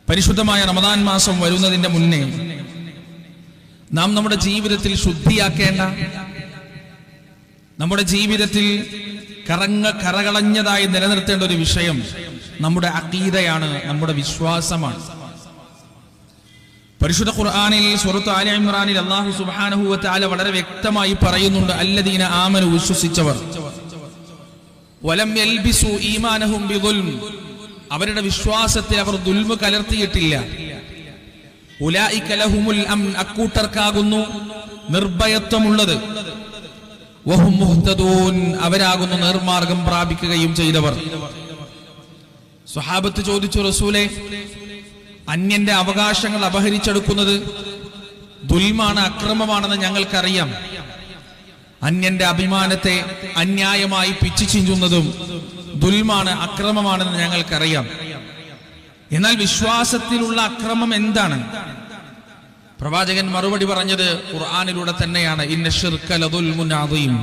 പരിശുദ്ധമായ റമദാൻ മാസം വരുന്നതിന്റെ മുന്നേ നാം നമ്മുടെ ജീവിതത്തിൽ ശുദ്ധിയാക്കേണ്ട, നമ്മുടെ ജീവിതത്തിൽ കറകളഞ്ഞതായി നിലനിർത്തേണ്ട ഒരു വിഷയം നമ്മുടെ അഖീദയാണ്, നമ്മുടെ വിശ്വാസമാണ്. പരിശുദ്ധ ഖുർആനിൽ സൂറത്ത് ആല ഇംറാനിൽ അല്ലാഹു സുബ്ഹാനഹു വ തആല വളരെ വ്യക്തമായി പറയുന്നുണ്ട്, അല്ലദീന ആമനു, വിശ്വസിച്ചവർ, വലം യൽബിസു ഈമാനഹും ബിദുൽം, അവരുടെ വിശ്വാസത്തിൽ അവർ ദുൽമ് കലർത്തിയിട്ടില്ല. ഉലൈക ലഹുമുൽ അംൻ, അക്കൂട്ടർക്കാകുന്നു നിർഭയത്വമുള്ളത്. വഹും മുഹ്തദൂൻ, അവരാകുന്നു നേർമാർഗം പ്രാപിക്കുകയും ചെയ്തവർ. സ്വഹാബത്ത് ചോദിച്ചു, റസൂലേ, അന്യന്റെ അവകാശങ്ങൾ അപഹരിച്ചെടുക്കുന്നത് ദുൽമാണ്, അക്രമമാണെന്ന് ഞങ്ങൾക്കറിയാം. അന്യന്റെ അഭിമാനത്തെ അന്യായമായി പിച്ചു ചീഞ്ചുന്നതും ദുൽമാണ്, അക്രമമാണെന്ന് ഞങ്ങൾക്കറിയാം. എന്നാൽ വിശ്വാസത്തിലുള്ള അക്രമം എന്താണ്? പ്രവാചകൻ മറുപടി പറഞ്ഞത് ഖുർആനിലൂടെ തന്നെയാണ്. ഇന്ന ശിർക ലദുൽമുൻ അദീം,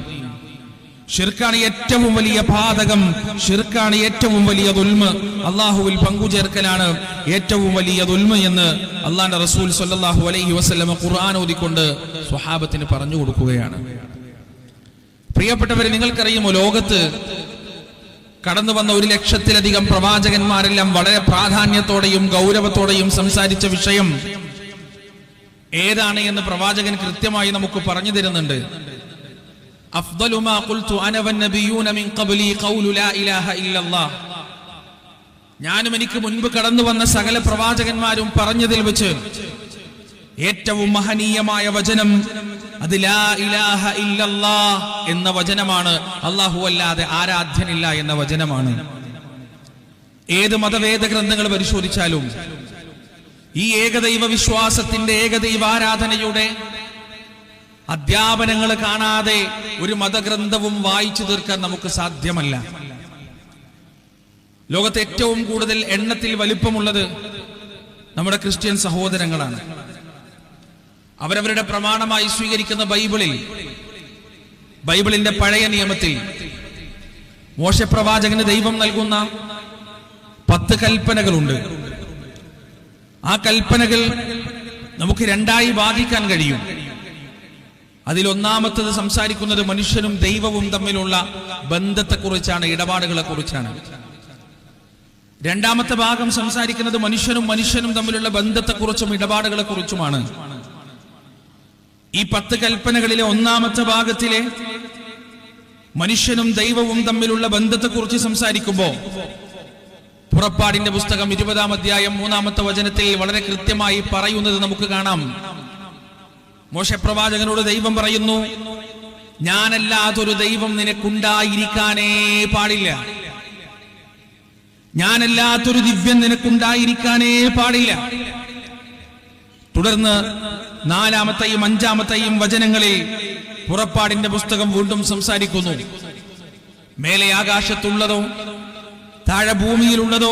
ശിർക്കാണ് ഏറ്റവും വലിയ പാതകം, ശിർക്കാണ് ഏറ്റവും വലിയ ദുൽമ്, അല്ലാഹുവിൽ പങ്കുചേർക്കലാണ് ഏറ്റവും വലിയ ദുൽമ് എന്ന് അല്ലാഹുവിന്റെ റസൂൽ സ്വല്ലല്ലാഹു അലൈഹി വസല്ലം ഖുർആൻ ഓതിക്കൊണ്ട് സ്വഹാബത്തിന് പറഞ്ഞു കൊടുക്കുകയാണ്. പ്രിയപ്പെട്ടവരെ, നിങ്ങൾക്കറിയുമോ, ലോകത്ത് കടന്നു വന്ന 1,00,000-ലധികം പ്രവാചകന്മാരെല്ലാം വളരെ പ്രാധാന്യത്തോടെയും ഗൗരവത്തോടെയും സംസാരിച്ച വിഷയം ഏതാണ് എന്ന് പ്രവാചകൻ കൃത്യമായി നമുക്ക് പറഞ്ഞു തരുന്നുണ്ട്. അഫ്ദലു മാ ഖുൽതു അന വന്നബിയൂന മിൻ ഖബ്ലി ഖൗലു ലാ ഇലാഹ ഇല്ലല്ലാഹ്, ഞാനും എനിക്ക് മുൻപ് കടന്നു വന്ന സകല പ്രവാചകന്മാരും പറഞ്ഞതിൽ വെച്ച് ഏറ്റവും മഹനീയമായ വചനം അത് ലാ ഇലാഹ ഇല്ലല്ലാഹ് എന്ന വചനമാണ്. അല്ലാഹു അല്ലാതെ ആരാധ്യനില്ല എന്ന വചനമാണ്. ഏത് മതവേദ ഗ്രന്ഥങ്ങൾ പരിശോധിച്ചാലും ഈ ഏകദൈവ വിശ്വാസത്തിന്റെ, ഏകദൈവ ആരാധനയുടെ അധ്യാപനങ്ങൾ കാണാതെ ഒരു മതഗ്രന്ഥവും വായിച്ചു തീർക്കാൻ നമുക്ക് സാധ്യമല്ല. ലോകത്തെ ഏറ്റവും കൂടുതൽ എണ്ണത്തിൽ വലിപ്പമുള്ളത് നമ്മുടെ ക്രിസ്ത്യൻ സഹോദരങ്ങളാണ്. അവരവരുടെ പ്രമാണമായി സ്വീകരിക്കുന്ന ബൈബിളിന്റെ പഴയ നിയമത്തിൽ മോശെ പ്രവാചകന് ദൈവം നൽകുന്ന 10 കൽപ്പനകളുണ്ട്. ആ കൽപ്പനകൾ നമുക്ക് രണ്ടായി ഭാഗിക്കാൻ കഴിയും. അതിലൊന്നാമത്തത് സംസാരിക്കുന്നത് മനുഷ്യനും ദൈവവും തമ്മിലുള്ള ബന്ധത്തെക്കുറിച്ചാണ്, ഇടപാടുകളെ കുറിച്ചാണ്. രണ്ടാമത്തെ ഭാഗം സംസാരിക്കുന്നത് മനുഷ്യനും തമ്മിലുള്ള ബന്ധത്തെക്കുറിച്ചും ഇടപാടുകളെ കുറിച്ചുമാണ്. ഈ 10 കൽപ്പനകളിലെ ഒന്നാമത്തെ ഭാഗത്തിലെ മനുഷ്യനും ദൈവവും തമ്മിലുള്ള ബന്ധത്തെക്കുറിച്ച് സംസാരിക്കുമ്പോൾ പുറപ്പാടിന്റെ പുസ്തകം 20-ാം അധ്യായം 3-ാമത്തെ വചനത്തിൽ വളരെ കൃത്യമായി പറയുന്നത് നമുക്ക് കാണാം. മോശെ പ്രവാചകനോട് ദൈവം പറയുന്നു, ഞാനല്ലാതൊരു ദൈവം നിനക്കുണ്ടായിരിക്കാനേ പാടില്ല, ഞാനല്ലാത്തൊരു ദിവ്യൻ നിനക്കുണ്ടായിരിക്കാനേ പാടില്ല. തുടർന്ന് 4-ാമത്തെയും 5-ാമത്തെയും വചനങ്ങളിൽ പുറപ്പാടിന്റെ പുസ്തകം വീണ്ടും സംസാരിക്കുന്നു. മേലെ ആകാശത്തുള്ളതോ താഴെ ഭൂമിയിലുള്ളതോ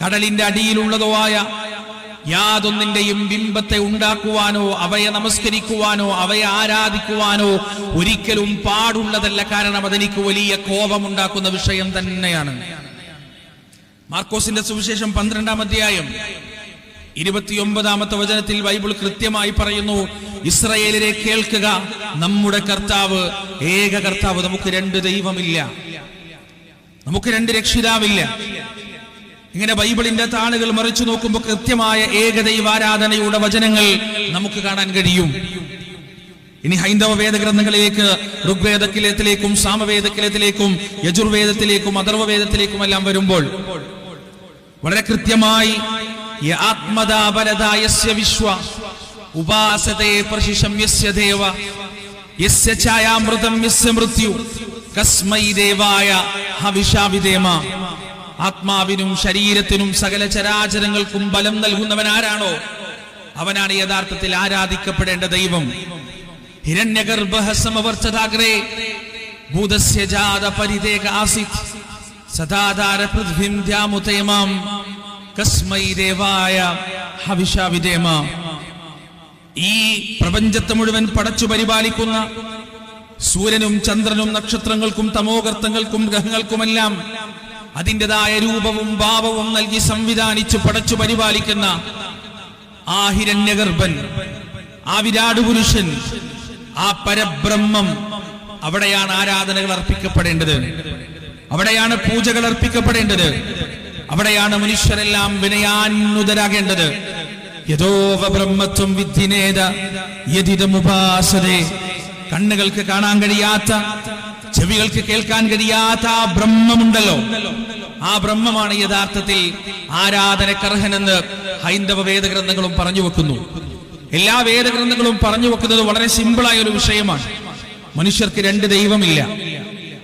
കടലിന്റെ അടിയിലുള്ളതോ ആയ യാതൊന്നിന്റെയും ബിംബത്തെ ഉണ്ടാക്കുവാനോ അവയെ നമസ്കരിക്കുവാനോ അവയെ ആരാധിക്കുവാനോ ഒരിക്കലും പാടുള്ളതല്ല. കാരണം അതെനിക്ക് വലിയ കോപമുണ്ടാക്കുന്ന വിഷയം തന്നെയാണ്. മാർക്കോസിന്റെ സുവിശേഷം 12-ാം അധ്യായം 29-ാമത്തെ വചനത്തിൽ ബൈബിൾ കൃത്യമായി പറയുന്നു, ഇസ്രായേലിനെ കേൾക്കുക, നമ്മുടെ കർത്താവ് ഏക കർത്താവ്, നമുക്ക് 2 ദൈവമില്ല, നമുക്ക് 2 രക്ഷിതാവില്ല. ഇങ്ങനെ ബൈബിളിന്റെ താളുകൾ മറിച്ചു നോക്കുമ്പോൾ കൃത്യമായ ഏകദൈവാരാധനയുടെ വചനങ്ങൾ നമുക്ക് കാണാൻ കഴിയും. ഇനി ഹൈന്ദവ വേദഗ്രന്ഥങ്ങളിലേക്ക്, ഋഗ്വേദത്തിലേക്കും സാമവേദത്തിലേക്കും യജുർവേദത്തിലേക്കും അഥർവവേദത്തിലേക്കും എല്ലാം വരുമ്പോൾ വളരെ കൃത്യമായി ആത്മദാബലദായസ്യ വിശ്വ ഉപാസതേ പ്രശിഷം യസ്യ ദേവ യസ്യ ഛായാമൃതം യസ്യ മൃത്യു കസ്മൈ ദേവായ ഹവിഷാവിദേമ. ആത്മാവിനും ശരീരത്തിനും സകല ചരാചരങ്ങൾക്കും ബലം നൽകുന്നവൻ ആരാണോ അവനാണ് യഥാർത്ഥത്തിൽ ആരാധിക്കപ്പെടേണ്ട ദൈവം. ഹിരണ്യഗർഭഃ സമവർത്തദാഗ്രേ ഭൂതസ്യ ജാത പരിതേക ആസിത് സദാധാര പൃഥ്വിം ധ്യാമുതേമാം കസ്മൈ ദേവായ ഹവിഷാവിദേമ. ഈ പ്രപഞ്ചത്തെ മുഴുവൻ പടച്ചു പരിപാലിക്കുന്ന സൂര്യനും ചന്ദ്രനും നക്ഷത്രങ്ങൾക്കും തമോഗർത്തങ്ങൾക്കും ഗ്രഹങ്ങൾക്കുമെല്ലാം അതിൻ്റെതായ രൂപവും ഭാവവും നൽകി സംവിധാനിച്ചു പടച്ചു പരിപാലിക്കുന്ന ആ ഹിരണ്യഗർഭൻ, ആ വിരാട് പുരുഷൻ, ആ പരബ്രഹ്മം, അവിടെയാണ് ആരാധനകൾ അർപ്പിക്കപ്പെടേണ്ടത്, അവിടെയാണ് പൂജകൾ അർപ്പിക്കപ്പെടേണ്ടത്, അവിടെയാണ് മനുഷ്യരെല്ലാം വിനയാന്വിതരാകേണ്ടത്. യഥോവ ബ്രഹ്മത്വം വിദ്ധിനേത യതിദമുപാസതേ. കണ്ണുകൾക്ക് കാണാൻ കഴിയാത്ത, ചെവികൾക്ക് കേൾക്കാൻ കഴിയാത്ത ആ ബ്രഹ്മമുണ്ടല്ലോ, ആ ബ്രഹ്മമാണ് യഥാർത്ഥത്തിൽ ആരാധനക്കർഹനെന്ന് ഹൈന്ദവ വേദഗ്രന്ഥങ്ങളും പറഞ്ഞു വെക്കുന്നു. എല്ലാ വേദഗ്രന്ഥങ്ങളും പറഞ്ഞു വെക്കുന്നത് വളരെ സിമ്പിളായ ഒരു വിഷയമാണ്. മനുഷ്യർക്ക് രണ്ട് ദൈവമില്ല.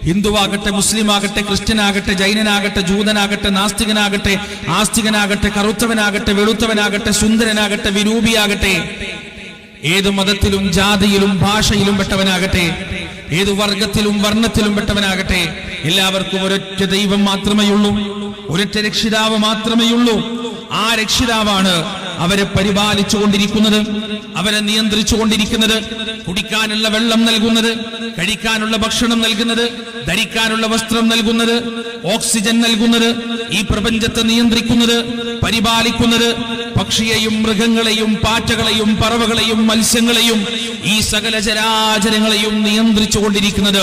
ഹിന്ദുവാകട്ടെ, മുസ്ലിമാകട്ടെ, ക്രിസ്ത്യനാകട്ടെ, ജൈനനാകട്ടെ, ജൂതനാകട്ടെ, നാസ്തികനാകട്ടെ, ആസ്തികനാകട്ടെ, കറുത്തവനാകട്ടെ, വെളുത്തവനാകട്ടെ, സുന്ദരനാകട്ടെ, വിരൂപിയാകട്ടെ, ഏതു മതത്തിലും ജാതിയിലും ഭാഷയിലും പെട്ടവനാകട്ടെ, ഏതു വർഗത്തിലും വർണ്ണത്തിലും പെട്ടവനാകട്ടെ, എല്ലാവർക്കും ഒരൊറ്റ ദൈവം മാത്രമേയുള്ളൂ, ഒരൊറ്റ രക്ഷിതാവ് മാത്രമേയുള്ളൂ. ആ രക്ഷിതാവാണ് അവരെ പരിപാലിച്ചു കൊണ്ടിരിക്കുന്നത്, അവരെ നിയന്ത്രിച്ചു കൊണ്ടിരിക്കുന്നത്, കുടിക്കാനുള്ള വെള്ളം നൽകുന്നത്, കഴിക്കാനുള്ള ഭക്ഷണം നൽകുന്നത്, ധരിക്കാനുള്ള വസ്ത്രം നൽകുന്നത്, ഓക്സിജൻ നൽകുന്നത്, ഈ പ്രപഞ്ചത്തെ നിയന്ത്രിക്കുന്നത്, പരിപാലിക്കുന്നത്, പക്ഷിയെയും മൃഗങ്ങളെയും പാറ്റകളെയും പറവകളെയും മത്സ്യങ്ങളെയും ഈ സകല ചരാചരങ്ങളെയും നിയന്ത്രിച്ചു കൊണ്ടിരിക്കുന്നത്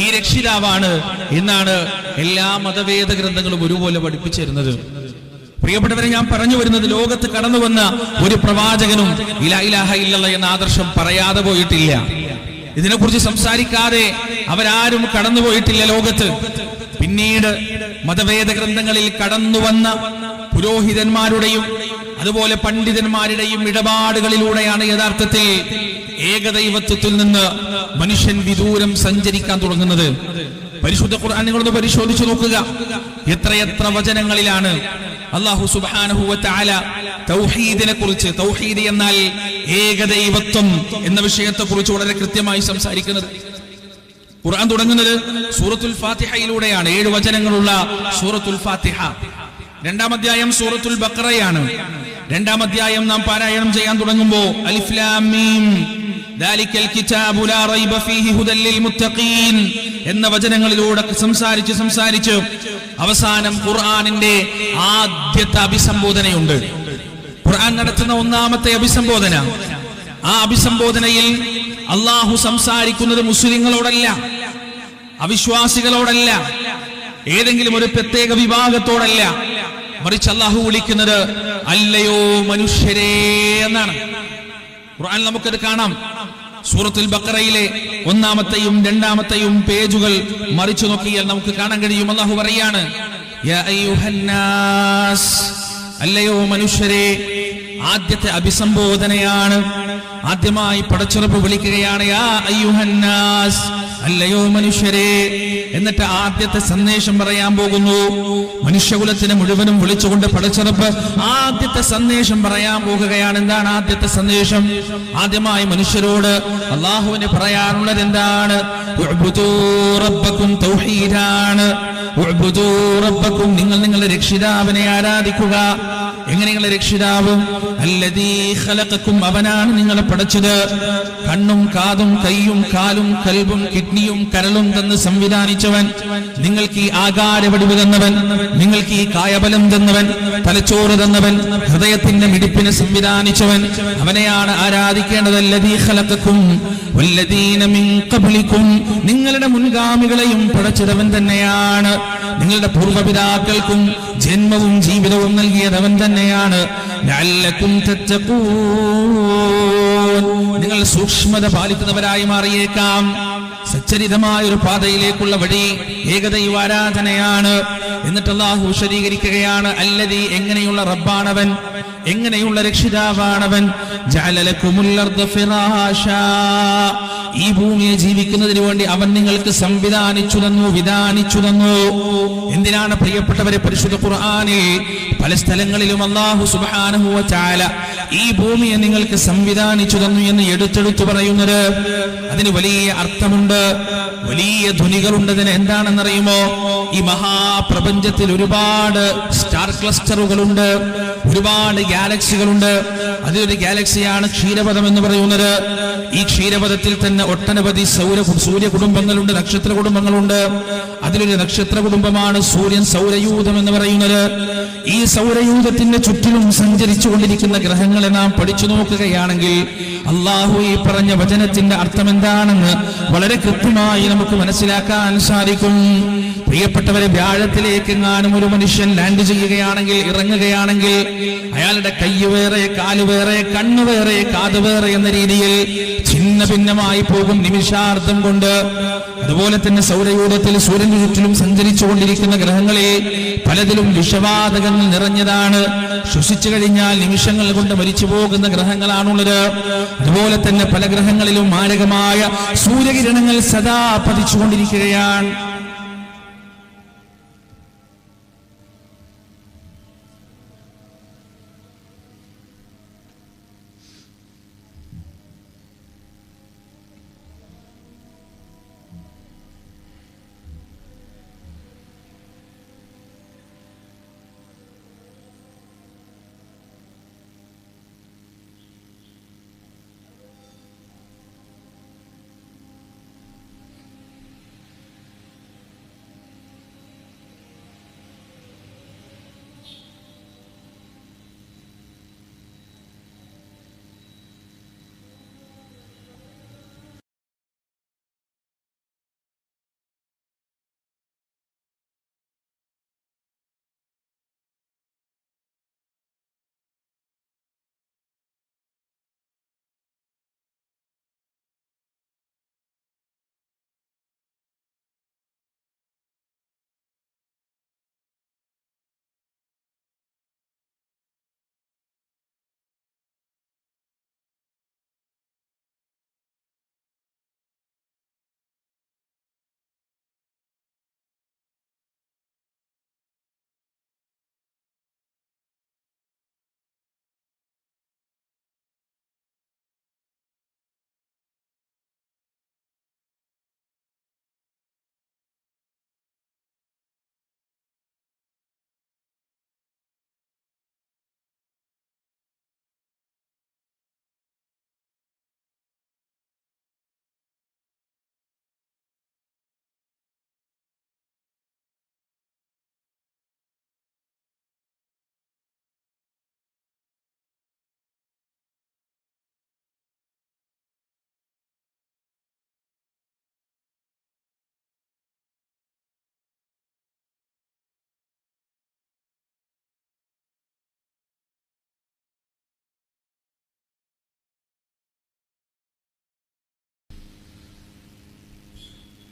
ഈ രക്ഷിതാവാണ് എന്നാണ് എല്ലാ മതവേദ ഗ്രന്ഥങ്ങളും ഒരുപോലെ പഠിപ്പിച്ചിരുന്നത്. പ്രിയപ്പെട്ടവരെ, ഞാൻ പറഞ്ഞു വരുന്നത്, ലോകത്ത് കടന്നു വന്ന ഒരു പ്രവാചകനും ലാ ഇലാഹ ഇല്ലല്ലാഹ് എന്ന ആദർശം പറയാതെ പോയിട്ടില്ല. ഇതിനെക്കുറിച്ച് സംസാരിക്കാതെ അവരാരും കടന്നുപോയിട്ടില്ല ലോകത്ത്. പിന്നീട് മതവേദ ഗ്രന്ഥങ്ങളിൽ കടന്നു വന്ന പുരോഹിതന്മാരുടെയും അതുപോലെ പണ്ഡിതന്മാരുടെയും ഇടപാടുകളിലൂടെയാണ് യഥാർത്ഥത്തിൽ ഏകദൈവത്വത്തിൽ നിന്ന് മനുഷ്യൻ വിദൂരം സഞ്ചരിക്കാൻ തുടങ്ങുന്നത്. പരിശുദ്ധ ഖുർആൻ നിങ്ങളൊന്ന് പരിശോധിച്ചു നോക്കുക. എത്രയെത്ര വചനങ്ങളിലാണ് അല്ലാഹു സുബ്ഹാനഹു വ തആല തൗഹീദിനെ കുറിച്ച്, തൗഹീദ് എന്നാൽ ഏകദൈവത്വം എന്ന വിഷയത്തെ കുറിച്ച് വളരെ കൃത്യമായി സംസാരിക്കുന്നത്. ഖുർആൻ തുടങ്ങുന്നത് സൂറത്തുൽ ഫാത്തിഹയിലൂടെയാണ്. 7 വചനങ്ങളുള്ള സൂറത്തുൽ ഫാത്തിഹ. 2-ാം അധ്യായം സൂറത്തുൽ ബഖറയാണ്. 2-ാം അധ്യായം നാം പാരായണം ചെയ്യാൻ തുടങ്ങുമ്പോൾ അലിഫ് ലാം മീം ദാലിക്കൽ കിതാബു ലാ റൈബ ഫീഹി ഹുദൽ ലിൽ മുത്തഖീൻ എന്ന വചനങ്ങളിലൂടെ സംസാരിച്ച് അവസാനം ഖുർആനിന്റെ ആദ്യത്തെ അഭിസംബോധനയുണ്ട്. ഖുർആൻ നടത്തുന്ന 1-ാമത്തെ അഭിസംബോധന. ആ അഭിസംബോധനയിൽ അല്ലാഹു സംസാരിക്കുന്നത് മുസ്ലിങ്ങളോടല്ല, അവിശ്വാസികളോടല്ല, ഏതെങ്കിലും ഒരു പ്രത്യേക വിഭാഗത്തോടല്ല, മറിച്ച് അല്ലാഹു വിളിക്കുന്നത് അല്ലയോ മനുഷ്യരേ എന്നാണ്. ഖുർആൻ നമുക്കത് കാണാം. സൂറത്തുൽ ബഖറയിലെ 1-ാമത്തെയും 2-ാമത്തെയും പേജുകൾ മറിച്ചു നോക്കിയാൽ നമുക്ക് കാണാൻ കഴിയും. അല്ലാഹു പറയാണ്, യാ അയ്യുഹന്നാസ്, അല്ലയോ മനുഷ്യരെ. ആദ്യത്തെ അഭിസംബോധനയാണ്. ആദ്യമായി പടച്ചുറപ്പ് വിളിക്കുകയാണ്, യാ അയ്യുഹന്നാസ്, അല്ലയോ മനുഷ്യരെ. എന്നിട്ട് ആദ്യത്തെ സന്ദേശം പറയാൻ പോകുന്നു. മനുഷ്യകുലത്തിനെ മുഴുവനും വിളിച്ചുകൊണ്ട് പടച്ചുറപ്പ് ആദ്യത്തെ സന്ദേശം പറയാൻ പോകുകയാണ്. എന്താണ് ആദ്യത്തെ സന്ദേശം? ആദ്യമായി മനുഷ്യരോട് അല്ലാഹുവിന് പറയാനുള്ളത് എന്താണ്? ഉഅ്ബുദൂ റബ്ബക്കും, തൗഹീദാണ്. ഉഅ്ബുദൂ റബ്ബക്കും, നിങ്ങൾ നിങ്ങളുടെ രക്ഷിതാവിനെ ആരാധിക്കുക. എങ്ങനെ നിങ്ങളുടെ രക്ഷിതാവ്? അല്ലദീ ഖലഖക്കും, അവനാണ് നിങ്ങളെ പടച്ചത്. കണ്ണും കാതും കൈയും കാലും കൽബും കിഡ്നിയും കരളും തന്ന് സംവിധാനിച്ചവൻ, നിങ്ങൾക്ക് ഈ ആകാരവടിവ് തന്നവൻ, നിങ്ങൾക്ക് ഈ കായബലം തന്നവൻ, തലച്ചോറ് തന്നവൻ, ഹൃദയത്തിന്റെ മിടിപ്പിനെ സംവിധാനിച്ചവൻ, അവനെയാണ് ആരാധിക്കേണ്ടത്. അല്ലദീ ഖലഖക്കും വല്ലദീന മിൻ ഖബ്ലിക്കും, നിങ്ങളുടെ മുൻഗാമികളെയും പടച്ചതവൻ തന്നെയാണ്. നിങ്ങളുടെ പൂർവ്വപിതാക്കൾക്കും ജന്മവും ജീവിതവും നൽകിയതവൻ തന്നെയാണ്. ലഅല്ലക്കും തത്തഖൂൻ, നിങ്ങൾ സൂക്ഷ്മത പാലിക്കുന്നവരായി മാറിയേക്കാം. സച്ചരിതമായ ഒരു പാതയിലേക്കുള്ള വഴി ഏകദൈവാരാധനയാണ്. എന്നിട്ട് അല്ലാഹു വിശദീകരിക്കുകയാണ്, അല്ലദീ, എങ്ങനെയുള്ള റബ്ബാണവൻ, എങ്ങനെയുള്ള രക്ഷിതാവാണവൻ. ജഅല ലക്കുമുൽ അർദ ഫിറാശാ, ഈ ഭൂമിയെ ജീവിക്കുന്നതിന് വേണ്ടി അവൻ നിങ്ങൾക്ക് സംവിധാനിച്ചു തന്നു, വിധാനിച്ചു തന്നു. എന്തിനാണ് പ്രിയപ്പെട്ടവരെ? പരിശുദ്ധ ഖുർആനിൽ പല സ്ഥലങ്ങളിലും അല്ലാഹു സുബ്ഹാനഹു വ തആല ഈ ഭൂമിയെ നിങ്ങൾക്ക് സംവിധാനിച്ചു തന്നു എന്ന് എടുത്തെടുത്തു പറയുന്നത്. അതിന് വലിയ അർത്ഥമുണ്ട്, വലിയ ധ്വനികളുണ്ട്. അതിന് എന്താണെന്നറിയുമോ? ഈ മഹാപ്രപഞ്ചത്തിൽ ഒരുപാട് സ്റ്റാർ ക്ലസ്റ്ററുകളുണ്ട്, ഒരുപാട് ഗാലക്സികളുണ്ട്. അതിലൊരു ഗാലക്സിയാണ് ക്ഷീരപഥം എന്ന് പറയുന്നത്. ഈ ക്ഷീരപഥത്തിൽ തന്നെ ഒട്ടനവധി സൂര്യ കുടുംബങ്ങളുണ്ട്, നക്ഷത്ര കുടുംബങ്ങളുണ്ട്. അതിലൊരു നക്ഷത്ര കുടുംബമാണ് സൂര്യൻ, സൗരയൂഥം എന്ന് പറയുന്നത്. ഈ സൗരയൂഥത്തിന്റെ ചുറ്റിലും സഞ്ചരിച്ചു കൊണ്ടിരിക്കുന്ന ഗ്രഹങ്ങളെ നാം പഠിച്ചു നോക്കുകയാണെങ്കിൽ അള്ളാഹു ഈ പറഞ്ഞ വചനത്തിന്റെ അർത്ഥം എന്താണെന്ന് വളരെ കൃത്യമായി നമുക്ക് മനസ്സിലാക്കാൻ സാധിക്കും. പ്രിയപ്പെട്ടവരെ, വ്യാഴത്തിലേക്ക് എങ്ങാനും ഒരു മനുഷ്യൻ ലാൻഡ് ചെയ്യുകയാണെങ്കിൽ, ഇറങ്ങുകയാണെങ്കിൽ, അയാളുടെ കൈ വേറെ, കാല് വേറെ, കണ്ണ് വേറെ, കാത് വേറെ എന്ന രീതിയിൽ ഛിന്ന ഭിന്നമായി പോകും നിമിഷാർദ്ധം കൊണ്ട്. അതുപോലെ തന്നെ സൗരയൂഥത്തിൽ സൂര്യന് ചുറ്റിലും സഞ്ചരിച്ചു കൊണ്ടിരിക്കുന്ന ഗ്രഹങ്ങളെ പലതിലും വിഷവാതകങ്ങൾ നിറഞ്ഞതാണ്. ശ്വസിച്ചു കഴിഞ്ഞാൽ നിമിഷങ്ങൾ കൊണ്ട് മരിച്ചു പോകുന്ന ഗ്രഹങ്ങളാണുള്ളത്. അതുപോലെ തന്നെ പല ഗ്രഹങ്ങളിലും മാരകമായ സൂര്യകിരണങ്ങൾ സദാ പതിച്ചുകൊണ്ടിരിക്കുകയാണ്.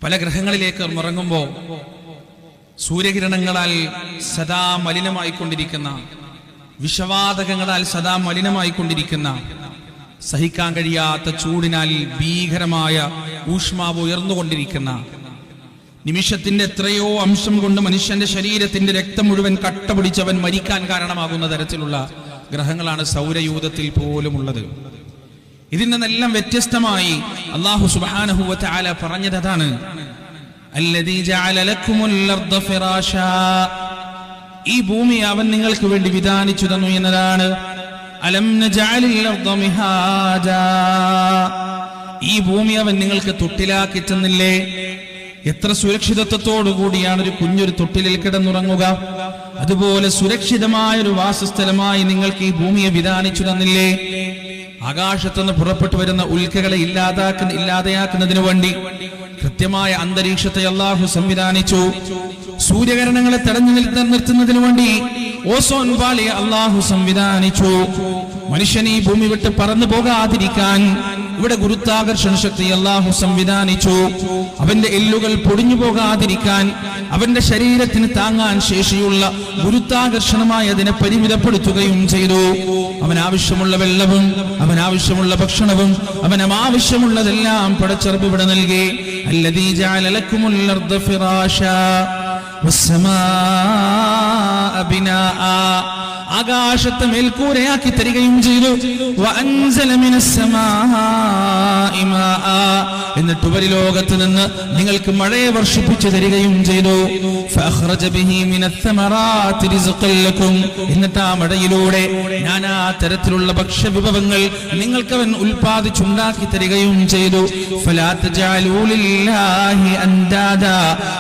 പല ഗ്രഹങ്ങളിലേക്ക് ഇറങ്ങുമ്പോൾ സൂര്യകിരണങ്ങളാൽ സദാ മലിനമായിക്കൊണ്ടിരിക്കുന്ന, വിഷവാതകങ്ങളാൽ സദാ മലിനമായിക്കൊണ്ടിരിക്കുന്ന, സഹിക്കാൻ കഴിയാത്ത ചൂടിനാൽ ഭീകരമായ ഊഷ്മാവ് ഉയർന്നുകൊണ്ടിരിക്കുന്ന, നിമിഷത്തിന്റെ എത്രയോ അംശം കൊണ്ട് മനുഷ്യന്റെ ശരീരത്തിന്റെ രക്തം മുഴുവൻ കട്ട പിടിച്ചവൻ മരിക്കാൻ കാരണമാകുന്ന തരത്തിലുള്ള ഗ്രഹങ്ങളാണ് സൗരയൂഥത്തിൽ പോലുമുള്ളത്. ഇതിൽ നിന്നെല്ലാം വ്യത്യസ്തമായി അല്ലാഹു സുബ്ഹാനഹു വ തആല പറഞ്ഞത് അതാണ്, അല്ലദീ ജഅല ലക്കുമുൽ അർദ ഫിറാശാ, ഈ ഭൂമി അവൻ നിങ്ങൾക്ക് വേണ്ടി വിധാനിച്ചു തന്നു എന്നതാണ്. അലം നജഅലിൽ അർദ മിഹാജാ, ഈ ഭൂമി അവൻ നിങ്ങൾക്ക് തൊട്ടിലാക്കി തന്നില്ലേ? എത്ര സുരക്ഷിതത്വത്തോടു കൂടിയാണ് ഒരു കുഞ്ഞൊരു തൊട്ടിലിൽ കിടന്നുറങ്ങുക. അതുപോലെ സുരക്ഷിതമായൊരു വാസസ്ഥലമായി നിങ്ങൾക്ക് ഈ ഭൂമിയെ വിധാനിച്ചു തന്നില്ലേ? ആകാശത്തുനിന്ന് പുറപ്പെട്ടു വരുന്ന ഉൽക്കകളെ ഇല്ലാതെയാക്കുന്നതിനു വേണ്ടി കൃത്യമായ അന്തരീക്ഷത്തെ അല്ലാഹു സംവിധാനിച്ചു. സൂര്യകിരണങ്ങളെ തടഞ്ഞു നിർത്തുന്നതിനു വേണ്ടി ഓസോൺ പാളിയെ അല്ലാഹു സംവിധാനിച്ചു. മനുഷ്യൻ ഈ ഭൂമി വിട്ട് പറന്നു പോകാതിരിക്കാൻ ഇവിടെ ഗുരുത്വാകർഷണ ശക്തി അല്ലാഹു സംവിധാനിച്ചു. അവന്റെ എല്ലുകൾ പൊടിഞ്ഞു പോകാതിരിക്കാൻ അവന്റെ ശരീരത്തിന് താങ്ങാൻ ശേഷിയുള്ള ഗുരുത്വാകർഷണമായി അതിനെ പരിമിതപ്പെടുത്തുകയും ചെയ്തു. അവനാവശ്യമുള്ള വെള്ളവും അവനാവശ്യമുള്ള ഭക്ഷണവും അവനാവശ്യമുള്ളതെല്ലാം പടച്ചറബ് ഇവിടെ നൽകി. അല്ലദീ ജഅല ലക്കുമുൽ അർദ ഫിറാശാ വസ്സമാഅ ബിനാഅ, ആകാശത്തെ മേൽക്കൂരയാക്കി തരികയും ചെയ്തു. വഅൻസല മിനസ് സമാഇ മാഅ, എന്നിട്ട് ഉപരിലോകത്ത് നിന്ന് നിങ്ങൾക്ക് മഴയെ വർഷിപ്പിച്ചു തരികയും ചെയ്തു. ഫഅഖ്റജ ബിഹി മിനസ് സമറാത്തി റിസ്ഖൻ ലക്കും, എന്നിട്ട് ആ മഴയിലൂടെ നാനാ തരത്തിലുള്ള ഭക്ഷ്യവിഭവങ്ങൾ നിങ്ങൾക്ക് അവൻ ഉൽപ്പാദിച്ചുണ്ടാക്കി തരികയും ചെയ്തു. ഫലാ തജഅലൂ ലില്ലാഹി അൻദാദാ,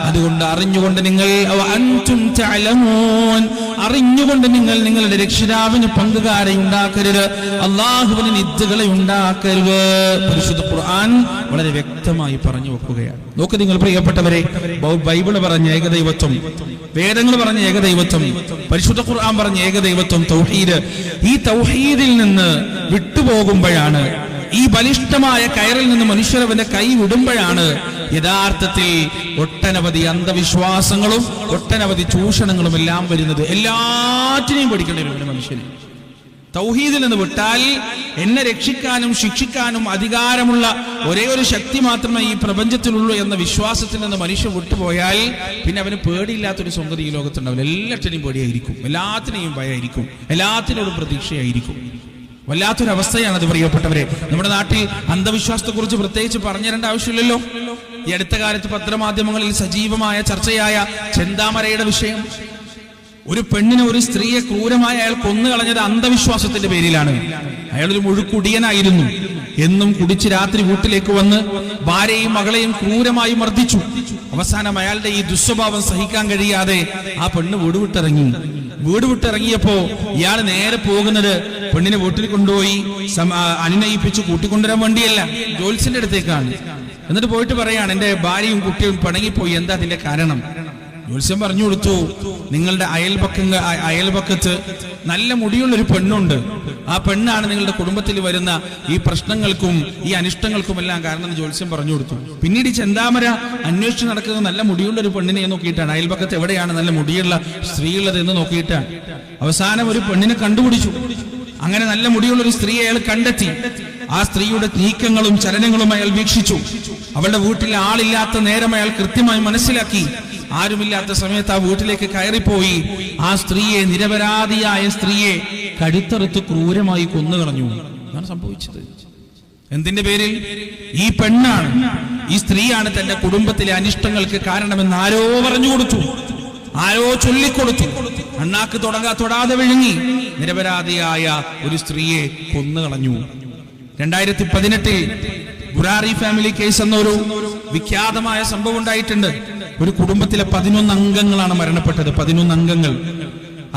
അതുകൊണ്ട് അറിഞ്ഞുകൊണ്ട് നിങ്ങൾ വഅൻതും തഅലമൂൻ, അറിഞ്ഞുകൊണ്ട് നിങ്ങൾ നിങ്ങളുടെ രക്ഷിതാവിന് പങ്കുകാരെ ഉണ്ടാക്കരുത്, അല്ലാഹുവിന് നിദ്ദുകളെ ഉണ്ടാക്കരുത്. പരിശുദ്ധ ഖുർആൻ വളരെ വ്യക്തമായി പറഞ്ഞു വെക്കുകയാണ്. നോക്ക് നിങ്ങൾ പ്രിയപ്പെട്ടവരെ, ബൈബിള് പറഞ്ഞ ഏകദൈവത്വം, വേദങ്ങൾ പറഞ്ഞ ഏകദൈവത്വം, പരിശുദ്ധ ഖുർആൻ പറഞ്ഞ ഏകദൈവത്വം, തൗഹീദ്. ഈ തൗഹീദിൽ നിന്ന് വിട്ടുപോകുമ്പോഴാണ്, ഈ ബലിഷ്ഠമായ കയറിൽ നിന്ന് മനുഷ്യരവന്റെ കൈ വിടുമ്പോഴാണ് യഥാർത്ഥത്തിൽ ഒട്ടനവധി അന്ധവിശ്വാസങ്ങളും ഒട്ടനവധി ചൂഷണങ്ങളും എല്ലാം വരുന്നത്. എല്ലാറ്റിനെയും പഠിക്കേണ്ടി വരും മനുഷ്യന്. തൗഹീദിൽ നിന്ന് വിട്ടാൽ എന്നെ രക്ഷിക്കാനും ശിക്ഷിക്കാനും അധികാരമുള്ള ഒരേ ഒരു ശക്തി മാത്രമേ ഈ പ്രപഞ്ചത്തിലുള്ളൂ എന്ന വിശ്വാസത്തിൽ നിന്ന് മനുഷ്യൻ വിട്ടുപോയാൽ പിന്നെ അവന് പേടിയില്ലാത്തൊരു സംഗതി ഈ ലോകത്തുണ്ടാവില്ല. എല്ലാറ്റിനെയും പേടിയായിരിക്കും, എല്ലാത്തിനെയും ഭയമായിരിക്കും, എല്ലാത്തിനോടും പ്രതീക്ഷയായിരിക്കും. വല്ലാത്തൊരവസ്ഥയാണത് പ്രിയപ്പെട്ടവരെ. നമ്മുടെ നാട്ടിൽ അന്ധവിശ്വാസത്തെ കുറിച്ച് പ്രത്യേകിച്ച് പറഞ്ഞു തരേണ്ട ആവശ്യമില്ലല്ലോ. ഈ അടുത്ത കാലത്ത് പത്രമാധ്യമങ്ങളിൽ സജീവമായ ചർച്ചയായ ചെന്താമരയുടെ വിഷയം. ഒരു പെണ്ണിനെ, ഒരു സ്ത്രീയെ ക്രൂരമായി അയാൾ കൊന്നുകളഞ്ഞത് അന്ധവിശ്വാസത്തിന്റെ പേരിലാണ്. അയാളൊരു മുഴുക്കുടിയനായിരുന്നു. എന്നും കുടിച്ച് രാത്രി വീട്ടിലേക്ക് വന്ന് ഭാര്യയും മകളെയും ക്രൂരമായി മർദ്ദിച്ചു. അവസാനം അയാളുടെ ഈ ദുസ്വഭാവം സഹിക്കാൻ കഴിയാതെ ആ പെണ്ണ് വീട് വിട്ടിറങ്ങിയപ്പോ ഇയാൾ നേരെ പോകുന്നത് പെണ്ണിനെ വീട്ടിൽ കൊണ്ടുപോയി അനുനയിപ്പിച്ച് കൂട്ടിക്കൊണ്ടുവരാൻ വേണ്ടിയല്ല, ജോത്സ്യന്റെ അടുത്തേക്കാണ്. എന്നിട്ട് പോയിട്ട് പറയാണ്, എന്റെ ഭാര്യയും കുട്ടിയും പിണങ്ങിപ്പോയി, എന്താ അതിന്റെ കാരണം? ജോത്സ്യം പറഞ്ഞു കൊടുത്തു, നിങ്ങളുടെ അയൽപക്കത്ത് നല്ല മുടിയുള്ളൊരു പെണ്ണുണ്ട്, ആ പെണ്ണാണ് നിങ്ങളുടെ കുടുംബത്തിൽ വരുന്ന ഈ പ്രശ്നങ്ങൾക്കും ഈ അനിഷ്ടങ്ങൾക്കും എല്ലാം കാരണം ജോത്സ്യം പറഞ്ഞു കൊടുത്തു. പിന്നീട് ചെന്താമര അന്വേഷിച്ച് നടക്കുന്നത് നല്ല മുടിയുള്ള ഒരു പെണ്ണിനെ നോക്കിയിട്ടാണ്. അയൽപക്കത്ത് എവിടെയാണ് നല്ല മുടിയുള്ള സ്ത്രീ ഉള്ളത് എന്ന് നോക്കിയിട്ടാണ്. അവസാനം ഒരു പെണ്ണിനെ കണ്ടുപിടിച്ചു. അങ്ങനെ നല്ല മുടിയുള്ള ഒരു സ്ത്രീയെ അയാൾ കണ്ടെത്തി. ആ സ്ത്രീയുടെ നീക്കങ്ങളും ചലനങ്ങളും അയാൾ വീക്ഷിച്ചു. അവളുടെ വീട്ടിൽ ആളില്ലാത്ത നേരം അയാൾ കൃത്യമായി മനസ്സിലാക്കി. ആരുമില്ലാത്ത സമയത്ത് ആ വീട്ടിലേക്ക് കയറിപ്പോയി ആ സ്ത്രീയെ, നിരപരാധിയായ സ്ത്രീയെ കഴുത്തറുത്ത് ക്രൂരമായി കൊന്നുകളഞ്ഞു. അതാണ് സംഭവിച്ചത്. എന്തിന്റെ പേരിൽ? ഈ പെണ്ണാണ്, ഈ സ്ത്രീയാണ് തന്റെ കുടുംബത്തിലെ അനിഷ്ടങ്ങൾക്ക് കാരണമെന്ന് ആരോ പറഞ്ഞു കൊടുത്തു, ആരോ ചൊല്ലിക്കൊടുത്തു. അണ്ണാക്ക് തൊടാതെ വിഴുങ്ങി നിരപരാധിയായ ഒരു സ്ത്രീയെ കൊന്നുകളഞ്ഞു. 2018 ബുറാറി ഫാമിലി കേസ് എന്നൊരു വിഖ്യാതമായ സംഭവം ഉണ്ടായിട്ടുണ്ട്. ഒരു കുടുംബത്തിലെ 11 അംഗങ്ങളാണ് മരണപ്പെട്ടത്. 11 അംഗങ്ങൾ.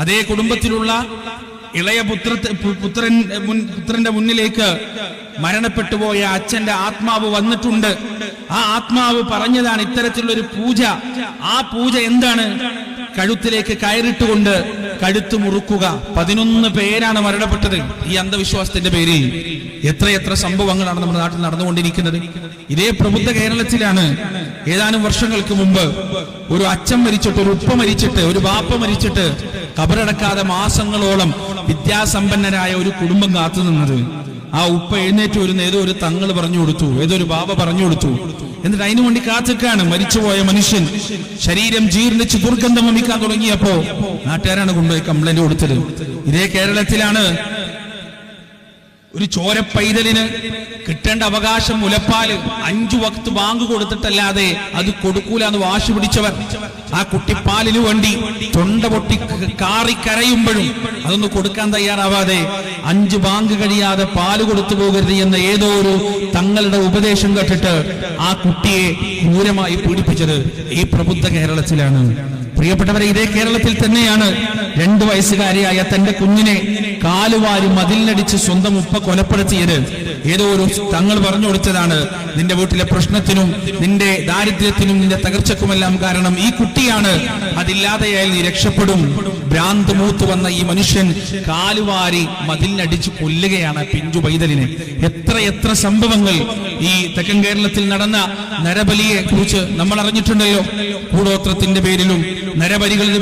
അതേ കുടുംബത്തിലുള്ള ഇളയ പുത്രന്റെ മുന്നിലേക്ക് മരണപ്പെട്ടുപോയ അച്ഛന്റെ ആത്മാവ് വന്നിട്ടുണ്ട്. ആ ആത്മാവ് പറഞ്ഞതാണ് ഇത്തരത്തിലുള്ള ഒരു പൂജ. ആ പൂജ എന്താണ്? കഴുത്തിലേക്ക് കയറിട്ടുകൊണ്ട് കഴുത്ത് മുറുക്കുക. 11 പേരാണ് മരണപ്പെട്ടത് ഈ അന്ധവിശ്വാസത്തിന്റെ പേരിൽ. എത്രയെത്ര സംഭവങ്ങളാണ് നമ്മുടെ നാട്ടിൽ നടന്നുകൊണ്ടിരിക്കുന്നത്. ഇതേ പ്രബുദ്ധ കേരളത്തിലാണ് ഏതാനും വർഷങ്ങൾക്ക് മുമ്പ് ഒരു അച്ഛൻ മരിച്ചിട്ട്, ഒരു ഉപ്പ മരിച്ചിട്ട്, ഒരു ബാപ്പ മരിച്ചിട്ട് കബറടക്കാതെ മാസങ്ങളോളം വിദ്യാസമ്പന്നരായ ഒരു കുടുംബം കാത്തുനിന്നത്. ആ ഉപ്പ എഴുന്നേറ്റ് ഏതോ ഒരു തങ്ങള് പറഞ്ഞു കൊടുത്തു, ഏതോ ഒരു ബാബ പറഞ്ഞു കൊടുത്തു. എന്നിട്ട് അതിനു വേണ്ടി കാത്തിക്കാണ്. മരിച്ചുപോയ മനുഷ്യൻ ശരീരം ജീർണിച്ച് ദുർഗന്ധം വമിക്കാൻ തുടങ്ങിയപ്പോ നാട്ടുകാരാണ് കൊണ്ടുപോയി കംപ്ലൈന്റ് കൊടുത്തത്. ഇതേ കേരളത്തിലാണ് ഒരു ചോരപ്പൈതലിന് കിട്ടേണ്ട അവകാശം മുലപ്പാല് 5 വക്ത് ബാങ്ക് കൊടുത്തിട്ടല്ലാതെ അത് കൊടുക്കൂല എന്ന് വാശി പിടിച്ചവർ ആ കുട്ടിപ്പാലിനു വേണ്ടി തൊണ്ട പൊട്ടി കാറിക്കരയുമ്പോഴും അതൊന്ന് കൊടുക്കാൻ തയ്യാറാവാതെ 5 ബാങ്ക് കഴിയാതെ പാല് കൊടുത്തു പോകരുത് എന്ന ഏതോ ഒരു തങ്ങളുടെ ഉപദേശം കേട്ടിട്ട് ആ കുട്ടിയെ ക്രൂരമായി പീഡിപ്പിച്ചത് ഈ പ്രബുദ്ധ കേരളത്തിലാണ്. പ്രിയപ്പെട്ടവരെ, ഇതേ കേരളത്തിൽ തന്നെയാണ് 2 വയസ്സുകാരിയായ തന്റെ കുഞ്ഞിനെ കാലുവാരി മതിലിനടിച്ച് സ്വന്തം ഉപ്പ കൊലപ്പെടുത്തിയത്. ഏതോ ഒരു തങ്ങൾ പറഞ്ഞു കൊടുത്തതാണ്, നിന്റെ വീട്ടിലെ പ്രശ്നത്തിനും നിന്റെ ദാരിദ്ര്യത്തിനും നിന്റെ തകർച്ചക്കുമെല്ലാം കാരണം ഈ കുട്ടിയാണ്, അതില്ലാതെയായാൽ നീ രക്ഷപ്പെടും. ഭ്രാന്ത് മൂത്ത് വന്ന ഈ മനുഷ്യൻ കാലുവാരി മതിലിനടിച്ച് കൊല്ലുകയാണ് പിഞ്ചു പൈതലിനെ. എത്ര സംഭവങ്ങൾ ഈ തെക്കൻ കേരളത്തിൽ നടന്ന നരബലിയെ കുറിച്ച് നമ്മൾ അറിഞ്ഞിട്ടുണ്ടല്ലോ. കൂടോത്രത്തിന്റെ പേരിലും നരബലികളുടെ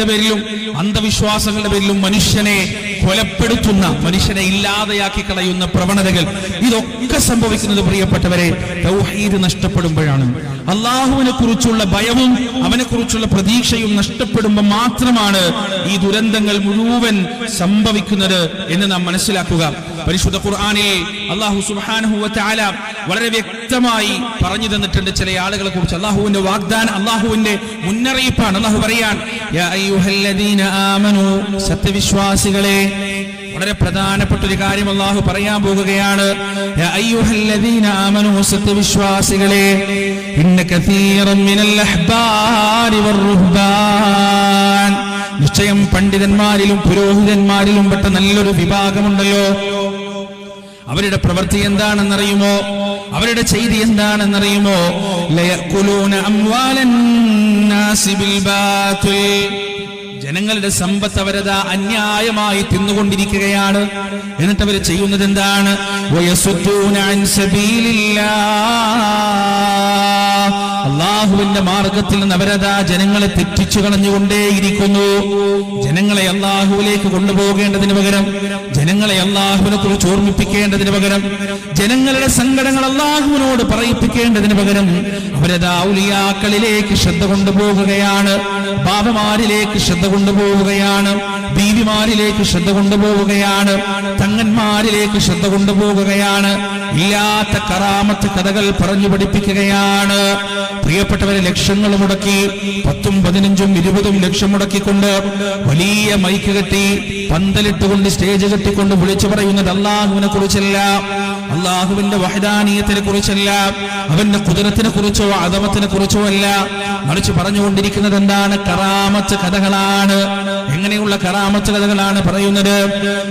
പേരിലും അന്ധവിശ്വാസങ്ങളുടെ പേരിലും മനുഷ്യനെ കൊലപ്പെടുത്തുന്ന, മനുഷ്യനെ ഇല്ലാതെയാക്കി കളയുന്ന പ്രവണതകൾ, ഇതൊക്കെ സംഭവിക്കുന്നത് പ്രിയപ്പെട്ടവരെ തൗഹീദ് നഷ്ടപ്പെടുമ്പോഴാണ്. അള്ളാഹുവിനെ കുറിച്ചുള്ള ഭയവും അവനെ കുറിച്ചുള്ള പ്രതീക്ഷയും നഷ്ടപ്പെടുമ്പോൾ മാത്രമാണ് ഈ ദുരന്തങ്ങൾ മുഴുവൻ സംഭവിക്കുന്നത് എന്ന് നാം മനസ്സിലാക്കുക. പരിശുദ്ധ ഖുർആനിൽ അല്ലാഹു സുബ്ഹാനഹു വ തആല വളരെ വ്യക്തമായി പറഞ്ഞു തന്നിട്ടുണ്ട് ചില ആളുകളെ കുറിച്ച്. അല്ലാഹുവിന്റെ വാഗ്ദാനം, അല്ലാഹുവിന്റെ മുന്നറിയിപ്പാണ്. അല്ലാഹു പറയാൻ, യാ അയ്യുഹല്ലദീന ആമനൂ, സത്യവിശ്വാസികളെ. വളരെ പ്രധാനപ്പെട്ട ഒരു കാര്യം അല്ലാഹു പറയാൻ പോകുകയാണ്. യാ അയ്യുഹല്ലദീന ആമനൂ, സത്യവിശ്വാസികളെ, ഇന്ന കസീറൻ മിനൽ അഹ്ബാരി വറുഹ്ബാൻ, നിശ്ചയം പണ്ഡിതന്മാരിലും പുരോഹിതന്മാരിലും പെട്ട നല്ലൊരു വിഭാഗമുണ്ടല്ലോ, അവരുടെ പ്രവൃത്തി എന്താണെന്നറിയുമോ? അവരുടെ ചെയ്തി എന്താണെന്നറിയുമോ? ലയഖുലൂന അംവാലൻ നാസി ബിൽ ബാതിൽ, ജനങ്ങളുടെ സമ്പത്ത് അവരതാ അന്യായമായി തിന്നുകൊണ്ടിരിക്കുകയാണ്. എന്നിട്ട് അവർ ചെയ്യുന്നത് എന്താണ്? വയസുദ്ദൂന അൻ സബീലില്ലാഹ്, അല്ലാഹുവിന്റെ മാർഗത്തിൽ നിന്ന് അവരതാ ജനങ്ങളെ തെറ്റിച്ചു കളഞ്ഞുകൊണ്ടേയിരിക്കുന്നു. ജനങ്ങളെ അല്ലാഹുവിലേക്ക് കൊണ്ടുപോകേണ്ടതിന് പകരം, ജനങ്ങളെ അല്ലാഹുവിനെ കുറിച്ച് ഓർമ്മിപ്പിക്കേണ്ടതിന് പകരം, ജനങ്ങളുടെ സങ്കടങ്ങൾ അല്ലാഹുവിനോട് പറയിപ്പിക്കേണ്ടതിന് പകരം അവരതാ ഔലിയാക്കളിലേക്ക് ശ്രദ്ധ കൊണ്ടുപോകുകയാണ്, ബാബമാരിലേക്ക് ശ്രദ്ധ കൊണ്ടുപോവുകയാണ്, ബീവിമാരിലേക്ക് ശ്രദ്ധ കൊണ്ടുപോവുകയാണ്, തങ്ങന്മാരിലേക്ക് ശ്രദ്ധ കൊണ്ടുപോകുകയാണ്, ഇല്ലാത്ത കറാമത്ത് കഥകൾ പറഞ്ഞു പഠിപ്പിക്കുകയാണ്. പ്രിയപ്പെട്ടവരെ, ലക്ഷങ്ങൾ മുടക്കി 10ഉം 15ഉം 20ഉം ലക്ഷം മുടക്കിക്കൊണ്ട് വലിയ മൈക്ക് കെട്ടി പന്തലിട്ടുകൊണ്ട് സ്റ്റേജ് കെട്ടിക്കൊണ്ട് വിളിച്ചു പറയുന്നത് അല്ലാഹുവിനെ കുറിച്ചല്ല, അല്ലാഹുവിന്റെ വഹദാനിയത്തിനെ കുറിച്ചല്ല, അവന്റെ ഖുദ്റത്തിനെ കുറിച്ചോ അദമത്തിനെ കുറിച്ചോ അല്ല. മറിച്ച് പറഞ്ഞുകൊണ്ടിരിക്കുന്നത് എന്താണ്? കറാമത്ത് കഥകളാണ്. എങ്ങനെയുള്ള കറാമത്ത് കഥകളാണ് പറയുന്നത്?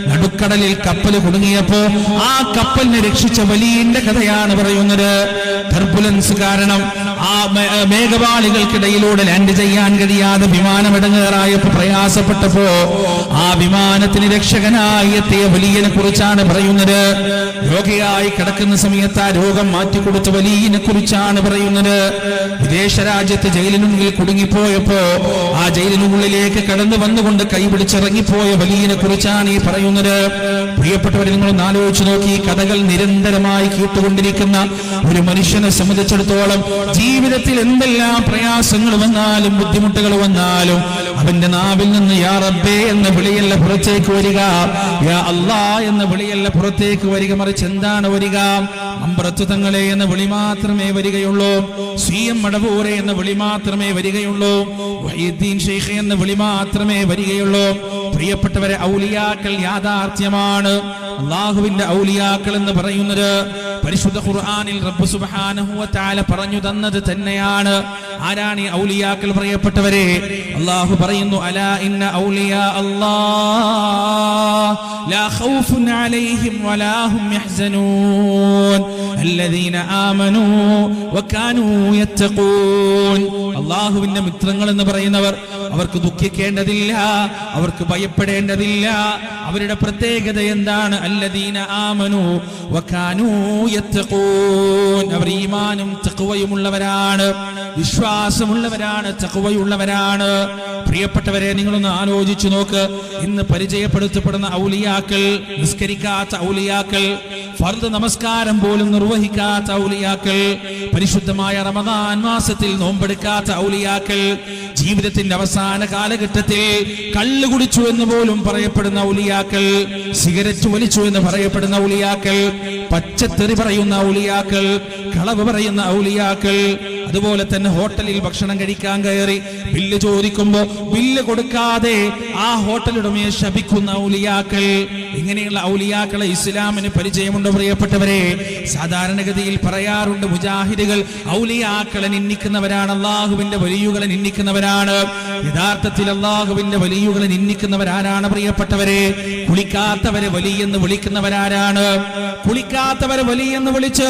നടുക്കടലിൽ കപ്പൽ കുടുങ്ങിയപ്പോ ആ കപ്പലിനെ രക്ഷിച്ച വലിയന്റെ കഥയാണ് പറയുന്നത്. ടർബുലൻസ് കാരണം ആ മേഘവാളികൾക്കിടയിലൂടെ ലാൻഡ് ചെയ്യാൻ കഴിയാതെ വിമാനം ഇടങ്ങേറായപ്പോ പ്രയാസപ്പെട്ടപ്പോ ആ വിമാനത്തിന് രക്ഷകനായി എത്തിയ വലിയനെ കുറിച്ചാണ് പറയുന്നത്. രോഗിയായി കിടക്കുന്ന സമയത്ത് ആ രോഗം മാറ്റിക്കൊടുത്ത വലിയനെ കുറിച്ചാണ് പറയുന്നത്. വിദേശ രാജ്യത്ത് ജയിലിനുള്ളിൽ കുടുങ്ങിപ്പോയപ്പോ ആ ജയിലിനുള്ളിലേക്ക് കടന്നു വന്നുകൊണ്ട് കൈപിടിച്ചിറങ്ങിപ്പോയ വലിയനെ കുറിച്ചാണ് ഈ പറയുന്നത്. പ്രിയപ്പെട്ടവരെ, നിങ്ങളൊന്ന് ആലോചിച്ച് നോക്കി. കഥകൾ നിരന്തരമായി കേട്ടുകൊണ്ടിരിക്കുന്ന ഒരു മനുഷ്യനെ സംബന്ധിച്ചിടത്തോളം ജീവിതത്തിൽ എന്തെല്ലാം പ്രയാസങ്ങൾ വന്നാലും ബുദ്ധിമുട്ടുകൾ വന്നാലും അവന്റെ നാവിൽ നിന്ന് യാ റബ്ബേ എന്ന വിളിയല്ല പുറത്തേക്ക് വരിക, യാ അല്ലാ എന്ന വിളിയല്ല പുറത്തേക്ക് വരിക. മറിച്ച് എന്താണ് വരിക? അമ്പ്രത്തു തങ്ങളെ എന്ന വിളി മാത്രമേ വരികയുള്ളൂ, സ്വീയം മടവൂരെ എന്ന വിളി മാത്രമേ വരികയുള്ളൂ, വഹീദ്ദീൻ ശൈഖ് എന്ന വിളി മാത്രമേ വരികയുള്ളൂ. പ്രിയപ്പെട്ടവരെ, ഔലിയാക്കൾ യാഥാർത്ഥ്യമാണ്. അല്ലാഹുവിന്റെ ഔലിയാക്കൾ എന്ന് പറയുന്നത് പരിശുദ്ധ ഖുർആനിൽ റബ്ബ് സുബ്ഹാനഹു വ തആല പറഞ്ഞു തന്നത് തന്നെയാണ്. ആരാണ് ഈ ഔലിയാക്കൾ? പ്രിയപ്പെട്ടവരെ, അല്ലാഹു പറയുന്നു, അലാ ഇന്ന ഔലിയാ അല്ലാഹ് ലാ ഖൗഫുൻ അലൈഹിം വലാ ഹും യഹ്സനൂൻ അല്ലദീന ആമനൂ വകാനൂ യത്തഖൂൻ. അല്ലാഹുവിന്റെ മിത്രങ്ങൾ എന്ന് പറയുന്നവർ അവർക്ക് ദുഃഖിക്കേണ്ടതില്ല, അവർക്ക് ഭയപ്പെടേണ്ടതില്ല. അവരുടെ പ്രത്യേകത എന്താണ്? അല്ലദീന ആമനൂ വകാനൂ യത്തഖൂൻ. അവർ ഈമാനും തഖ്വയുമുള്ളവരാണ്, വിശ്വാസമുള്ളവരാണ്, തഖ്വയുള്ളവരാണ്. പ്രിയപ്പെട്ടവരെ, നിങ്ങളൊന്ന് ആലോചിച്ചു നോക്ക്. ഇന്ന് പരിചയപ്പെടുത്തപ്പെടുന്ന ഔലിയാക്കൾ, നിസ്കരിക്കാത്ത ഔലിയാക്കൾ, ഫർദ് നമസ്കാരം പോലും നിർവഹിക്കാത്ത ഔലിയാക്കൾ, പരിശുദ്ധമായ റമദാൻ മാസത്തിൽ നോമ്പെടുക്കാത്ത ഔലിയാക്കൾ, ജീവിതത്തിന്റെ അവസാന കാലഘട്ടത്തിൽ കള്ളു കുടിച്ചു എന്ന് പോലും പറയപ്പെടുന്ന ഔലിയാക്കൾ, സിഗരറ്റ് വലിച്ചു എന്ന് പറയപ്പെടുന്ന ഔലിയാക്കൾ, പച്ചത്തെറി പറയുന്ന ഔലിയാക്കൾ, കളവ് പറയുന്ന ഔലിയാക്കൾ, അതുപോലെ തന്നെ ഹോട്ടലിൽ ഭക്ഷണം കഴിക്കാൻ കയറി ബില്ല് ചോദിക്കുമ്പോ ബില്ല് കൊടുക്കാതെ ആ ഹോട്ടൽ ഉടമയെ ശപിക്കുന്ന ഔലിയാക്കൾ. ഇങ്ങനെയുള്ള ഔലിയാക്കളെ ഇസ്ലാമിന് പരിചയമുണ്ടോ? പ്രിയപ്പെട്ടവരെ, സാധാരണഗതിയിൽ പറയാറുണ്ട്, മുജാഹിദുകൾ ഔലിയാക്കളെ നിന്ദിക്കുന്നവരാണ്, അല്ലാഹുവിന്റെ വലിയുകളെ നിന്ദിക്കുന്നവരാണ്. യഥാർത്ഥത്തിൽ അല്ലാഹുവിന്റെ വലിയുകളെ നിന്ദിക്കുന്നവരാരാണ്? പ്രിയപ്പെട്ടവരെ, കുളിക്കാത്തവരെ വലിയെന്ന് വിളിക്കുന്നവരാരാണ്? കുളിക്കാത്തവരെ വലിയെന്ന് വിളിച്ച്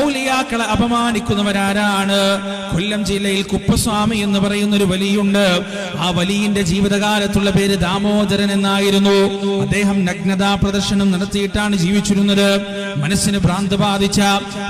ഔലിയാക്കളെ അപമാനിക്കുന്നവരാരാണ്? കൊല്ലം ജില്ലയിൽ കുപ്പസ്വാമി എന്ന് പറയുന്ന ഒരു വലിയുണ്ട്. ആ വലിയന്റെ ജീവിതകാലത്തുള്ള പേര് ദാമോദരൻ എന്നായിരുന്നു. അദ്ദേഹം നഗ്നതാ പ്രദർശനം നടത്തിയിട്ടാണ് ജീവിച്ചിരുന്നത്. മനസ്സിന് ഭ്രാന്ത് ബാധിച്ച,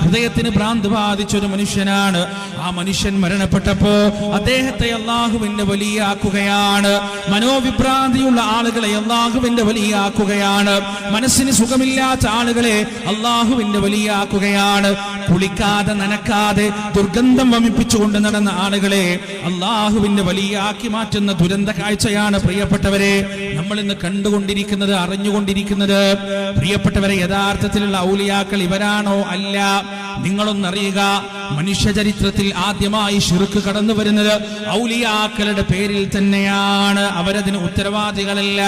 ഹൃദയത്തിന് ഭ്രാന്ത് ബാധിച്ച ഒരു മനുഷ്യനാണ്. ആ മനുഷ്യൻ മരണപ്പെട്ടപ്പോ അദ്ദേഹത്തെ അല്ലാഹുവിന്റെ വലിയ വലിയാക്കുകയാണ്. മനോവിഭ്രാന്തിയുള്ള ആളുകളെ അള്ളാഹുവിന്റെ വലിയാക്കുകയാണ്. മനസ്സിന് സുഖമില്ലാത്ത ആളുകളെ അള്ളാഹുവിന്റെ വലിയാക്കുകയാണ്. കുളിക്കാതെ നനക്കാതെ ദുർഗന്ധം വമിപ്പിച്ചുകൊണ്ട് നടന്ന ആളുകളെ അള്ളാഹുവിന്റെ വലിയാക്കി മാറ്റുന്ന ദുരന്ത കാഴ്ചയാണ് പ്രിയപ്പെട്ടവരെ നമ്മൾ ഇന്ന് കണ്ടുകൊണ്ടിരിക്കുന്നത്, അറിഞ്ഞുകൊണ്ടിരിക്കുന്നത്. പ്രിയപ്പെട്ടവരെ, യഥാർത്ഥത്തിലുള്ള ഔലിയാക്കൾ ഇവരാണോ? അല്ല. നിങ്ങളൊന്നറിയുക, മനുഷ്യ ചരിത്രത്തിൽ ആദ്യമായി ശിർക്ക് കടന്നു വരുന്നത് ഔലിയാക്കളുടെ പേരിൽ തന്നെയാണ്. അവരതിന് ഉത്തരവാദികളല്ല.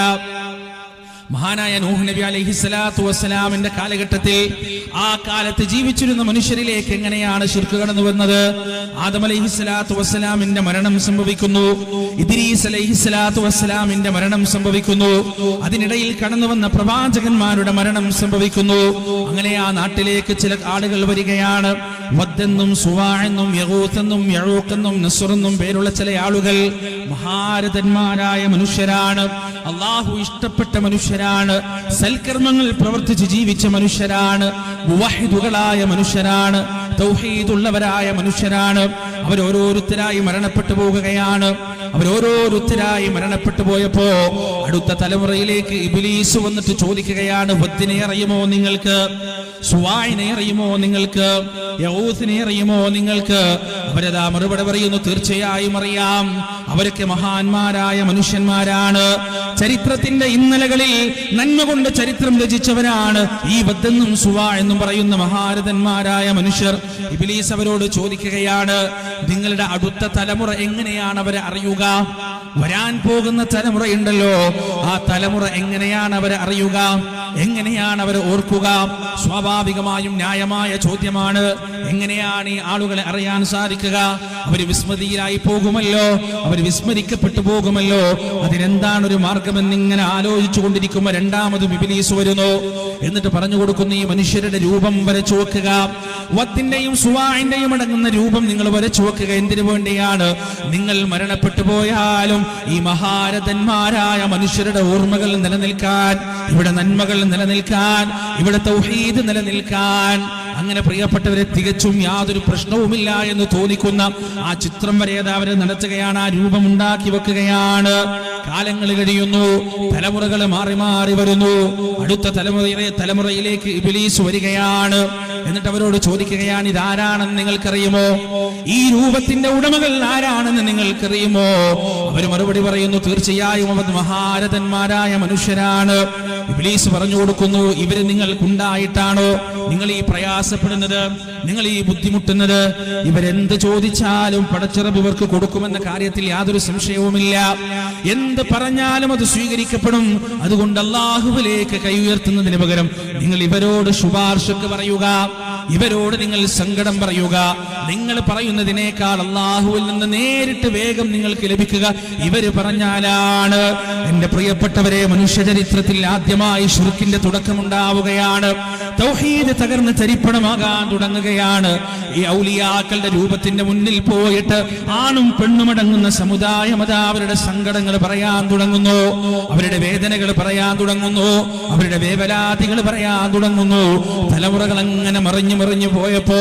മഹാനായ നൂഹ് നബി അലൈഹിസ്സലാത്തു വസ്സലാമിന്റെ കാലഘട്ടത്തിൽ ആ കാലത്ത് ജീവിച്ചിരുന്ന മനുഷ്യരിലേക്ക് എങ്ങനെയാണ് ശിർക്ക് കടന്നു വന്നത്? ആദം അലൈഹിസ്സലാത്തു വസ്സലാമിന്റെ മരണം സംഭവിക്കുന്നു. ഇദ്രീസ് അലൈഹിസ്സലാത്തു വസ്സലാമിന്റെ മരണം സംഭവിക്കുന്നു. അതിനിടയിൽ കടന്നു വന്ന പ്രവാചകന്മാരുടെ മരണം സംഭവിക്കുന്നു. അങ്ങനെ ആ നാട്ടിലേക്ക് ചില ആളുകൾ വരികയാണ്. വദ്ദെന്നും സുവാഎന്നും യഗൂത്തെന്നും യഊഖെന്നും നസ്റെന്നും പേരുള്ള ചില ആളുകൾ മഹാരഥന്മാരായ മനുഷ്യരാണ്. അള്ളാഹു ഇഷ്ടപ്പെട്ട മനുഷ്യരാണ്. സൽക്കർമ്മങ്ങൾ പ്രവർത്തിച്ച് ജീവിച്ച മനുഷ്യരാണ്. മുവഹിദുകളായ മനുഷ്യരാണ്. തൗഹീദുള്ളവരായ മനുഷ്യരാണ്. അവരോരോരുത്തരായി മരണപ്പെട്ടു പോകുകയാണ്. അവരോരോരുത്തരായി മരണപ്പെട്ടു പോയപ്പോ അടുത്ത തലമുറയിലേക്ക് ഇബ്ലീസ് വന്നിട്ട് ചോദിക്കുകയാണ്, വദ്ദിനെ അറിയുമോ നിങ്ങൾക്ക്? സുവാഇനെ അറിയുമോ നിങ്ങൾക്ക്? യഗൂസിനെ അറിയുമോ നിങ്ങൾക്ക്? അവരതാ മറുപടി പറയുന്നു, തീർച്ചയായും അറിയാം. അവരൊക്കെ മഹാന്മാരായ മനുഷ്യന്മാരാണ്. ചരിത്രത്തിന്റെ ഇന്നലകളിൽ നന്മ കൊണ്ട് ചരിത്രം രചിച്ചവരാണ് ഈ വദ്ദെന്നും സുവാ എന്നും പറയുന്ന മഹാരഥന്മാരായ മനുഷ്യർ. ഇബ്ലീസ് അവരോട് ചോദിക്കുകയാണ്, നിങ്ങളുടെ അടുത്ത തലമുറ എങ്ങനെയാണ് അവരെ അറിയുക? വരാൻ പോകുന്ന തലമുറയുണ്ടല്ലോ, ആ തലമുറ എങ്ങനെയാണ് അവരെ അറിയുക? എങ്ങനെയാണ് അവരെ ഓർക്കുക? സ്വാഭാവികമായും ന്യായമായ ചോദ്യമാണ്. എങ്ങനെയാണ് ഈ ആളുകളെ അറിയാൻ സാധിക്കുക? അവർ വിസ്മൃതിയിലായി പോകുമല്ലോ, അവർ വിസ്മരിക്കപ്പെട്ടു പോകുമല്ലോ. അതിനെന്താണ് ഒരു മാർഗമെന്നിങ്ങനെ ആലോചിച്ചു കൊണ്ടിരിക്കുമ്പോൾ രണ്ടാമതും ഇബ്ലീസ് വരുന്നു. എന്നിട്ട് പറഞ്ഞു കൊടുക്കുന്നു, ഈ മനുഷ്യരുടെ രൂപം വരച്ചു വെക്കുക. വത്തിന്റെയും സുവാഇന്റെയും അടങ്ങുന്ന രൂപം നിങ്ങൾ വരച്ചു വെക്കുക. എന്തിനു വേണ്ടിയാണ്? നിങ്ങൾ മരണപ്പെട്ടു പോയാലും ഈ മഹാരഥന്മാരായ മനുഷ്യരുടെ ഓർമ്മകൾ നിലനിൽക്കാൻ, ഇവിടെ നന്മകൾ നിലനിൽക്കാൻ, ഇവിടെ തൗഹീദ് നിലനിൽക്കാൻ. അങ്ങനെ പ്രിയപ്പെട്ടവരെ, തികച്ചും യാതൊരു പ്രശ്നവുമില്ല എന്ന് തോന്നിക്കുന്ന ആ ചിത്രം വരെ അവരെ നടത്തുകയാണ്. ആ രൂപം ഉണ്ടാക്കി വെക്കുകയാണ്. കാലങ്ങൾ കഴിയുന്നു, തലമുറകൾ മാറി മാറി വരുന്നു. അടുത്ത തലമുറയിലേക്ക് ഇബ്ലീസ് വരികയാണ്. എന്നിട്ട് അവരോട് ചോദിക്കുകയാണ്, ഇതാരാണെന്ന് നിങ്ങൾക്കറിയുമോ? ഈ രൂപത്തിന്റെ ഉടമകൾ ആരാണെന്ന് നിങ്ങൾക്കറിയുമോ? അവർ മറുപടി പറയുന്നു, തീർച്ചയായും അവർ മഹാരഥന്മാരായ മനുഷ്യരാണ്. ഇബ്ലീസ് പറഞ്ഞു കൊടുക്കുന്നു, ഇവര് നിങ്ങൾക്കുണ്ടായിട്ടാണോ നിങ്ങൾ ഈ പ്രയാസപ്പെടുന്നത്, നിങ്ങൾ ഈ ബുദ്ധിമുട്ടുന്നത്? ഇവരെന്ത് ചോദിച്ചാലും പടച്ചിറപ്പ് ഇവർക്ക് കൊടുക്കുമെന്ന കാര്യത്തിൽ യാതൊരു സംശയവുമില്ല. എന്ത് പറഞ്ഞാലും അത് സ്വീകരിക്കപ്പെടും. അതുകൊണ്ട് അല്ലാഹുവിലേക്ക് കൈ ഉയർത്തുന്നതിന് പകരം നിങ്ങൾ ഇവരോട് ശുപാർശക്ക് പറയുക, ഇവരോട് നിങ്ങൾ സങ്കടം പറയുക. നിങ്ങൾ പറയുന്നതിനേക്കാൾ അല്ലാഹുവിൽ നിന്ന് നേരിട്ട് വേഗം നിങ്ങൾക്ക് ലഭിക്കുക ഇവര് പറഞ്ഞാലാണ്. എന്റെ പ്രിയപ്പെട്ടവരെ, മനുഷ്യചരിത്രത്തിൽ ആദ്യമായി ശിർക്കിന്റെ തുടക്കമുണ്ടാവുകയാണ്. തൗഹീദ് തകർന്ന് ചരിപ്പണമാകാൻ തുടങ്ങുകയാണ്. ഈ ഔലിയാക്കളുടെ രൂപത്തിന്റെ മുന്നിൽ പോയിട്ട് ആണും പെണ്ണുമടങ്ങുന്ന സമുദായം അതാ അവരുടെ സങ്കടങ്ങൾ പറയാൻ തുടങ്ങുന്നു, അവരുടെ വേദനകൾ പറയാൻ തുടങ്ങുന്നു, അവരുടെ വേവലാതികൾ പറയാൻ തുടങ്ങുന്നു. തലമുറകൾ അങ്ങനെ മറിഞ്ഞു പോയപ്പോ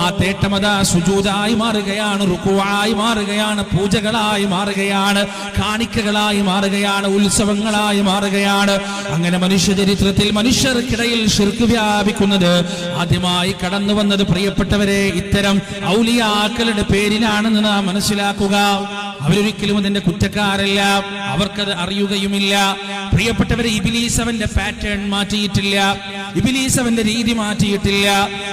ആ തേട്ടമതാ സുജൂദായി മാറുകയാണ്, റുക്കുആയി മാറുകയാണ്, പൂജകളായി മാറുകയാണ്, കാണിക്കകളായി മാറുകയാണ്, ഉത്സവങ്ങളായി മാറുകയാണ്. അങ്ങനെ മനുഷ്യ ചരിത്രത്തിൽ മനുഷ്യർക്കിടയിൽ ശിർക്ക് വ്യാപിക്കുന്നത് ആദ്യമായി കടന്നു വന്നത് പ്രിയപ്പെട്ടവരെ ഇത്തരം ഔലിയാക്കളുടെ പേരിലാണെന്ന് നാം മനസ്സിലാക്കുക. അവരൊരിക്കലും അതിന്റെ കുറ്റക്കാരല്ല, അവർക്കത് അറിയുകയുമില്ല. പ്രിയപ്പെട്ടവരെ, ഇബ്ലീസ് അവന്റെ പാറ്റേൺ മാറ്റിയിട്ടില്ല, ഇബ്ലീസ് അവന്റെ രീതി മാറ്റിയിട്ടില്ല.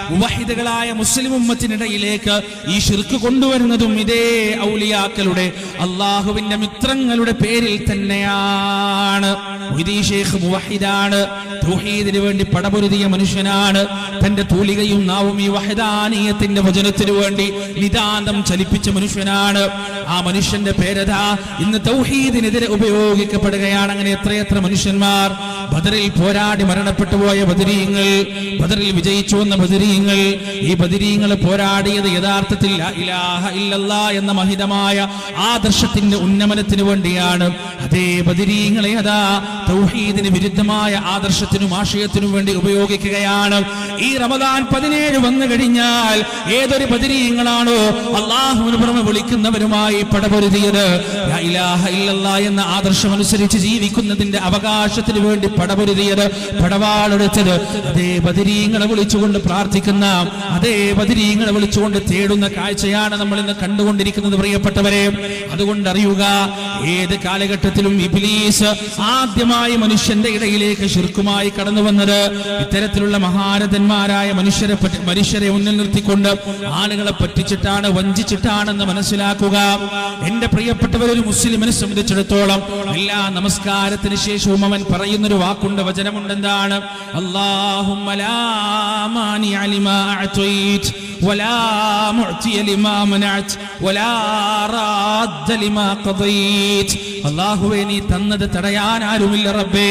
മുവഹിദുകളായ മുസ്ലിം ഉമ്മത്തിനിടയിലേക്ക് ഈ ശിർക്ക് കൊണ്ടുവരുന്നതും ഇതേ ഔലിയാക്കളുടെ അള്ളാഹുവിന്റെ മിത്രങ്ങളുടെ പേരിൽ തന്നെയാണ്. ഷേഖ് മുവഹിദാണ്, തൗഹീദിന് വേണ്ടി പടപൊരുതിയ മനുഷ്യനാണ്. തന്റെ തൂലികയും നാവും ഈ വഹദാനിയത്തിന്റെ വചനത്തിനു വേണ്ടി നിതാന്തം ചലിപ്പിച്ച മനുഷ്യനാണ്. ആ മനുഷ്യന്റെ പേരതാ ഇന്ന് തൗഹീദിനെതിരെ ഉപയോഗിക്കപ്പെടുകയാണ്. അങ്ങനെ എത്രയെത്ര മനുഷ്യന്മാർ ബദറിൽ പോരാടി മരണപ്പെട്ടു പോയ ബദരീങ്ങൾ, ബദറിൽ വിജയിച്ചു വന്ന ബദരീങ്ങൾ, ഈ ബദരീങ്ങൾ പോരാടിയത് യഥാർത്ഥത്തിൽ ലാ ഇലാഹ ഇല്ലല്ലാഹ് എന്ന മഹിതമായ ആദർശത്തിന്റെ ഉന്നമനത്തിന് വേണ്ടിയാണ്. അതേ ബദരീങ്ങളെ അതാ തൗഹീദിന് വിരുദ്ധമായ ആദർശത്തിനും ആശയത്തിനും വേണ്ടി ഉപയോഗിക്കുകയാണ്. ഈ റമദാൻ 17 വന്നു കഴിഞ്ഞാൽ ഏതൊരു ബദരീങ്ങളാണോ അല്ലാഹുവിനെ പുറമെ വിളിക്കുന്നവരുമായി പടപൊരുതിയത്, ലാ ഇലാഹ ഇല്ലല്ലാഹ് എന്ന ആദർശം അനുസരിച്ച് ജീവിക്കുന്നതിന്റെ അവകാശത്തിന് വേണ്ടി പടപൊരുതിയത്, പടവാളെടുത്തത്, അതേ ബദരീങ്ങളെ വിളിച്ചുകൊണ്ട് പ്രാർത്ഥിക്കുന്ന, അതേ ബദരീങ്ങളെ വിളിച്ചുകൊണ്ട് തേടുന്ന കാഴ്ചയാണ് നമ്മൾ ഇന്ന് കണ്ടുകൊണ്ടിരിക്കുന്നത് പ്രിയപ്പെട്ടവരെ. അതുകൊണ്ട് അറിയുക, ഏത് കാലഘട്ടത്തിലും ഇബ്ലീസ് ആദ്യമായി മനുഷ്യന്റെ ഇടയിലേക്ക് ശിർക്കുമായി കടന്നു വന്നത് ഇത്തരത്തിലുള്ള മഹാരഥന്മാരായ മനുഷ്യരെ മുന്നിൽ നിർത്തിക്കൊണ്ട് ആളുകളെ പറ്റിച്ചിട്ടാണ്, വഞ്ചിച്ചിട്ടാണെന്ന് മനസ്സിലാക്കുക. എന്റെ പ്രിയപ്പെട്ടവർ, ഒരു മുസ്ലിമിനെ സംബന്ധിച്ചിടത്തോളം എല്ലാ നമസ്കാരത്തിന് ശേഷവും അവൻ പറയുന്നൊരു വാക്കുണ്ട്, വചനമുണ്ട്. എന്താണ്? അല്ലാഹുമ്മ ലാ മാനിഅ ലിമാ അഅ്തൈത വലാ മുഅ്തിയ ലിമാ മനഅത വലാ റാദ്ദ ലിമാ ഖദൈത. അല്ലാഹുവേ, നീ തന്നത് തടയാൻ ആരുമില്ല റബ്ബേ,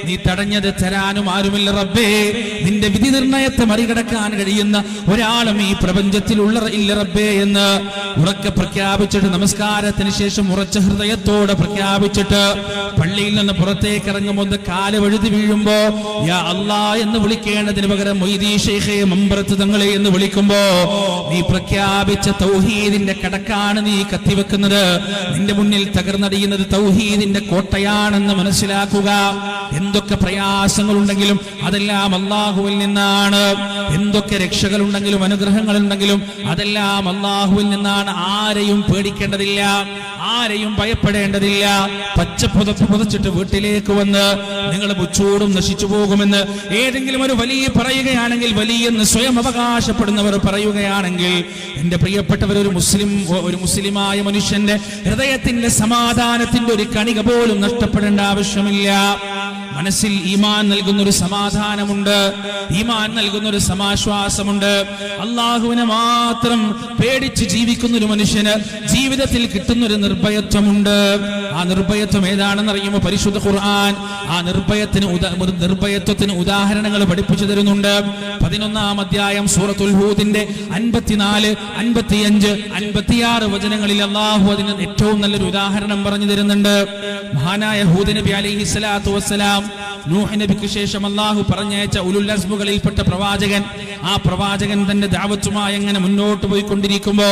നീ തടഞ്ഞത് തരാനും ആരുമില്ല റബ്ബേ. നിന്റെ വിധി നിർണയത്തെ മറികടക്കാൻ കഴിയുന്ന ഒരാളും ഈ പ്രപഞ്ചത്തിലുള്ള ഇല്ല റബ്ബേ എന്ന് ഉറക്കെ പ്രഖ്യാപിച്ചിട്ട്, നമസ്കാരത്തിന് ശേഷം ഉറച്ച ഹൃദയത്തോടെ പ്രഖ്യാപിച്ചിട്ട് പള്ളിയിൽ നിന്ന് പുറത്തേക്ക് ഇറങ്ങുമ്പോൾ കാല് വഴുതി വീഴുമ്പോ യാ അല്ലാ എന്ന് വിളിക്കേണ്ടതിന് പകരം മൊയ്തീ ശൈഖേ മമ്പറത്ത് തങ്ങളെ എന്ന് വിളിക്കുമ്പോ നീ പ്രഖ്യാപിച്ച തൗഹീദിന്റെ കടക്കാണ് നീ കത്തിവെക്കുന്നത്. നിന്റെ മുന്നിൽ തകർന്നടിയുന്നത് തൗഹീദിന്റെ കോട്ടയാണെന്ന് മനസ്സിലാക്കുക. എന്തൊക്കെ പ്രയാസങ്ങളുണ്ടെങ്കിലും അതെല്ലാം അല്ലാഹുവിൽ നിന്നാണ്. എന്തൊക്കെ രക്ഷകളുണ്ടെങ്കിലും അനുഗ്രഹങ്ങളുണ്ടെങ്കിലും അതെല്ലാം അല്ലാഹുവിൽ നിന്നാണ്. ആരെയും പേടിക്കേണ്ടതില്ല, ആരെയും ഭയപ്പെടേണ്ടതില്ല. പച്ചപ്പുതപ്പ് പുതച്ചിട്ട് വീട്ടിലേക്ക് വന്ന് നിങ്ങൾ മുച്ചൂടും നശിച്ചു പോകുമെന്ന് ഏതെങ്കിലും ഒരു വലിയ പറയുകയാണെങ്കിൽ, വലിയെന്ന് സ്വയം അവകാശപ്പെടുന്നവർ പറയുകയാണെങ്കിൽ, എന്റെ പ്രിയപ്പെട്ടവർ, ഒരു മുസ്ലിമായ മനുഷ്യന്റെ ഹൃദയത്തിന്റെ സമാധാനത്തിന്റെ ഒരു കണിക പോലും നഷ്ടപ്പെടേണ്ട ആവശ്യമില്ല. മനസ്സിൽ ഈമാൻ നൽകുന്ന ഒരു സമാധാനമുണ്ട്, ഈമാൻ നൽകുന്ന ഒരു സമാശ്വാസമുണ്ട്. അള്ളാഹുവിനെ മാത്രം പേടിച്ച് ജീവിക്കുന്ന ഒരു മനുഷ്യന് ജീവിതത്തിൽ കിട്ടുന്ന ഒരു നിർഭയത്വമുണ്ട്. ആ നിർഭയത്വം ഏതാണെന്ന് അറിയുമ്പോൾ പരിശുദ്ധ ഖുർആൻ ആ നിർഭയത്വത്തിന് ഉദാഹരണങ്ങൾ പഠിപ്പിച്ചു തരുന്നുണ്ട്. 11-ാം അധ്യായം സൂറത്തുൽ ഹൂദിന്റെ 54, 55, 56 വചനങ്ങളിൽ അള്ളാഹു അതിന് ഏറ്റവും നല്ലൊരു ഉദാഹരണം പറഞ്ഞു തരുന്നുണ്ട്. മഹാനായ ഹൂദ് നബി അലൈഹിസ്സലാത്തു വസ്സലാം, നൂഹ് നബിക്ക് ശേഷം അള്ളാഹു പറഞ്ഞയച്ച ഉലുൽ അസ്മുകളിൽപ്പെട്ട പ്രവാചകൻ, ആ പ്രവാചകൻ തന്റെ ദഅവത്തുമായി അങ്ങനെ മുന്നോട്ട് പോയിക്കൊണ്ടിരിക്കുമ്പോ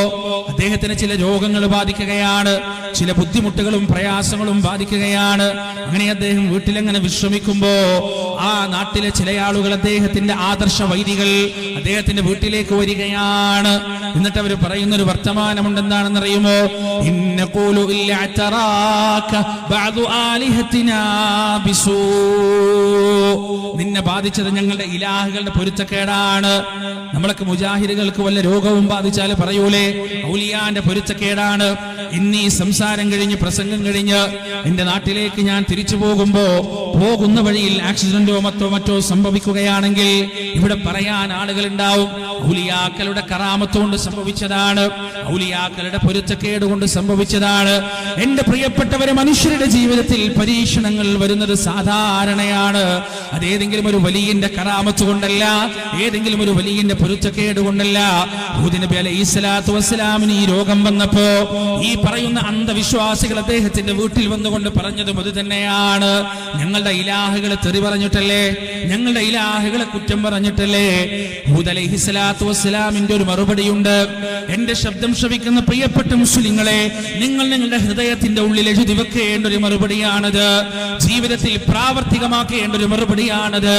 അദ്ദേഹത്തിന് ചില രോഗങ്ങൾ ബാധിക്കുകയാണ്, ചില ബുദ്ധിമുട്ടുകളും പ്രയാസങ്ങളും ബാധിക്കുകയാണ്. അങ്ങനെ അദ്ദേഹം വീട്ടിലെങ്ങനെ വിശ്രമിക്കുമ്പോ ആ നാട്ടിലെ ചില ആളുകൾ, അദ്ദേഹത്തിന്റെ ആദർശ വൈദികൾ അദ്ദേഹത്തിന്റെ വീട്ടിലേക്ക് വരികയാണ്. എന്നിട്ട് അവർ പറയുന്നൊരു വർത്തമാനമുണ്ട്. എന്താണെന്ന് അറിയുമോ? ഇന്നഖൂലു ഇല്ലാ തറാക ബഅദു ആലിഹത്തിനാ ബിസൂ. നിന്നെ ബാധിച്ചത് ഞങ്ങളുടെ ഇലാഹുകളുടെ പൊരുത്തക്കേടാണ്. നമ്മളൊക്കെ മുജാഹിദുകൾക്ക് വല്ല രോഗവും ബാധിച്ചാൽ പറയൂലേ, ഔലിയാന്റെ പൊരുത്തക്കേടാണ്. ഇന്നീ സംസാരം കഴിഞ്ഞ്, പ്രസംഗം കഴിഞ്ഞ് എന്റെ നാട്ടിലേക്ക് ഞാൻ തിരിച്ചു പോകുന്ന വഴിയിൽ ആക്സിഡന്റോ മറ്റോ സംഭവിക്കുകയാണെങ്കിൽ ഇവിടെ പറയാൻ ആളുകൾ ഉണ്ടാവും, ഔലിയാക്കളുടെ കറാമത്ത് കൊണ്ട് സംഭവിച്ചതാണ്, ഔലിയാക്കളുടെ പൊരുത്തക്കേട് കൊണ്ട് സംഭവിച്ചതാണ്. എന്റെ പ്രിയപ്പെട്ടവരെ, മനുഷ്യരുടെ ജീവിതത്തിൽ പരീക്ഷണങ്ങൾ വരുന്നത് സാധാരണയാണ്. അതേതെങ്കിലും ഒരു വലിയന്റെ കറാമത്ത് കൊണ്ടല്ല, ഏതെങ്കിലും ഒരു വലിയന്റെ പൊരുത്തക്കേട് കൊണ്ടല്ല. ഹൂദ് നബി അലൈഹിസ്സലാത്തു വസ്സലാമിന് ഈ രോഗം വന്നപ്പോ ഈ പറയുന്ന അന്ധവിശ്വാസികൾ അദ്ദേഹത്തിന്റെ വീട്ടിൽ വന്നുകൊണ്ട് പറഞ്ഞതും അത് തന്നെയാണ്. ഞങ്ങളുടെ ഇലാഹുകളെ തെറി പറഞ്ഞിട്ടല്ലേ, ഞങ്ങളുടെ ഇലാഹുകളെ കുറ്റം പറഞ്ഞിട്ടല്ലേ. ഹൂദ് അലൈഹിസ്സലാത്തു വസ്സലാമിന്റെ ഒരു മറുപടിയുണ്ട്. എന്റെ ശബ്ദം ശ്രവിക്കുന്ന പ്രിയപ്പെട്ട മുസ്ലിങ്ങളെ, നിങ്ങൾ നിങ്ങളുടെ ഹൃദയത്തിന്റെ ഉള്ളിൽ എഴുതി വെക്കേണ്ട ഒരു മറുപടിയാണത്. ജീവിതത്തിൽ പ്രാവർത്തികമാക്കേണ്ട ഒരു മറുപടിയാണത്.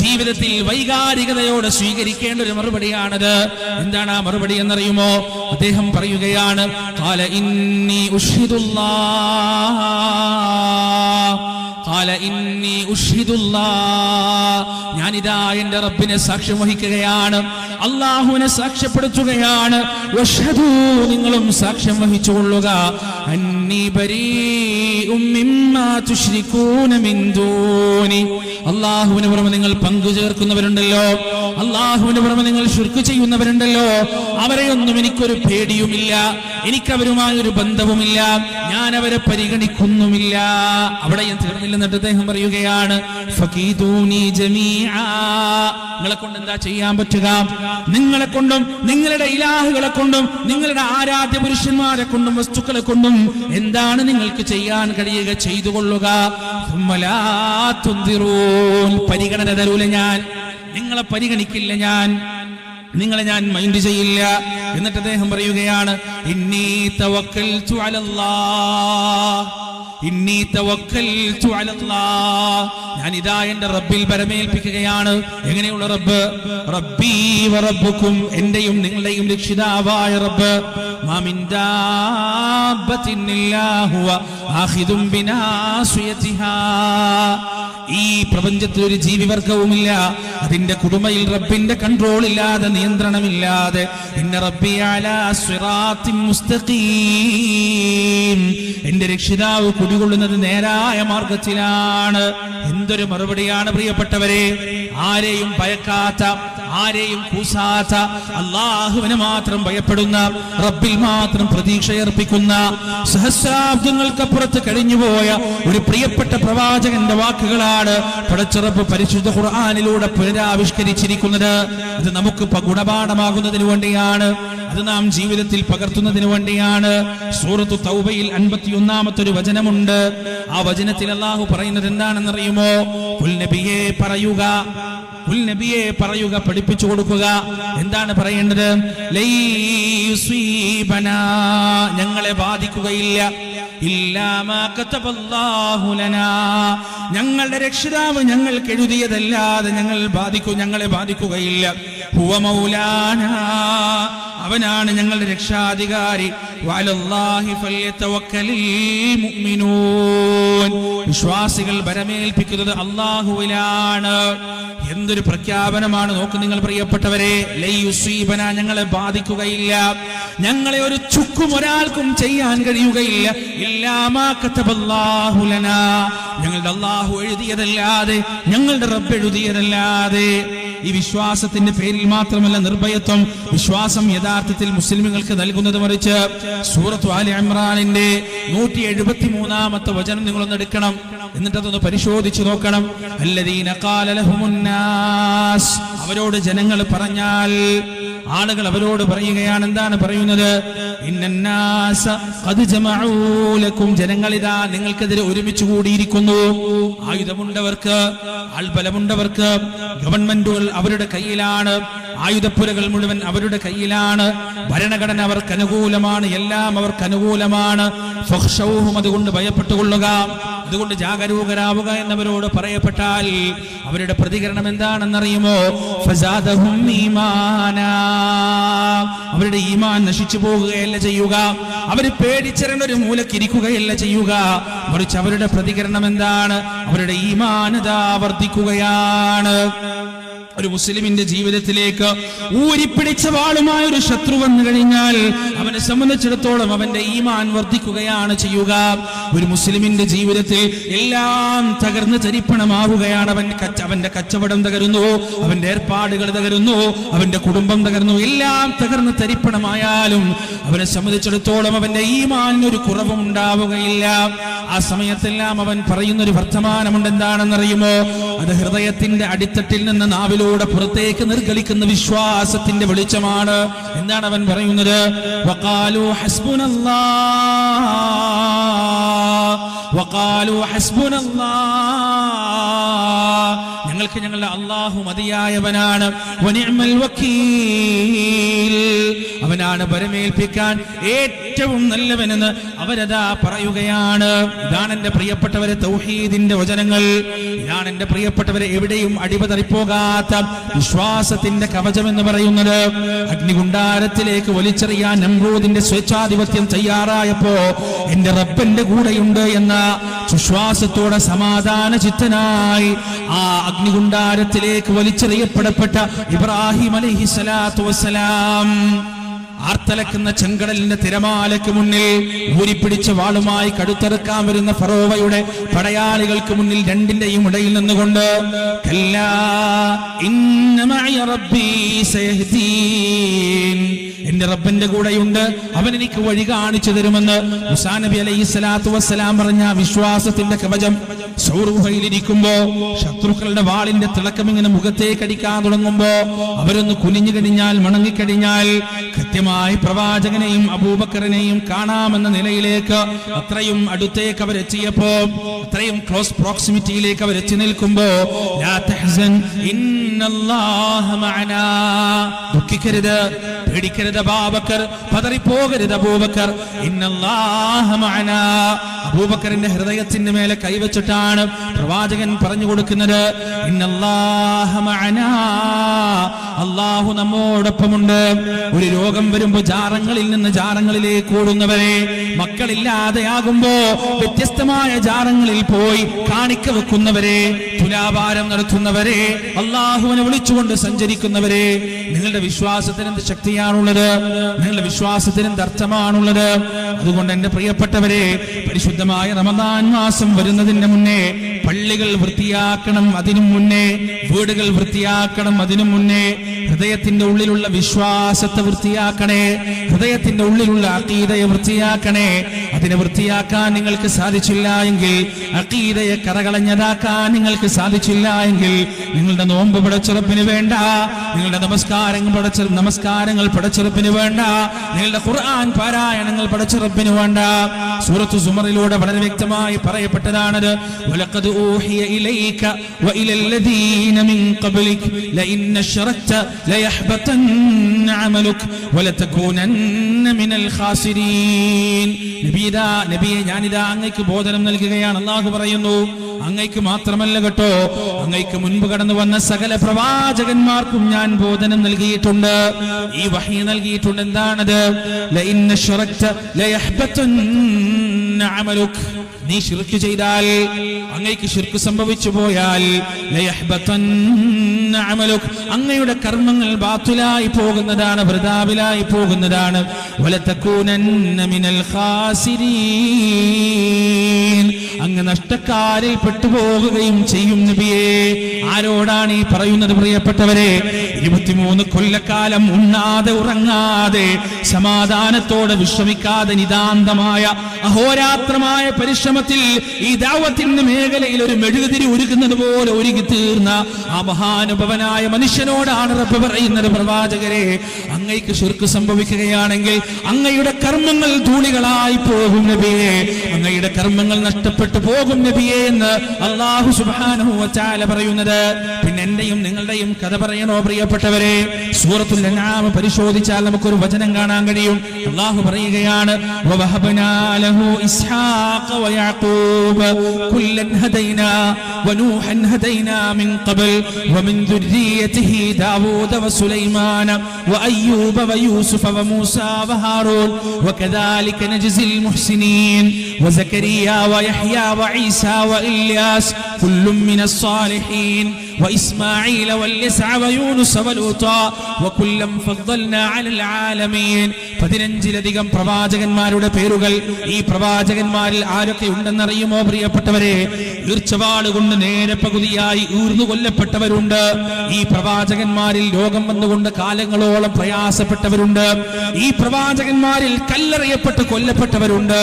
ജീവിതത്തിൽ വൈകാരികതയോടെ സ്വീകരിക്കേണ്ട ഒരു മറുപടിയാണത്. എന്താണ് ആ മറുപടി എന്നറിയുമോ? അദ്ദേഹം പറയുകയാണ്, ഖാല ഇന്നി ഉഷ്ഹിദുല്ലാഹ്, ഖാല ഇന്നി ഉഷ്ഹിദുല്ലാഹ്, ഞാനിതാ എന്റെ റബ്ബിനെ സാക്ഷ്യം വഹിക്കുകയാണ്, അല്ലാഹുവിനെ സാക്ഷ്യപ്പെടുത്തുകയാണ്. വഷ്ഹദൂ, നിങ്ങളും സാക്ഷ്യം വഹിച്ചുകൊള്ളുക, ഇന്നി ബരീഉം മിമ്മാ തുശ്രികൂന മിൻ ദൂനി. അല്ലാഹുവിന് പുറമെ നിങ്ങൾ പങ്കു ചേർക്കുന്നവരുണ്ടല്ലോ, അല്ലാഹുവിന് പുറമെ നിങ്ങൾ ശിർക്ക് ചെയ്യുന്നവരുണ്ടല്ലോ, അവരെയൊന്നും എനിക്കൊരു പേടിയുമില്ല, എനിക്കവരുമായി ഒരു ബന്ധവുമില്ല, ഞാൻ അവരെ പരിഗണിക്കുന്നുമില്ല. അവിടെയും തീർന്നില്ലെന്നിട്ട് അദ്ദേഹം പറയുകയാണ്, ഫഖീദൂനി ജമീആ. നിങ്ങളെ കൊണ്ട് എന്താ ചെയ്യാൻ പറ്റുക? നിങ്ങളെ കൊണ്ടും നിങ്ങളുടെ ഇലാഹുകളെ കൊണ്ടും നിങ്ങളുടെ ആരാധ്യ പുരുഷന്മാരെ കൊണ്ടും വസ്തുക്കളെ കൊണ്ടും എന്താണ് നിങ്ങൾക്ക് ചെയ്യാൻ കഴിയുക? ചെയ്തുകൊള്ളുക. പരിഗണന തരൂല ഞാൻ, നിങ്ങളെ പരിഗണിക്കില്ല ഞാൻ, നിങ്ങളെ ഞാൻ മൈൻഡ് ചെയ്യില്ല. എന്നിട്ട് അദ്ദേഹം പറയുകയാണ്, ഇന്നി തവക്കൽതു അലല്ലാഹ്, ഇന്നി തവക്കൽതു അലല്ലാഹ്. ഞാൻ ഇതാ എന്റെ റബ്ബിൽ പരമേൽപ്പിക്കുകയാണ്. എങ്ങനെയുള്ള റബ്ബ്? റബ്ബി വറബ്ബുക്കും, എന്റെയും നിങ്ങളുടെയും രക്ഷിതാവായ റബ്ബ്. മാ മിൻ ദാബത്തിൻ ഇല്ലാ ഹുവ ആഖിദും ബിനാസിയതിഹാ. ഈ പ്രപഞ്ചത്തിൽ ഒരു ജീവിവർഗവുമില്ല, അതിന്റെ കുടുമയിൽ റബ്ബിന്റെ കൺട്രോൾ ഇല്ലാതെ, നിയന്ത്രണമില്ലാതെ. ഇന്ന റബ്ബി അലാ സിറാത്തിൻ മുസ്തഖീം, എന്റെ രക്ഷിതാവ് കുടികൊള്ളുന്നത് നേരായ മാർഗത്തിലാണ്. എന്തൊരു മറുപടിയാണ് പ്രിയപ്പെട്ടവരെ! ആരെയും ഭയക്കാത്ത, ആരെയും കൂസാത്ത, അല്ലാഹുവിനെ മാത്രം ഭയപ്പെടുന്ന, റബ്ബിൽ മാത്രം പ്രതീക്ഷയർപ്പിക്കുന്ന, സഹസ്രാബ്ദങ്ങൾക്കപ്പുറത്ത് കഴിഞ്ഞുപോയ ഒരു പ്രിയപ്പെട്ട പ്രവാചകന്റെ വാക്കുകളാണ് പടച്ച റബ്ബ് പരിശുദ്ധ ഖുർആനിലൂടെ പുനരാവിഷ്കരിച്ചിരിക്കുന്നത്. അത് നമുക്ക് ഗുണപാഠമാകുന്നതിന് വേണ്ടിയാണ്, അത് നാം ജീവിതത്തിൽ പകർത്തുന്നതിന് വേണ്ടിയാണ്. സൂറത്തു തൗബയിൽ 51-ാമത്തെ ഒരു വചനമുണ്ട്. ആ വചനത്തിൽ അല്ലാഹു പറയുന്നത് എന്താണെന്നറിയുമോ? ഖുൽ നബിയേ പറയുക, ഖുൽ നബിയേ പറയുക, പഠിപ്പിച്ചു കൊടുക്കുക. എന്താണ് പറയേണ്ടത്? ലൈ യുസീബനാ, ഞങ്ങളെ ബാധിക്കുകയില്ല, ഇല്ലാ മാ കതബല്ലാഹു ലനാ, ഞങ്ങളുടെ രക്ഷിതാവ് ഞങ്ങൾക്ക് എഴുതിയതല്ലാതെ ഞങ്ങളെ ബാധിക്കുകയില്ല. ഹുവ മൗലാനാ, അവനാണ് ഞങ്ങളുടെ രക്ഷാധികാരി. വഅലല്ലാഹി ഫല്യതവക്കലിൽ മുഅ്മിനൂൻ, വിശ്വാസികൾ ബരമേൽപ്പിക്കുന്നത് അല്ലാഹുവിലാണ്. എന്തൊരു പ്രഖ്യാപനമാണ് നോക്ക് നിങ്ങൾ പ്രിയപ്പെട്ടവരെ. ലൈ യുസീബന, ഞങ്ങളെ ബാധിക്കുകയില്ല, ഞങ്ങളെ ഒരു ചുക്കും ഒരാൾക്കും ചെയ്യാൻ കഴിയുകയില്ല. ഇല്ലാ മാ കതബല്ലാഹു ലനാ, ഞങ്ങളുടെ അല്ലാഹു എഴുതിയതല്ലാതെ, ഞങ്ങളുടെ റബ്ബ് എഴുതിയതല്ലാതെ. ഈ വിശ്വാസത്തിന്റെ പേരിൽ മാത്രമല്ല നിർഭയത്വം, വിശ്വാസം യഥാർത്ഥത്തിൽ മുസ്ലിമുകൾക്ക് നൽകുന്നത്. മറിച്ച് സൂറത്ത് ആലി ഇംറാനിന്റെ 173-ാമത്തെ വചനം നിങ്ങളൊന്ന് എടുക്കണം, എന്നിട്ട് അതൊന്ന് പരിശോധിച്ചു നോക്കണം. അല്ലദീന ഖാല ലഹുമുന്നാസ്, അവരോട് ജനങ്ങൾ പറഞ്ഞാൽ, ആളുകൾ അവരോട് പറയുകയാണ്. എന്താണ് പറയുന്നത്? ഇന്നന്നാസ ഖദ് ജമഊ ലക്കും, ജനങ്ങളിതാ നിങ്ങൾക്കെതിരെ ഒരുമിച്ച് കൂടിയിരിക്കുന്നു. ആയുധമുണ്ടവർക്ക്, ആൾബലമുണ്ടവർക്ക്, ഗവൺമെന്റുകൾ അവരുടെ കയ്യിലാണ്, ആയുധപ്പുരകൾ മുഴുവൻ അവരുടെ കയ്യിലാണ്, ഭരണഘടന അവർക്ക് അനുകൂലമാണ്, എല്ലാം അവർക്ക് അനുകൂലമാണ്. ഫഖ്ശൗഹും, അതുകൊണ്ട് ഭയപ്പെട്ടുകൊള്ളുക, അതുകൊണ്ട് ജാഗരൂകരാവുക എന്നവരോട് പറയപ്പെട്ടാൽ അവരുടെ പ്രതികരണം എന്താണെന്നറിയുമോ? ഫസാദഹും ഈമാനാ, അവരുടെ ഈമാൻ നശിച്ചു പോകുകയല്ല ചെയ്യുക, അവർ പേടിച്ചെറിഞ്ഞ ഒരു മൂലക്കിരിക്കുകയല്ല ചെയ്യുക, മറിച്ച് അവരുടെ പ്രതികരണം എന്താണ്? അവരുടെ ഈമാൻ വർദ്ധിക്കുകയാണ്. ഒരു മുസ്ലിമിന്റെ ജീവിതത്തിലേക്ക് ഊരിപ്പിടിച്ച വാളുമായ ഒരു ശത്രു വന്നു കഴിഞ്ഞാൽ അവനെ സംബന്ധിച്ചിടത്തോളം അവന്റെ ഈമാൻ വർദ്ധിക്കുകയാണ് ചെയ്യുക. ഒരു മുസ്ലിമിന്റെ ജീവിതത്തിൽ എല്ലാം തകർന്ന് തരിപ്പണമാവുകയാണ്. അവന്റെ കച്ചവടം തകരുന്നു, അവന്റെ ഏർപ്പാടുകൾ തകരുന്നു, അവന്റെ കുടുംബം തകർന്നു, എല്ലാം തകർന്ന് തരിപ്പണമായാലും അവനെ സംബന്ധിച്ചിടത്തോളം അവന്റെ ഈമാനിന് ഒരു കുറവും ഉണ്ടാവുകയില്ല. ആ സമയത്തെല്ലാം അവൻ പറയുന്നൊരു വർത്തമാനമുണ്ട്. എന്താണെന്നറിയുമോ? അത് ഹൃദയത്തിന്റെ അടിത്തട്ടിൽ നിന്ന് നാവിലൂടെ പുറത്തേക്ക് നിർഗളിക്കുന്ന വിശ്വാസത്തിന്റെ വെളിച്ചമാണ്. എന്താണ് അവൻ പറയുന്നത്? വഖാലു ഹസ്ബുനല്ലാഹ്, വഖാലു ഹസ്ബുനല്ലാഹ്, ഞങ്ങൾക്ക് ഞങ്ങളുടെ അല്ലാഹു മതിയായവനാണ്. വനിഅമൽ വക്കീൽ, അവനാണ് ബരമേൽപ്പിക്കാൻ ഏറ്റവും നല്ലവനെന്ന് അവരതാ പറയുകയാണ്. ഇതാണ് എന്റെ പ്രിയപ്പെട്ടവരെ തൗഹീദിന്റെ വചനങ്ങൾ. ഇതാണ് എന്റെ പ്രിയപ്പെട്ടവരെ എവിടെയും അടിപതറിപ്പോകാത്ത വിശ്വാസത്തിന്റെ കവചം എന്ന് പറയുന്നത്. അഗ്നികുണ്ടാരത്തിലേക്ക് വലിച്ചെറിയാൻ നമ്രൂദിന്റെ സ്വേച്ഛാധിപത്യം തയ്യാറായപ്പോ എന്റെ റബ്ബന്റെ കൂടെയുണ്ട് എന്ന വിശ്വാസത്തോടെ സമാധാന ചിത്തനായി ആ അഗ്നികുണ്ടാരത്തിലേക്ക് വലിച്ചെറിയപ്പെടപ്പെട്ട ഇബ്രാഹിം അലൈഹിസ്സലാത്തു വസ്സലാം ആർത്തലക്കുന്ന ചെങ്കടലിന്റെ തിരമാലയ്ക്ക് മുന്നിൽ ഊരിപ്പിടിച്ച വാളുമായി കടുത്തെറുക്കാൻ വരുന്ന ഫറോവയുടെ പടയാളികൾക്ക് മുന്നിൽ രണ്ടിന്റെയും ഇടയിൽ നിന്നുകൊണ്ട് കല്ലാ ഇന്ന മഅയ റബ്ബീ സയഹ്ദീൻ, എന്റെ റബ്ബിന്റെ കൂടെയുണ്ട്, അവൻ എനിക്ക് വഴി കാണിച്ചു തരുമെന്ന് മൂസാ നബി അലൈഹിസ്സലാത്തു വസ്സലാം പറഞ്ഞ വിശ്വാസത്തിന്റെ കവചം സൗർ ഗുഹയിലിരിക്കുമ്പോ ശത്രുക്കളുടെ വാളിന്റെ തിളക്കം ഇങ്ങനെ മുഖത്തേക്ക് അടിക്കാൻ തുടങ്ങുമ്പോ അവരൊന്ന് കുനിഞ്ഞു കഴിഞ്ഞാൽ മണങ്ങിക്കഴിഞ്ഞാൽ കൃത്യമായി പ്രവാചകനെയും അബൂബക്കറിനെയും കാണാമെന്ന നിലയിലേക്ക് അത്രയും അടുത്തേക്ക് അവരെത്തിയപ്പോ, അത്രയും ക്ലോസ് പ്രോക്സിമിറ്റിയിലേക്ക് അവരെത്തി നിൽക്കുമ്പോ ലാ തഹ്സൻ ഇന്നല്ലാഹ മഅനാ, ദുഃഖിക്കരുത്, പേടിക്കരുത് അബൂബക്കർ, പതറിപ്പോകരുത് അബൂബക്കർ, ഇന്നല്ലാഹ മഅനാ. അബൂബക്കറിന്റെ ഹൃദയത്തിന്റെ മേലെ കൈവച്ചിട്ടാണ് പ്രവാചകൻ പറഞ്ഞു കൊടുക്കുന്നത് ഇന്നല്ലാഹ മഅനാ, അല്ലാഹു നമ്മോടൊപ്പമുണ്ട്. ഒരു രോഗം വരുമ്പോ ജാറങ്ങളിൽ നിന്ന് ജാറങ്ങളിലേക്ക് ഓടുന്നവരെ, മക്കളില്ലാതെയാകുമ്പോ വ്യത്യസ്തമായ ജാറങ്ങളിൽ പോയി കാണിക്ക വെക്കുന്നവരെ, തുലാഭാരം നടത്തുന്നവരെ, അല്ലാഹുവിനെ വിളിച്ചുകൊണ്ട് സഞ്ചരിക്കുന്നവരെ, നിങ്ങളുടെ വിശ്വാസത്തിന് എന്ത് ശക്തിയാണുള്ളത്? നിങ്ങളുടെ വിശ്വാസത്തിന് എന്ത് അർത്ഥമാണുള്ളത്? അതുകൊണ്ട് എന്റെ പ്രിയപ്പെട്ടവരെ, പരിശുദ്ധമായ റമദാൻ മാസം വരുന്നതിന് മുന്നേ പള്ളികൾ വൃത്തിയാക്കണം, അതിനു മുന്നേ വീടുകൾ വൃത്തിയാക്കണം, അതിനു മുന്നേ ഹൃദയത്തിന്റെ ഉള്ളിലുള്ള വിശ്വാസത്തെ വൃത്തിയാക്കണേ, ഹൃദയത്തിന്റെ ഉള്ളിലുള്ള അഖീദയെ വൃത്തിയാക്കണേ. അതിനെ വൃത്തിയാക്കാൻ നിങ്ങൾക്ക് സാധിച്ചില്ല എങ്കിൽ, അഖീദയെ കറകളഞ്ഞതാക്കാൻ നിങ്ങൾക്ക് സാധിച്ചില്ല എങ്കിൽ, നിങ്ങളുടെ നോമ്പ് പടച്ചുറപ്പിന് വേണ്ട, നിങ്ങളുടെ നമസ്കാരങ്ങൾ പടച്ചുറപ്പിന് വേണ്ട, നിങ്ങളുടെ ഖുർആൻ പാരായണങ്ങൾ പടച്ചുറപ്പിന് വേണ്ട. സൂറത്തു സുമറിലൂടെ വളരെ വ്യക്തമായി പറയപ്പെട്ടതാണത്. വലഖദ് ഊഹിയ ഇലൈക വഇലല്ലദീന മിൻ ഖബ്ലിക ലഇൻ അശ്റക്ത ലയഹ്ബതന്ന അമലുക വലതകൂനന്ന മിനൽ ഖാസിരീൻ. നബിയെ ഞാനിതാ അങ്ങയ്ക്ക് ബോധനം നൽകുകയാണ്. അല്ലാഹു പറയുന്നു, അങ്ങയ്ക്ക് മാത്രമല്ല കേട്ടോ, അങ്ങയ്ക്ക് മുൻപ് കടന്നു വന്ന സകല പ്രവാചകന്മാർക്കും ഞാൻ ബോധനം നൽകിയിട്ടുണ്ട്, ഈ വഹി നൽകിയിട്ടുണ്ട്. എന്താണത്? ലഇൻ അശ്റക്ത ലയഹ്ബതന്ന അമലുക, നീ ശിർക്ക് ചെയ്താൽ, അങ്ങയ്ക്ക് ശിർക്ക് സംഭവിച്ചു പോയാൽ, ലയഹ്ബതന്ന അമലുക, അങ്ങയുടെ കർമ്മങ്ങൾ ബാത്തിലായി പോകുന്നതാണ്, വൃഥാവിലായി പോകുന്നതാണ്. വലതകൂനന്ന മിനൽ ഖാസിരീൻ, അങ്ങ് നഷ്ടക്കാരിൽ പെട്ടുപോകുകയും ചെയ്യും നബിയേ. ആരോടാണ് ഈ പറയുന്നത് പ്രിയപ്പെട്ടവരെ? 23 കൊല്ലക്കാലം ഉണ്ണാതെ ഉറങ്ങാതെ സമാധാനത്തോടെ വിശ്രമിക്കാതെ നിതാന്തമായ അഹോരാത്രമായ പരിശ്രമത്തിൽ ഈ ദഅവത്തിന്റെ മേഖലയിൽ ഒരു മെഴുകുതിരി ഒരുക്കുന്നത് പോലെ ഒരുങ്ങി തീർന്ന ആ മഹാനുഭവനായ മനുഷ്യനോടാണ് റബ്ബ് പറയുന്നത്, പ്രവാചകരെ, അങ്ങയ്ക്ക് ശിർക്ക് സംഭവിക്കുകയാണെങ്കിൽ അങ്ങയുടെ കർമ്മങ്ങൾ ധൂളികളായി പോകും നബിയേ, അങ്ങയുടെ കർമ്മങ്ങൾ നഷ്ടപ്പെട്ടു പോകും നബിയേ എന്ന് അല്ലാഹു സുബ്ഹാനഹു വ തആല പറയുന്നത്. പിന്നെ എന്റെയും നിങ്ങളുടെയും കഥ പറയണോ പ്രിയപ്പെട്ടവരെ? സൂറത്തുൽ അൻആം പരിശോധിച്ചാൽ നമുക്കൊരു വചനം കാണാൻ കഴിയും. അല്ലാഹു പറയുകയാണ്, വവഹബ്നാ ലഹു ഇസ്ഹാഖ വയഅഖൂബ കുല്ലൻ ഹദൈനാ വനൂഹൻ ഹദൈനാ മിൻ ഖബൽ വമിൻ ദുർരിയതിഹി ദാവൂദ വസുലൈമാന വഅയ്യൂബ വയൂസുഫ വമൂസാ വഹാറൂൻ വകദാലിക നജ്സിൽ മുഹ്സിനീൻ വസകരിയ വയഹ്യാ വഈസാ വഇല്യാസ് കുല്ലും മിനസ് സാലിഹീൻ وإسماعيل واليسع ويونس ولوطا وكلا فضلنا على العالمين. 15 പ്രവാചകന്മാരുടെ പേരുകൾ. ഈ പ്രവാചകന്മാരിൽ ആരൊക്കെ ഉണ്ടെന്നറിയുമോ പ്രിയപ്പെട്ടവരെ? ഈർച്ചവാളുകൊണ്ട് നേരെ പകുതിയായി ഊർന്നു കൊല്ലപ്പെട്ടവരുണ്ട്. ഈ പ്രവാചകന്മാരിൽ രോഗം വന്നുകൊണ്ട് കാലങ്ങളോളം പ്രയാസപ്പെട്ടവരുണ്ട്. ഈ പ്രവാചകന്മാരിൽ കല്ലെറിയപ്പെട്ട് കൊല്ലപ്പെട്ടവരുണ്ട്.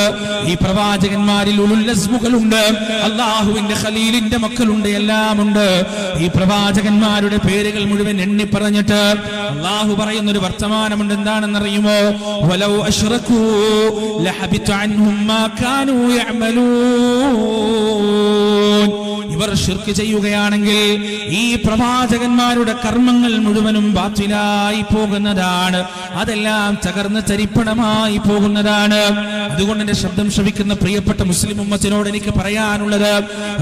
ഈ പ്രവാചകന്മാരിൽ ഉലുൽ അസ്മുകളുണ്ട്, അല്ലാഹുവിന്റെ ഖലീലിന്റെ മക്കളുണ്ട്, എല്ലാമുണ്ട്. ഈ പ്രവാചകന്മാരുടെ പേരുകൾ മുഴുവൻ എണ്ണി പറഞ്ഞിട്ട് അല്ലാഹു പറയുന്ന ഒരു വർത്തമാനമുണ്ട്. എന്താണെന്നറിയുമോ? വലൗ അശ്റകൂ ലഹബിത അൻഹും മാ കാനൂ യഅമലൂൻ. ഇവർ ശിർക്ക് ചെയ്യുകയാണെങ്കിൽ ഈ പ്രവാചകന്മാരുടെ കർമ്മങ്ങൾ മുഴുവനും ബാത്തിലായി പോകുന്നതാണ്, അതെല്ലാം തകർന്ന് തരിപ്പണമായി പോകുന്നതാണ്. അതുകൊണ്ട് എന്റെ ശബ്ദം ശ്രവിക്കുന്ന പ്രിയപ്പെട്ട മുസ്ലിം ഉമ്മത്തിനോട് എനിക്ക് പറയാനുള്ളത്,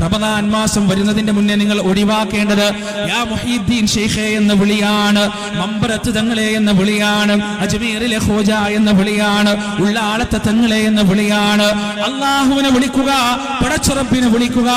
റമദാൻ മാസം വരുന്നതിന്റെ മുന്നേ നിങ്ങൾ ഒഴിവാക്കേണ്ടത് യാ മുഹീദ്ദീൻ ശൈഖേ എന്ന വിളിയാണ്, മമ്പറത്ത് തങ്ങളെ എന്ന വിളിയാണ്, അജ്മീറിലെ ഖോജ എന്ന വിളിയാണ്, ഉള്ളാളത്തെ തങ്ങളെ എന്ന വിളിയാണ്. അല്ലാഹുവിനെ വിളിക്കുക, പടച്ചുറപ്പിനെ വിളിക്കുക,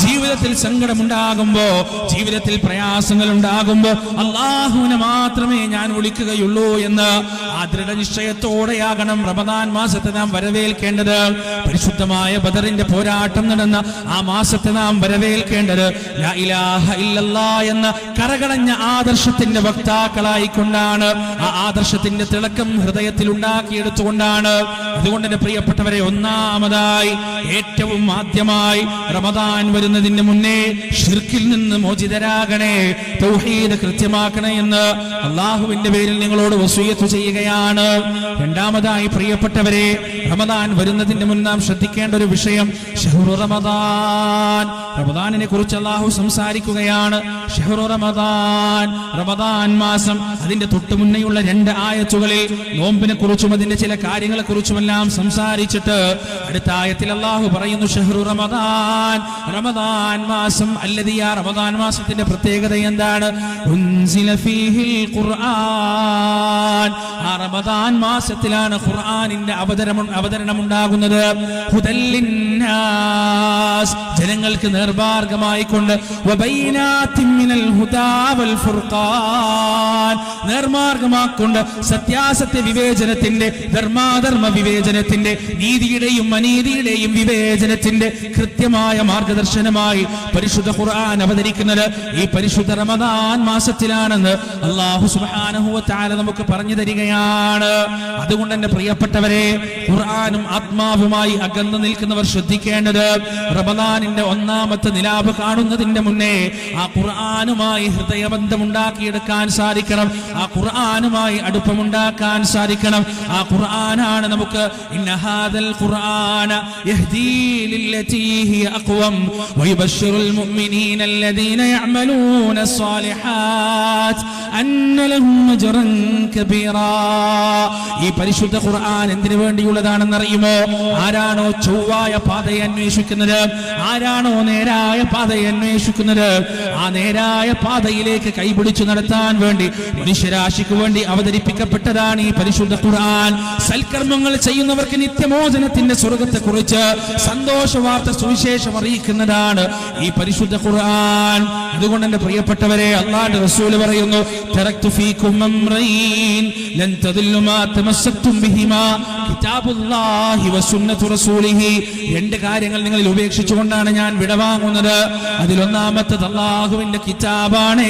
ജീവിതത്തിൽ ജീവിതത്തിൽ സങ്കടമുണ്ടാകുമ്പോ, ജീവിതത്തിൽ പ്രയാസങ്ങൾ ഉണ്ടാകുമ്പോ അള്ളാഹുവിനെ മാത്രമേ ഞാൻ വിളിക്കുകയുള്ളൂ എന്ന് ആ ദൃഢനിശ്ചയത്തോടെയാകണം റമദാൻ മാസത്തെ നാം വരവേൽക്കേണ്ടത്. പരിശുദ്ധമായ ബദറിന്റെ പോരാട്ടം നടന്ന ആ മാസത്തെ നാം വരവേൽക്കേണ്ടത് ലാ ഇലാഹ ഇല്ലല്ലാഹ് എന്ന കറകളഞ്ഞ ആദർശത്തിന്റെ വക്താക്കളായിക്കൊണ്ടാണ്. ആ ആദർശത്തിന്റെ തിളക്കം ഹൃദയത്തിൽ ഉണ്ടാക്കിയെടുത്തുകൊണ്ടാണ്. അതുകൊണ്ട് തന്നെ പ്രിയപ്പെട്ടവരെ, ഒന്നാമതായി ഏറ്റവും ആദ്യമായി റമദാൻ വരുന്നതിന് മുന്നേ ശിർക്കിൽ നിന്ന് മോചിതരാകണേ, തൗഹീദ് കൃത്യമാക്കണേ എന്ന് അള്ളാഹുവിന്റെ പേരിൽ നിങ്ങളോട് വസിയത്ത് ചെയ്യുകയാണ്. രണ്ടാമതായി പ്രിയപ്പെട്ടവരെ, റമദാൻ വരുന്നതിന് മുൻ നാം ശ്രദ്ധിക്കേണ്ട ഒരു വിഷയം ശഹ്റു റമദാൻ. റമദാനിനെ കുറിച്ച് അള്ളാഹു സംസാരിക്കുകയാണ്. ശഹ്റു റമദാൻ, റമദാൻ മാസം. അതിന്റെ തൊട്ടു മുന്നേയുള്ള 2 ആയത്തുകളിൽ നോമ്പിനെ കുറിച്ചും അതിന്റെ ചില കാര്യങ്ങളെ കുറിച്ചുമെല്ലാം സംസാരിച്ചിട്ട് അടുത്ത ആയത്തിൽ അള്ളാഹു പറയുന്നു ശഹ്റു റമദാൻ, റമദാൻ മാസം. അല്ലദീ, ആ റമദാൻ മാസത്തിന്റെ പ്രത്യേകത എന്താണ്? ഉൻസില ഫീഹിൽ ഖുർആൻ. ആ റമദാൻ മാസത്തിലാണ് ഖുർആനിന്റെ അവതരണം ഉണ്ടാകുന്നത്. ഹുദൽ ലിന്നാസ്, ജനങ്ങൾക്ക് നേർമാർഗമായി കൊണ്ട്, വബൈനാത്തിൻ മിനൽ ഹുദാ വൽ ഫുർഖാൻ, നേർമാർഗമാക്കൊണ്ട് സത്യാസത്യ വിവേചനത്തിന്റെ, ധർമാധർമ്മ വിവേചനത്തിന്റെ, നീതിയുടെയും അനീതിയുടെയും വിവേചനത്തിന്റെ കൃത്യമായ മാർഗദർശനമായി പരിശുദ്ധ ഖുർആൻ അവതരിക്കുന്നത് ഈ പരിശുദ്ധ റമദാൻ മാസത്തിലാണെന്ന് അല്ലാഹു സുബ്ഹാനഹു വ തആല നമുക്ക് പറഞ്ഞു തരികയാണ്. അതുകൊണ്ട് തന്നെ പ്രിയപ്പെട്ടവരെ, ഖുർആനും ആത്മാവുമായി അകന്നു നിൽക്കുന്നവർ ശ്രദ്ധിക്കേണ്ടത്, റമദാനിന്റെ ഒന്നാമത്തെ നിലാവ് കാണുന്നതിന്റെ മുന്നേ ആ ഖുർആനുമായി ഹൃദയബന്ധം ഉണ്ടാക്കിയെടുക്കാൻ സാധിക്കണം. ആ ഖുർആനുമായി അടുപ്പമുണ്ടാക്കാൻ സാധിക്കണം. ആ ഖുർആനാണ് നമുക്ക് ഇന്ന ഹാദൽ ഖുർആന യഹ്ദീ ലില്ലതീ ഹിയ അഖ്വം വയുബശ്ശിറുൽ മുഅ്മിനീന അല്ലദീന യഅമലൂന സ്വാലിഹാത്ത് അന്ന ലഹും അജ്റൻ കബീറാ. ഈ പരിശുദ്ധ ഖുർആൻ എന്തിനു വേണ്ടിയുള്ളതാണെന്ന് അറിയുമോ? ആരാണോ ചൊവ്വായ പാതയെ അന്വേഷിക്കുന്നത്, ആരാണോ നേരായ പാതയെ അന്വേഷിക്കുന്നത്, ആ നേരായ പാതയിലേക്ക് കൈപിടിച്ചു നടത്താൻ വേണ്ടി മനുഷ്യരാശിക്ക് വേണ്ടി അവതരിപ്പിക്കപ്പെട്ടതാണ് ഈ പരിശുദ്ധ ഖുർആൻ. സൽക്കർമ്മങ്ങൾ ചെയ്യുന്നവർക്ക് നിത്യമോചനത്തിന്റെ സ്വർഗത്തെ കുറിച്ച് സന്തോഷ വാർത്ത സുവിശേഷം അറിയിക്കുന്നതാണ് ഈ പരിശുദ്ധ ഖുർആൻ. അതുകൊണ്ട് എന്റെ പ്രിയപ്പെട്ടവരെ, അല്ലാഹുവിന്റെ റസൂൽ പറയുന്നു, തറക്തു ഫീകും അംറൈൻ ലൻ തദില്ലു മാ തമസ്സക്തും ബിഹിമാ കിതാബുല്ലാഹി വസുന്നത്തു റസൂലിഹി. 2 കാര്യങ്ങൾ നിങ്ങളിൽ ഉപേക്ഷിച്ചുകൊണ്ടാണ് ഞാൻ വിടവാങ്ങുന്നത്. അതിലൊന്നാമത്തേത് അല്ലാഹുവിന്റെ കിതാബാണ്,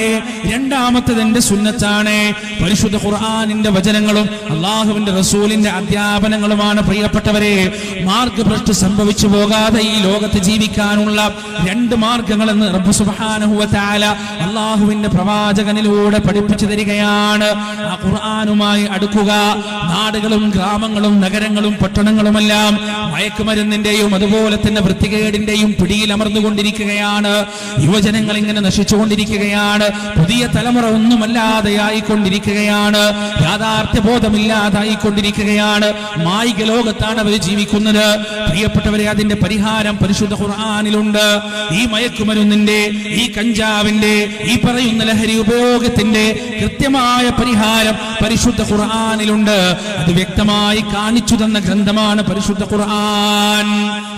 രണ്ടാമത്തേത് എന്റെ സുന്നത്താണ്. പരിശുദ്ധ ഖുർആനിന്റെ വചനങ്ങളും അല്ലാഹുവിന്റെ റസൂലിന്റെ അധ്യാപനങ്ങളുമാണ് പ്രിയപ്പെട്ടവരെ മാർഗ്ഗഭ്രഷ്ട് സംഭവിച്ചു പോകാതെ ഈ ലോകത്ത് ജീവിക്കാനുള്ള 2 മാർഗങ്ങളെന്ന് റബ്ബ് സുബ്ഹാനഹു വ തആല അല്ലാഹുവിന്റെ പ്രവാചകനിലൂടെ പഠിപ്പിച്ചു തരികയാണ്. ആ ഖുർആനുമായി അടുക്കുക. നാടുകളും ഗ്രാമങ്ങളും നഗരങ്ങളും പട്ടണങ്ങളുമെല്ലാം മയക്കുമരുന്നിന്റെയും അതുപോലെ തന്നെ വൃത്തികേടിന്റെയും പിടിയിൽ അമർന്നുകൊണ്ടിരിക്കുകയാണ്. യുവജനങ്ങൾ ഇങ്ങനെ നശിച്ചുകൊണ്ടിരിക്കുകയാണ്. പുതിയ തലമുറ ഒന്നുമല്ലാതെയായിക്കൊണ്ടിരിക്കുകയാണ്. യാഥാർത്ഥ്യബോധമില്ലാതായിക്കൊണ്ടിരിക്കുകയാണ്. മായിക ലോകത്താണ് അവർ ജീവിക്കുന്നത്. പ്രിയപ്പെട്ടവരെ, അതിന്റെ പരിഹാരം പരിശുദ്ധ ഖുർആനിലുണ്ട്. ഈ മയക്കുമരുന്നിന്റെ, ഈ കഞ്ചാവിന്റെ, ഈ പറയുന്ന ലഹരി ഉപയോഗത്തിന്റെ കൃത്യമായ പരിഹാരം പരിശുദ്ധ ഖുർആനിലുണ്ട്. അത് വ്യക്തമായി കാണിച്ചു തന്ന ഗ്രന്ഥമാണ് പരിശുദ്ധ ഖുർആൻ.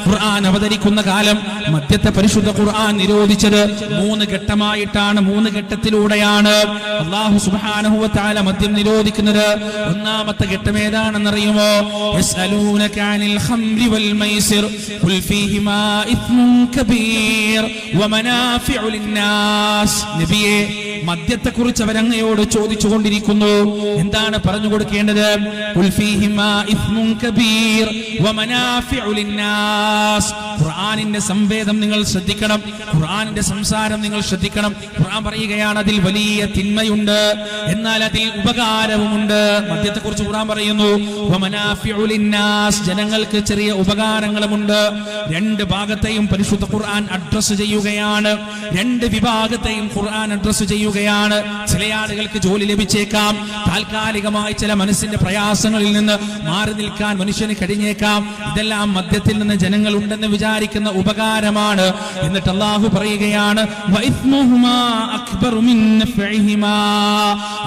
ഖുർആൻ അവതരിക്കുന്ന കാലം മധ്യത്തെ പരിശുദ്ധ ഖുർആൻ നിരോധിച്ചത് 3 ഘട്ടമായിട്ടാണ്, 3 ഘട്ടത്തിലൂടെയാണ് അല്ലാഹു സുബ്ഹാനഹു വ തആല മദ്യം നിരോധിക്കുന്നത്. ഒന്നാമത്തെ ഘട്ടം ഏതാണെന്നറിയുമോ? യസ്അലൂനക അനിൽ ഖംരി വൽ മൈസിർ ഖുൽ ഫീഹിമാ ഇത്മുൻ കബീർ വമനാഫിഉ ലിന്നാസ്. നബിയേ, മദ്യത്തെക്കുറിച്ച് അവരങ്ങയോട് ചോദിച്ചുകൊണ്ടിരിക്കുന്നു. എന്താണ് പറഞ്ഞു കൊടുക്കേണ്ടത്? ഖുൽ ഫീഹിമാ ഇത്മുൻ കബീർ വമനാഫിഉ ലിന്നാസ്. ഖുർആനിന്റെ സംവേദം നിങ്ങൾ ശ്രദ്ധിക്കണം, ഖുർആനിന്റെ സംസാരം നിങ്ങൾ ശ്രദ്ധിക്കണം. ഖുർആൻ പറയുകയാണ് അതിൽ വലിയ തിന്മയുണ്ട്, എന്നാൽ അതിൽ ഉപകാരവുമുണ്ട്. മദ്യത്തെക്കുറിച്ച് ഖുർആൻ പറയുന്നു വമനാഫിഉ ലിന്നാസ്, ജനങ്ങൾക്ക് ചെറിയ ഉപകാരങ്ങളുമുണ്ട്. 2 ഭാഗത്തെയും പരിശുദ്ധ ഖുർആൻ അഡ്രസ് ചെയ്യുകയാണ്. 2 വിഭാഗത്തെയും ഖുർആൻ അഡ്രസ് ചെയ്യുക. നൽകുകയാണ്. ചില ആളുകൾക്ക് ജോലി ലഭിച്ചേക്കാം, താൽക്കാലികമായി ചില മനസ്സിന്റെ പ്രയാസങ്ങളിൽ നിന്ന് മാറി നിൽക്കാൻ മനുഷ്യന് കഴിഞ്ഞേക്കാം. ഇതെല്ലാം മദ്യത്തിൽ നിന്ന് ജനങ്ങൾ ഉണ്ടെന്ന് വിചാരിക്കുന്ന ഉപകാരമാണ്. എന്നിട്ട് അല്ലാഹു പറയുകയാണ്,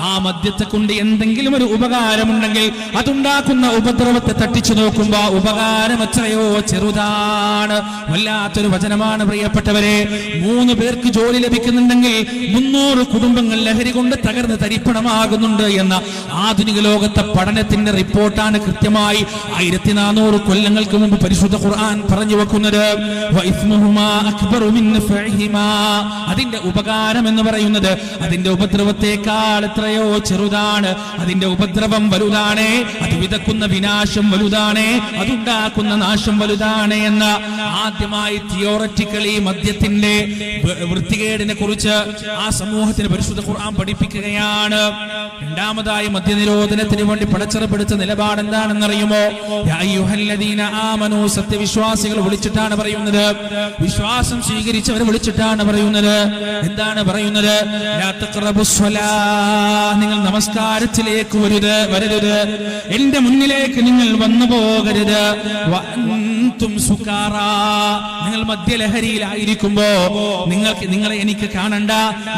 ആ മദ്യത്തെ കൊണ്ട് എന്തെങ്കിലും ഒരു ഉപകാരമുണ്ടെങ്കിൽ അതുണ്ടാക്കുന്ന ഉപദ്രവത്തെ തട്ടിച്ചു നോക്കുമ്പോ ഉപകാരം എത്രയോ ചെറുതാണ്. വല്ലാത്തൊരു വചനമാണ് പ്രിയപ്പെട്ടവരെ. 3 പേർക്ക് ജോലി ലഭിക്കുന്നുണ്ടെങ്കിൽ 300 കുടുംബങ്ങൾ ലഹരി കൊണ്ട് തകർന്ന് തരിപ്പണമാകുന്നുണ്ട് എന്ന ആധുനിക ലോകത്തെ പഠനത്തിന്റെ റിപ്പോർട്ടാണ് കൃത്യമായി 1400 കൊല്ലങ്ങൾക്ക് മുമ്പ് പരിശുദ്ധ ഖുർആൻ പറഞ്ഞു വെക്കുന്നത്. അതിന്റെ ഉപകാരം എന്ന് പറയുന്നത് അതിന്റെ ഉപദ്രവത്തെക്കാൾ എത്രയോ ചെറുതാണ്. അതിന്റെ ഉപദ്രവം വലുതാണ്, അത് വിതക്കുന്ന വിനാശം വലുതാണ്, അതുണ്ടാക്കുന്ന നാശം വലുതാണ് എന്ന ആദ്യമായി തിയോററ്റിക്കലി മദ്യത്തിന്റെ വൃത്തികേടിനെ കുറിച്ച് ആ സമൂഹത്തിന് പരിശുദ്ധ ഖുർആൻ പഠിപ്പിക്കുകയാണ്. രണ്ടാമതായി മദ്യനിരോധനത്തിന് വേണ്ടി പടച്ചറപ്പെടുത്ത നിലപാട് എന്താണെന്നറിയുമോ? യാ അയ്യുഹല്ലദീന ആമനൂ, സത്യവിശ്വാസികൾ വിളിച്ചിട്ടാണ് പറയുന്നത്, വിശ്വാസം സ്വീകരിച്ചവരെ വിളിച്ചിട്ടാണ് പറയുന്നത്. എന്താണ് പറയുന്നത്? ലാ തഖറബുസ്സലാ, നിങ്ങൾ നമസ്കാരത്തിലേക്ക് വരരുത്, എന്റെ മുന്നിലേക്ക് നിങ്ങൾ വന്നു പോകരുത്. വഅൻതും സുകാറാ, നിങ്ങൾ മദ്യലഹരിയിലായിരിക്കുമ്പോ നിങ്ങളെ എനിക്ക് കാണണ്ട,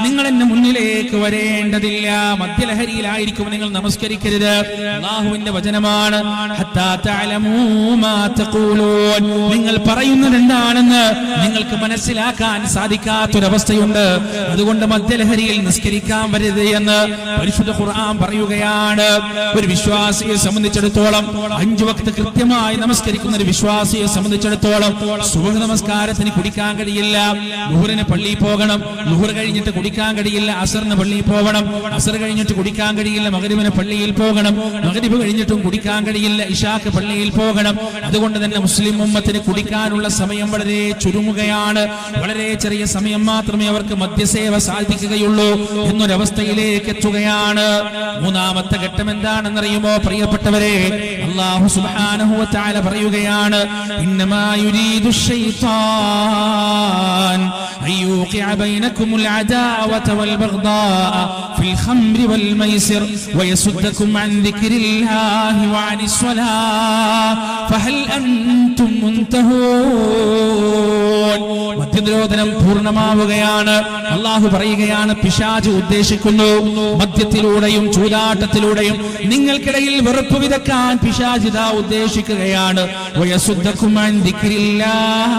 നിങ്ങൾ എന്റെ മുന്നിലേക്ക് വരേണ്ടതില്ല. മദ്യലഹരിയിലായിരിക്കുമ്പോൾ നിങ്ങൾ നമസ്കരിക്കരുത്. അല്ലാഹുവിന്റെ വചനമാണ്. ഹത്താ തഅലമൂ മാ തഖൂലൂൻ, നിങ്ങൾ പറയുന്നത് എന്താണെന്ന് നിങ്ങൾക്ക് മനസ്സിലാക്കാൻ സാധിക്കാത്തൊരവസ്ഥയുണ്ട്. അതുകൊണ്ട് മദ്യലഹരിയിൽ നിസ്കരിക്കാൻ വരരുത് എന്ന് പരിശുദ്ധ ഖുർആൻ പറയുകയാണ്. ഒരു വിശ്വാസിയെ സംബന്ധിച്ചിടത്തോളം 5 വക്ത് കൃത്യമായി നമസ്കരിക്കുന്ന ഒരു വിശ്വാസിയെ സംബന്ധിച്ചിടത്തോളം സുബ്ഹ് നമസ്കാരത്തിന് കുടിക്കാൻ കഴിയില്ല, ളുഹറിന് പള്ളിയിൽ പോകണം, ളുഹർ കഴിഞ്ഞിട്ട് കുടിക്കാൻ കഴിയില്ല, അസറിന് പള്ളിയിൽ പോകണം, അസർ കഴിഞ്ഞിട്ട് കുടിക്കാൻ കഴിയില്ല, മഗ്രിബിന് പള്ളിയിൽ പോകണം, മഗ്രിബ് കഴിഞ്ഞിട്ടും കുടിക്കാൻ കഴിയില്ല, ഇശാക്ക് പള്ളിയിൽ പോകണം. അതുകൊണ്ട് തന്നെ മുസ്ലിം ഉമ്മത്തിന് കുടിക്കാനുള്ള സമയം വളരെ ചുരുങ്ങുകയാണ്. വളരെ ചെറിയ സമയം മാത്രമേ അവർക്ക് മദ്യസേവ സാധിക്കുകയുള്ളൂ എന്നൊരവസ്ഥയിലേക്ക് എത്തുകയാണ്. മൂന്നാമത്തെ ഘട്ടം എന്താണെന്നറിയുമോ പ്രിയപ്പെട്ടവരെ? അല്ലാഹു സുബ്ഹാനഹു വ തആല പറയുകയാണ്, ഇന്നമാ യുരീദു ശൈത്താൻ അയ്യൂഖിഅ ബൈനകുമുൽ അദാവത വൽ ബഗ്ദാഅ ഫിൽ ഖംരി വൽ മൈസിർ വയസുദ്ദകും അൻ ദിക്രില്ലാഹി വഅനിസ് സ്വലാത്ത് ഫഹൽ അൻതും മുൻതഹൂൻ. മദ്യനിരോധനം പൂർണ്ണമാവുകയാണ്. അല്ലാഹു പറയുകയാണ്, പിശാച് ഉദ്ദേശിക്കുന്നു മദ്യത്തിലൂടെയും ചൂതാട്ടത്തിലൂടെയും നിങ്ങൾക്കിടയിൽ വെറുപ്പ് വിതക്കാൻ പിശാച് ഇതാ ഉദ്ദേശിക്കുകയാണ്. വയസുദ്ദകും അൻ ദിക്രില്ലാഹ്,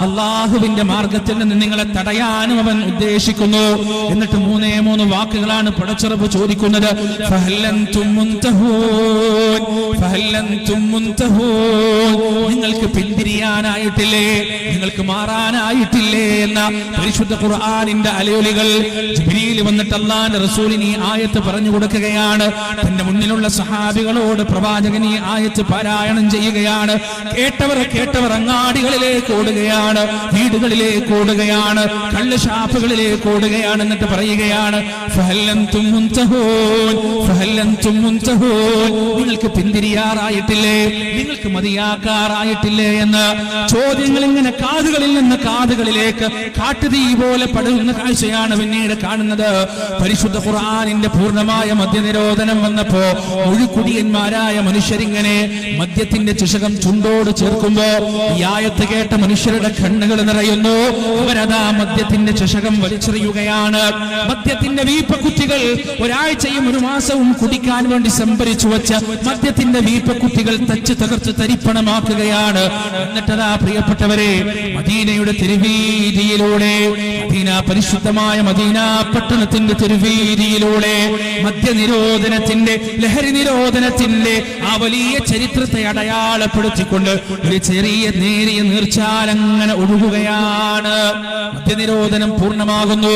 അല്ലാഹുവിന്റെ മാർഗത്തിൽ നിന്ന് നിങ്ങളെ തടയാനും അവൻ ഉദ്ദേശിക്കുന്നു. എന്നിട്ട് 3 വാക്കുകളാണ് പടച്ചറബ് ചോദിക്കുന്നത്. ഫഹൽ അൻതും മുൻതഹൂൻ, ഫഹൽ അൻതും മുൻതഹൂൻ, നിങ്ങൾക്ക് പിന്തിരിയാനായിട്ടില്ലേ, നിങ്ങൾക്ക് മാറാനായിട്ടില്ലേ എന്ന പരിശുദ്ധ ഖുർആനിന്റെ അലയൊലികൾ ജിബ്രീൽ വന്നിട്ട് അല്ലാഹുവിന്റെ റസൂലിന് ഈ ആയത്ത് പറഞ്ഞു കൊടുക്കുകയാണ്. തന്റെ മുന്നിലുള്ള സഹാബികളോട് പ്രവാചകൻ ഈ ആയത്ത് പാരായണം ചെയ്യുകയാണ്. കേട്ടവർ അങ്ങാടികളിലേക്ക് ഓടുകയാണ്, വീടുകളിലേക്ക് ഓടുകയാണ്, കള്ളുഷാപ്പുകളിലേക്ക് ഓടുകയാണ്. എന്നിട്ട് പറയുകയാണ്, ഫഹൽ അൻതും മുൻതഹൂൻ, ഫഹൽ അൻതും മുൻതഹൂൻ, നിങ്ങൾക്ക് പിന്തിരിയാറായിട്ടില്ലേ, നിങ്ങൾക്ക് മതിയാക്കാറായിട്ടില്ലേ എന്ന് ചോദ്യങ്ങൾ ഇങ്ങനെ കാതുകളിൽ നിന്ന് കാതുകളിലേക്ക് കാട്ടുതീ പോലെ പടരുന്ന കാഴ്ചയാണ് പിന്നീട് കാണുന്നത്. പരിശുദ്ധ ഖുർആനിന്റെ പൂർണ്ണമായ മദ്യനിരോധനം വന്നപ്പോ മുഴുക്കുടിയന്മാരായ മനുഷ്യരിങ്ങനെ മദ്യത്തിന്റെ ചഷകം ചുണ്ടോട് ചേർക്കുമ്പോ ഈ ആയത്ത് കേട്ട മനുഷ്യരുടെ കണ്ണുകൾ നിറയുന്നു. അവരതാ മദ്യത്തിന്റെ ചഷകം വലിച്ചെറിയുകയാണ്. മദ്യത്തിന്റെ വീപ്പക്കുറ്റികൾ ഒരാഴ്ചയും 1 മാസവും കുടിക്കാൻ വേണ്ടി സംഭരിച്ചു വെച്ച മദ്യത്തിന്റെ വീപ്പക്കുറ്റികൾ തച്ച് തകർത്ത് തരിപ്പണമാക്കുകയാണ്. എന്നിട്ടതാ പ്രിയപ്പെട്ടവരെ, മദീനയുടെ തെരുവീതിയിലൂടെ, മദീന പരിശുദ്ധമായ മദീന പട്ടണത്തിന്റെ തെരുവീതിയിലൂടെ മദ്യനിരോധനത്തിന്റെ, ലഹരി നിരോധനത്തിന്റെ ആ വലിയ ചരിത്രത്തെ അടയാളപ്പെടുത്തിക്കൊണ്ട് ഒരു ചെറിയ നേരിയ നീർച്ചാലങ്ങനെ ഒഴുകുകയാണ്. മദ്യനിരോധനം പൂർണ്ണമാകുന്നു.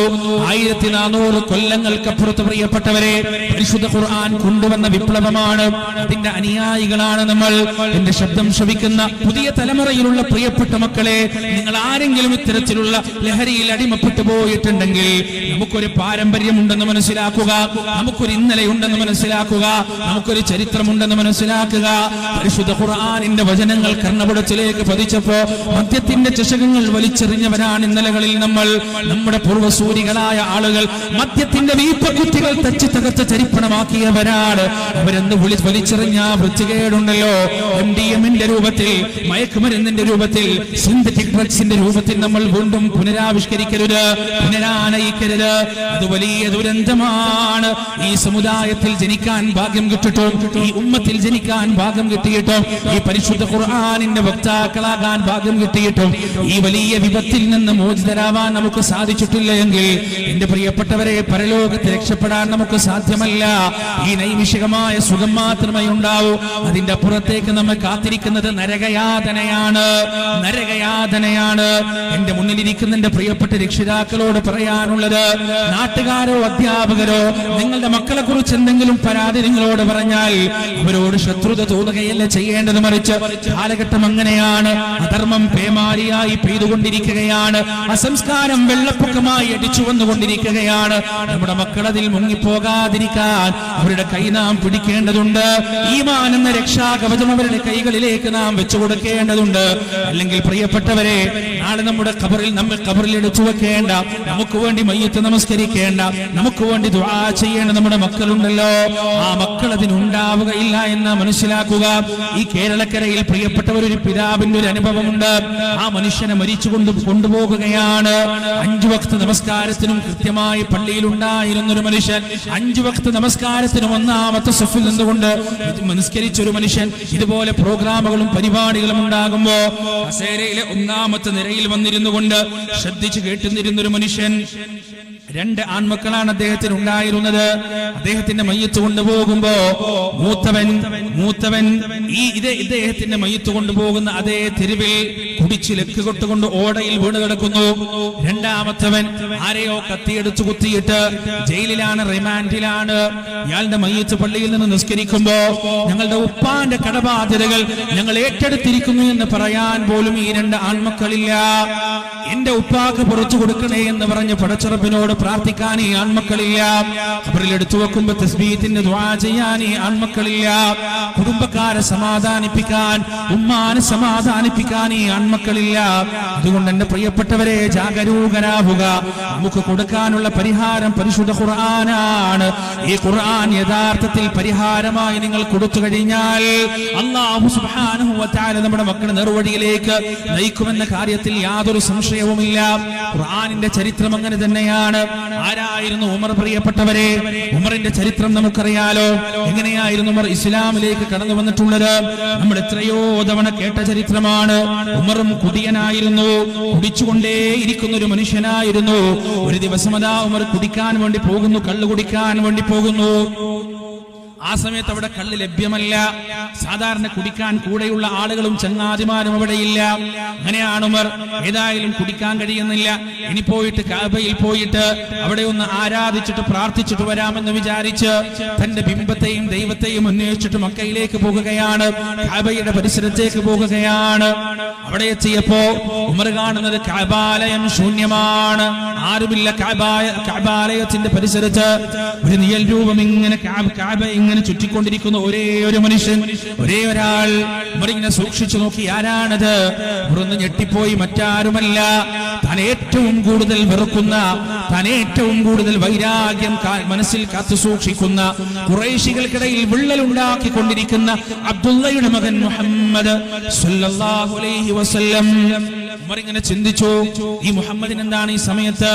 1400 കൊല്ലങ്ങൾക്കപ്പുറത്ത് പ്രിയപ്പെട്ടവരെ പരിശുദ്ധ ഖുർആൻ കൊണ്ടുവന്ന വിപ്ലവമാണ്. അതിന്റെ അനുയായികളാണ് നമ്മൾ. എന്റെ ശബ്ദം ശ്രവിക്കുന്ന പുതിയ തലമുറയിലുള്ള പ്രിയപ്പെട്ട മക്കളെ, നിങ്ങൾ ആരെങ്കിലും ഇത്തരത്തിലുള്ള ലഹരിയിൽ അടിമപ്പെട്ടു പോയിട്ടുണ്ടെങ്കിൽ നമുക്കൊരു പാരമ്പര്യമുണ്ടെന്ന് മനസ്സിലാക്കുക, നമുക്കൊരു ഇന്നലെയുണ്ടെന്ന് മനസ്സിലാക്കുക, നമുക്കൊരു ചരിത്രമുണ്ടെന്ന് മനസ്സിലാക്കുക. പരിശുദ്ധ ഖുർആനിന്റെ വചനങ്ങൾ കർണപുടത്തിലേക്ക് പതിച്ചപ്പോ മദ്യത്തിന്റെ ചഷകങ്ങൾ വലിച്ചെറിഞ്ഞവരാണ് ഇന്നലകളിൽ നമ്മൾ. നമ്മുടെ പൂർവ്വ വസൂരികളായ ആളുകൾ, മദ്യത്തിന്റെ വീപ്പക്കുറ്റികൾ തച്ച് തകർത്ത് ചരിപ്പണമാക്കിയവരാണ്. അവരെന്ന് വലിച്ചെറിഞ്ഞ വൃത്തികേടുണ്ടല്ലോ, MDMന്റെ രൂപത്തിൽ, മയക്കുമരുന്നിന്റെ രൂപത്തിൽ, സിന്തറ്റിക് ഡ്രഗ്സിന്റെ രൂപത്തിൽ നമ്മൾ വീണ്ടും പുനരാവിഷ്കരിക്കരുത്, പുനരാനയിക്കരുത്. അത് വലിയ ദുരന്തമാണ്. ഈ സമുദായത്തിൽ ജനിക്കാൻ ഭാഗ്യം കിട്ടിയിട്ടും, ഈ ഉമ്മത്തിൽ ജനിക്കാൻ ഭാഗ്യം കിട്ടിയിട്ടും, ഈ പരിശുദ്ധ ഖുർആനിന്റെ വക്താക്കളാകാൻ ഭാഗ്യം കിട്ടിയിട്ടും ഈ വലിയ വിപത്തിൽ നിന്ന് മോചിതരാവാൻ നമുക്ക് സാധിച്ചിട്ടില്ല എങ്കിൽ എന്റെ പ്രിയപ്പെട്ടവരെ, പരലോകത്ത് രക്ഷപ്പെടാൻ നമുക്ക് സാധ്യമല്ല. ഈ നൈമിഷികമായ സുഖം മാത്രമേ ഉണ്ടാവൂ. അതിന്റെ അപ്പുറത്തേക്ക് നമ്മെ കാത്തിരിക്കുന്നത് നരകയാതനയാണ്, നരകയാതനയാണ്. എന്റെ മുന്നിലിരിക്കുന്ന എന്റെ പ്രിയപ്പെട്ട രക്ഷിതാക്കളോട് പറയാനുള്ളത്, നാട്ടുകാരോ അധ്യാപകരോ നിങ്ങളുടെ മക്കളെ കുറിച്ച് എന്തെങ്കിലും പരാതി നിങ്ങളോട് പറഞ്ഞാൽ അവരോട് ശത്രുത തോന്നുകയല്ല ചെയ്യേണ്ടത്, മറിച്ച് കാലഘട്ടം അങ്ങനെയാണ്. അധർമ്മം പേമാരിയായി പെയ്തുകൊണ്ടിരിക്കുകയാണ്, അസംസ്കാരം വെള്ളപ്പൊക്കമായി അടിച്ചു വന്നുകൊണ്ടിരിക്കുകയാണ്. നമ്മുടെ മക്കൾ അതിൽ മുങ്ങിപ്പോകാതിരിക്കാൻ അവരുടെ കൈ നാം പിടിക്കേണ്ടതുണ്ട്. ഈമാൻ എന്ന രക്ഷാകവചം അവരുടെ കൈകളിലേക്ക് നാം വെച്ചു കൊടുക്കേണ്ടതുണ്ട്. അല്ലെങ്കിൽ പ്രിയപ്പെട്ടവരെ, നാളെ നമ്മുടെ നമ്മെ ഖബറിൽ എടുത്തു വെക്കേണ്ട, നമുക്ക് വേണ്ടി മയ്യത്ത് നമസ്കരിക്കേണ്ട, നമുക്ക് വേണ്ടി ദുആ ചെയ്യേണ്ട നമ്മുടെ മക്കളുണ്ടല്ലോ, ആ മക്കൾ അതിനുണ്ടാവുകയില്ല എന്ന് മനസ്സിലാക്കുക. ഈ കേരളക്കരയിൽ പ്രിയപ്പെട്ടവർ, ഒരു പിതാവിന്റെ ഒരു അനുഭവമുണ്ട്. ആ മനുഷ്യനെ മരിച്ചു കൊണ്ടുപോകുകയാണ്. 5 വക്ത് നമസ്കാരത്തിനും കൃത്യമായി പള്ളിയിൽ ഉണ്ടായിരുന്നൊരു മനുഷ്യൻ, 5 വക്ത് നമസ്കാരത്തിനും ഒന്നാമത്തെ സഫിൽ നിന്നുകൊണ്ട് നമസ്കരിച്ചൊരു മനുഷ്യൻ. ഇതുപോലെ പ്രോഗ്രാമുകളും പരിപാടികളും ഉണ്ടാകുമ്പോ കസേരയിലെ ഒന്നാമത്തെ നിരയിൽ വന്നിരുന്നു കൊണ്ട് ശ്രദ്ധിച്ചു കേട്ടുന്നിരുന്നൊരു മനുഷ്യൻ. 2 ആൺമക്കളാണ് അദ്ദേഹത്തിന് ഉണ്ടായിരുന്നത്. അദ്ദേഹത്തിന്റെ മയ്യത്ത് കൊണ്ടുപോകുമ്പോ മൂത്തവൻ ഇദ്ദേഹത്തിന്റെ മയ്യത്ത് കൊണ്ടുപോകുന്ന അതേ തെരുവിൽ കുടിച്ച് ലക്ക് കൊട്ടുകൊണ്ട് ഓടയിൽ വീണ് കിടക്കുന്നു. 2ാമത്തവൻ ആരെയോ കത്തിയെടുത്ത് കുത്തിയിട്ട് ജയിലിലാണ്, റിമാൻഡിലാണ്. ഇയാളുടെ മയ്യത്ത് പള്ളിയിൽ നിന്ന് നിസ്കരിക്കുമ്പോ ഞങ്ങളുടെ ഉപ്പാന്റെ കടബാധ്യതകൾ ഞങ്ങൾ ഏറ്റെടുത്തിരിക്കുന്നു എന്ന് പറയാൻ പോലും ഈ 2 ആൺമക്കളില്ല. എന്റെ ഉപ്പാക്ക് പുറത്തു കൊടുക്കണേ എന്ന് പറഞ്ഞ് പടച്ചറപ്പിനോട് പ്രാർത്ഥിക്കാൻ ഈ ആൺമക്കളില്ല. ഖബറിൽ എടുത്തു വെക്കുമ്പോ തസ്ബീഹിന്റെ ദുആ ചെയ്യാൻ ഈ ആൺമക്കളില്ല. കുടുംബക്കാരെ സമാധാനിപ്പിക്കാൻ, ഉമ്മാനെ സമാധാനിപ്പിക്കാൻ ഈ ആൺമക്കളില്ല. അതുകൊണ്ട് എന്റെ പ്രിയപ്പെട്ടവരെ, ജാഗരൂകരാവുക. നമുക്ക് കൊടുക്കാനുള്ള പരിഹാരം പരിശുദ്ധ ഖുർആനാണ്. ഈ ഖുർആൻ യഥാർത്ഥത്തിൽ പരിഹാരമായി നിങ്ങൾ കൊടുത്തു കഴിഞ്ഞാൽ അല്ലാഹു സുബ്ഹാനഹു വ തആല നമ്മുടെ മക്കളെ നേർവഴിയിലേക്ക് നയിക്കുമെന്ന കാര്യത്തിൽ യാതൊരു സംശയവുമില്ല. ഖുർആനിന്റെ ചരിത്രം അങ്ങനെ തന്നെയാണ്. ആരായിരുന്നു ഉമർ? പ്രിയപ്പെട്ടവരെ, ഉമറിന്റെ ചരിത്രം നമുക്കറിയാലോ. എങ്ങനെയായിരുന്നു ഉമർ ഇസ്ലാമിലേക്ക് കടന്നു വന്നിട്ടുള്ളത്? നമ്മൾ എത്രയോ തവണ കേട്ട ചരിത്രമാണ്. ഉമറും കുടിയനായിരുന്നു, കുടിച്ചുകൊണ്ടേയിരിക്കുന്ന ഒരു മനുഷ്യനായിരുന്നു. ഒരു ദിവസം അതാ ഉമർ കുടിക്കാൻ വേണ്ടി പോകുന്നു, കള്ളു കുടിക്കാൻ വേണ്ടി പോകുന്നു. ആ സമയത്ത് അവിടെ കള്ള് ലഭ്യമല്ല. സാധാരണ കുടിക്കാൻ കൂടെയുള്ള ആളുകളും ചങ്ങാതിമാരും അവിടെയില്ല. അങ്ങനെയാണ് ഉമർ, ഏതായാലും കുടിക്കാൻ കഴിയുന്നില്ല, ഇനി പോയിട്ട് കഅബയിൽ പോയിട്ട് അവിടെ ഒന്ന് ആരാധിച്ചിട്ട് പ്രാർത്ഥിച്ചിട്ട് വരാമെന്ന് വിചാരിച്ച് തന്റെ ബിംബത്തെയും ദൈവത്തെയും അന്വേഷിച്ചിട്ട് മക്കയിലേക്ക് പോകുകയാണ്, കഅബയുടെ പരിസരത്തേക്ക് പോകുകയാണ്. അവിടെ എത്തിയപ്പോ ഉമർ കാണുന്നത് കഅബാലയം ശൂന്യമാണ്, ആരുമില്ല. കഅബാലയത്തിന്റെ പരിസരത്ത് ഒരു നിഴൽ രൂപം ഇങ്ങനെ കഅബ ഇങ്ങനെ ചുറ്റിക്കൊണ്ടിരിക്കുന്ന ഒരേ ഒരു മനുഷ്യൻ, ഒരേ ഒരാൾ. ഉമറിങ്ങനെ സൂക്ഷിച്ചു നോക്കി, ആരാണത്? ഉമറൊന്ന് ഞെട്ടിപ്പോയി. മറ്റാരുമല്ല, താൻ ഏറ്റവും കൂടുതൽ വെറുക്കുന്ന, താൻ ഏറ്റവും കൂടുതൽ വൈരാഗ്യം മനസ്സിൽ കാത്തു സൂക്ഷിക്കുന്ന, ഖുറൈശികൾക്കിടയിൽ വിള്ളലുണ്ടാക്കിക്കൊണ്ടിരിക്കുന്ന അബ്ദുള്ളയുടെ മകൻ മുഹമ്മദ് സല്ലല്ലാഹു അലൈഹി വസല്ലം. ഉമർ ഇങ്ങനെ ചിന്തിച്ചു, ഈ മുഹമ്മദിന് എന്താണ് ഈ സമയത്ത്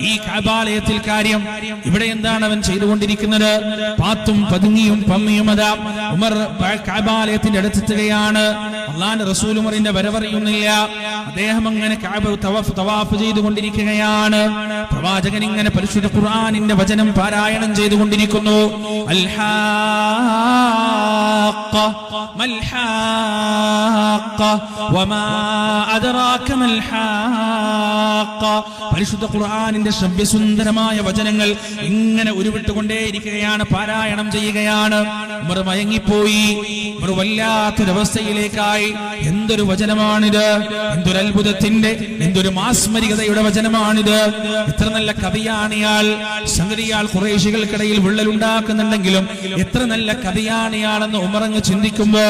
ഈ കഅബാലയത്തിൽ കാര്യം? ഇവിടെ എന്താണ് അവൻ ചെയ്തുകൊണ്ടിരിക്കുന്നത്? പാത്തും പതുങ്ങിയും പമ്മിയും അതാ ഉമർ കഅബാലയത്തിന്റെ അടുത്തെത്തുകയാണ്. അല്ലാഹുവിന്റെ റസൂൽ ഉമറിന്റെ വരവറിയുന്നില്ല. അദ്ദേഹം അങ്ങനെ കഅബ തവാഫ് ചെയ്തുകൊണ്ടിരിക്കുകയാണ്. പ്രവാചകൻ ഇങ്ങനെ പരിശുദ്ധ ഖുർആനിന്റെ വചനം പാരായണം ചെയ്തുകൊണ്ടിരിക്കുന്നു. അൽഹാഖ മൽഹാഖ വമാ അദ്റാക മൽഹാഖ. പരിശുദ്ധ ഖുർആനിന്റെ ശ്രവ്യസുന്ദരമായ വചനങ്ങൾ ഇങ്ങനെ ഉരുവിട്ടുകൊണ്ടേയിരിക്കുകയാണ്, പാരായണം ചെയ്യുകയാണ്. ഉമർ മയങ്ങിപ്പോയി. ഉമർ വല്ലാത്തൊരവസ്ഥയിലേക്കായി. എന്തൊരു വചനമാണിത്! എന്തൊരു അത്ഭുതത്തിന്റെ, എന്തൊരു മാസ്മരികതയുടെ വചനമാണിത്! എത്ര നല്ല കവിയാണ് ഇയാൾ! സംഗതിയാൾ ഖുറൈശികൾക്കിടയിൽ വിള്ളലുണ്ടാക്കുന്നുണ്ടെങ്കിലും എത്ര നല്ല കവിയാണ് ഇയാളെന്ന് ഉമർ അങ്ങ് അങ്ങ് ചിന്തിക്കുമ്പോ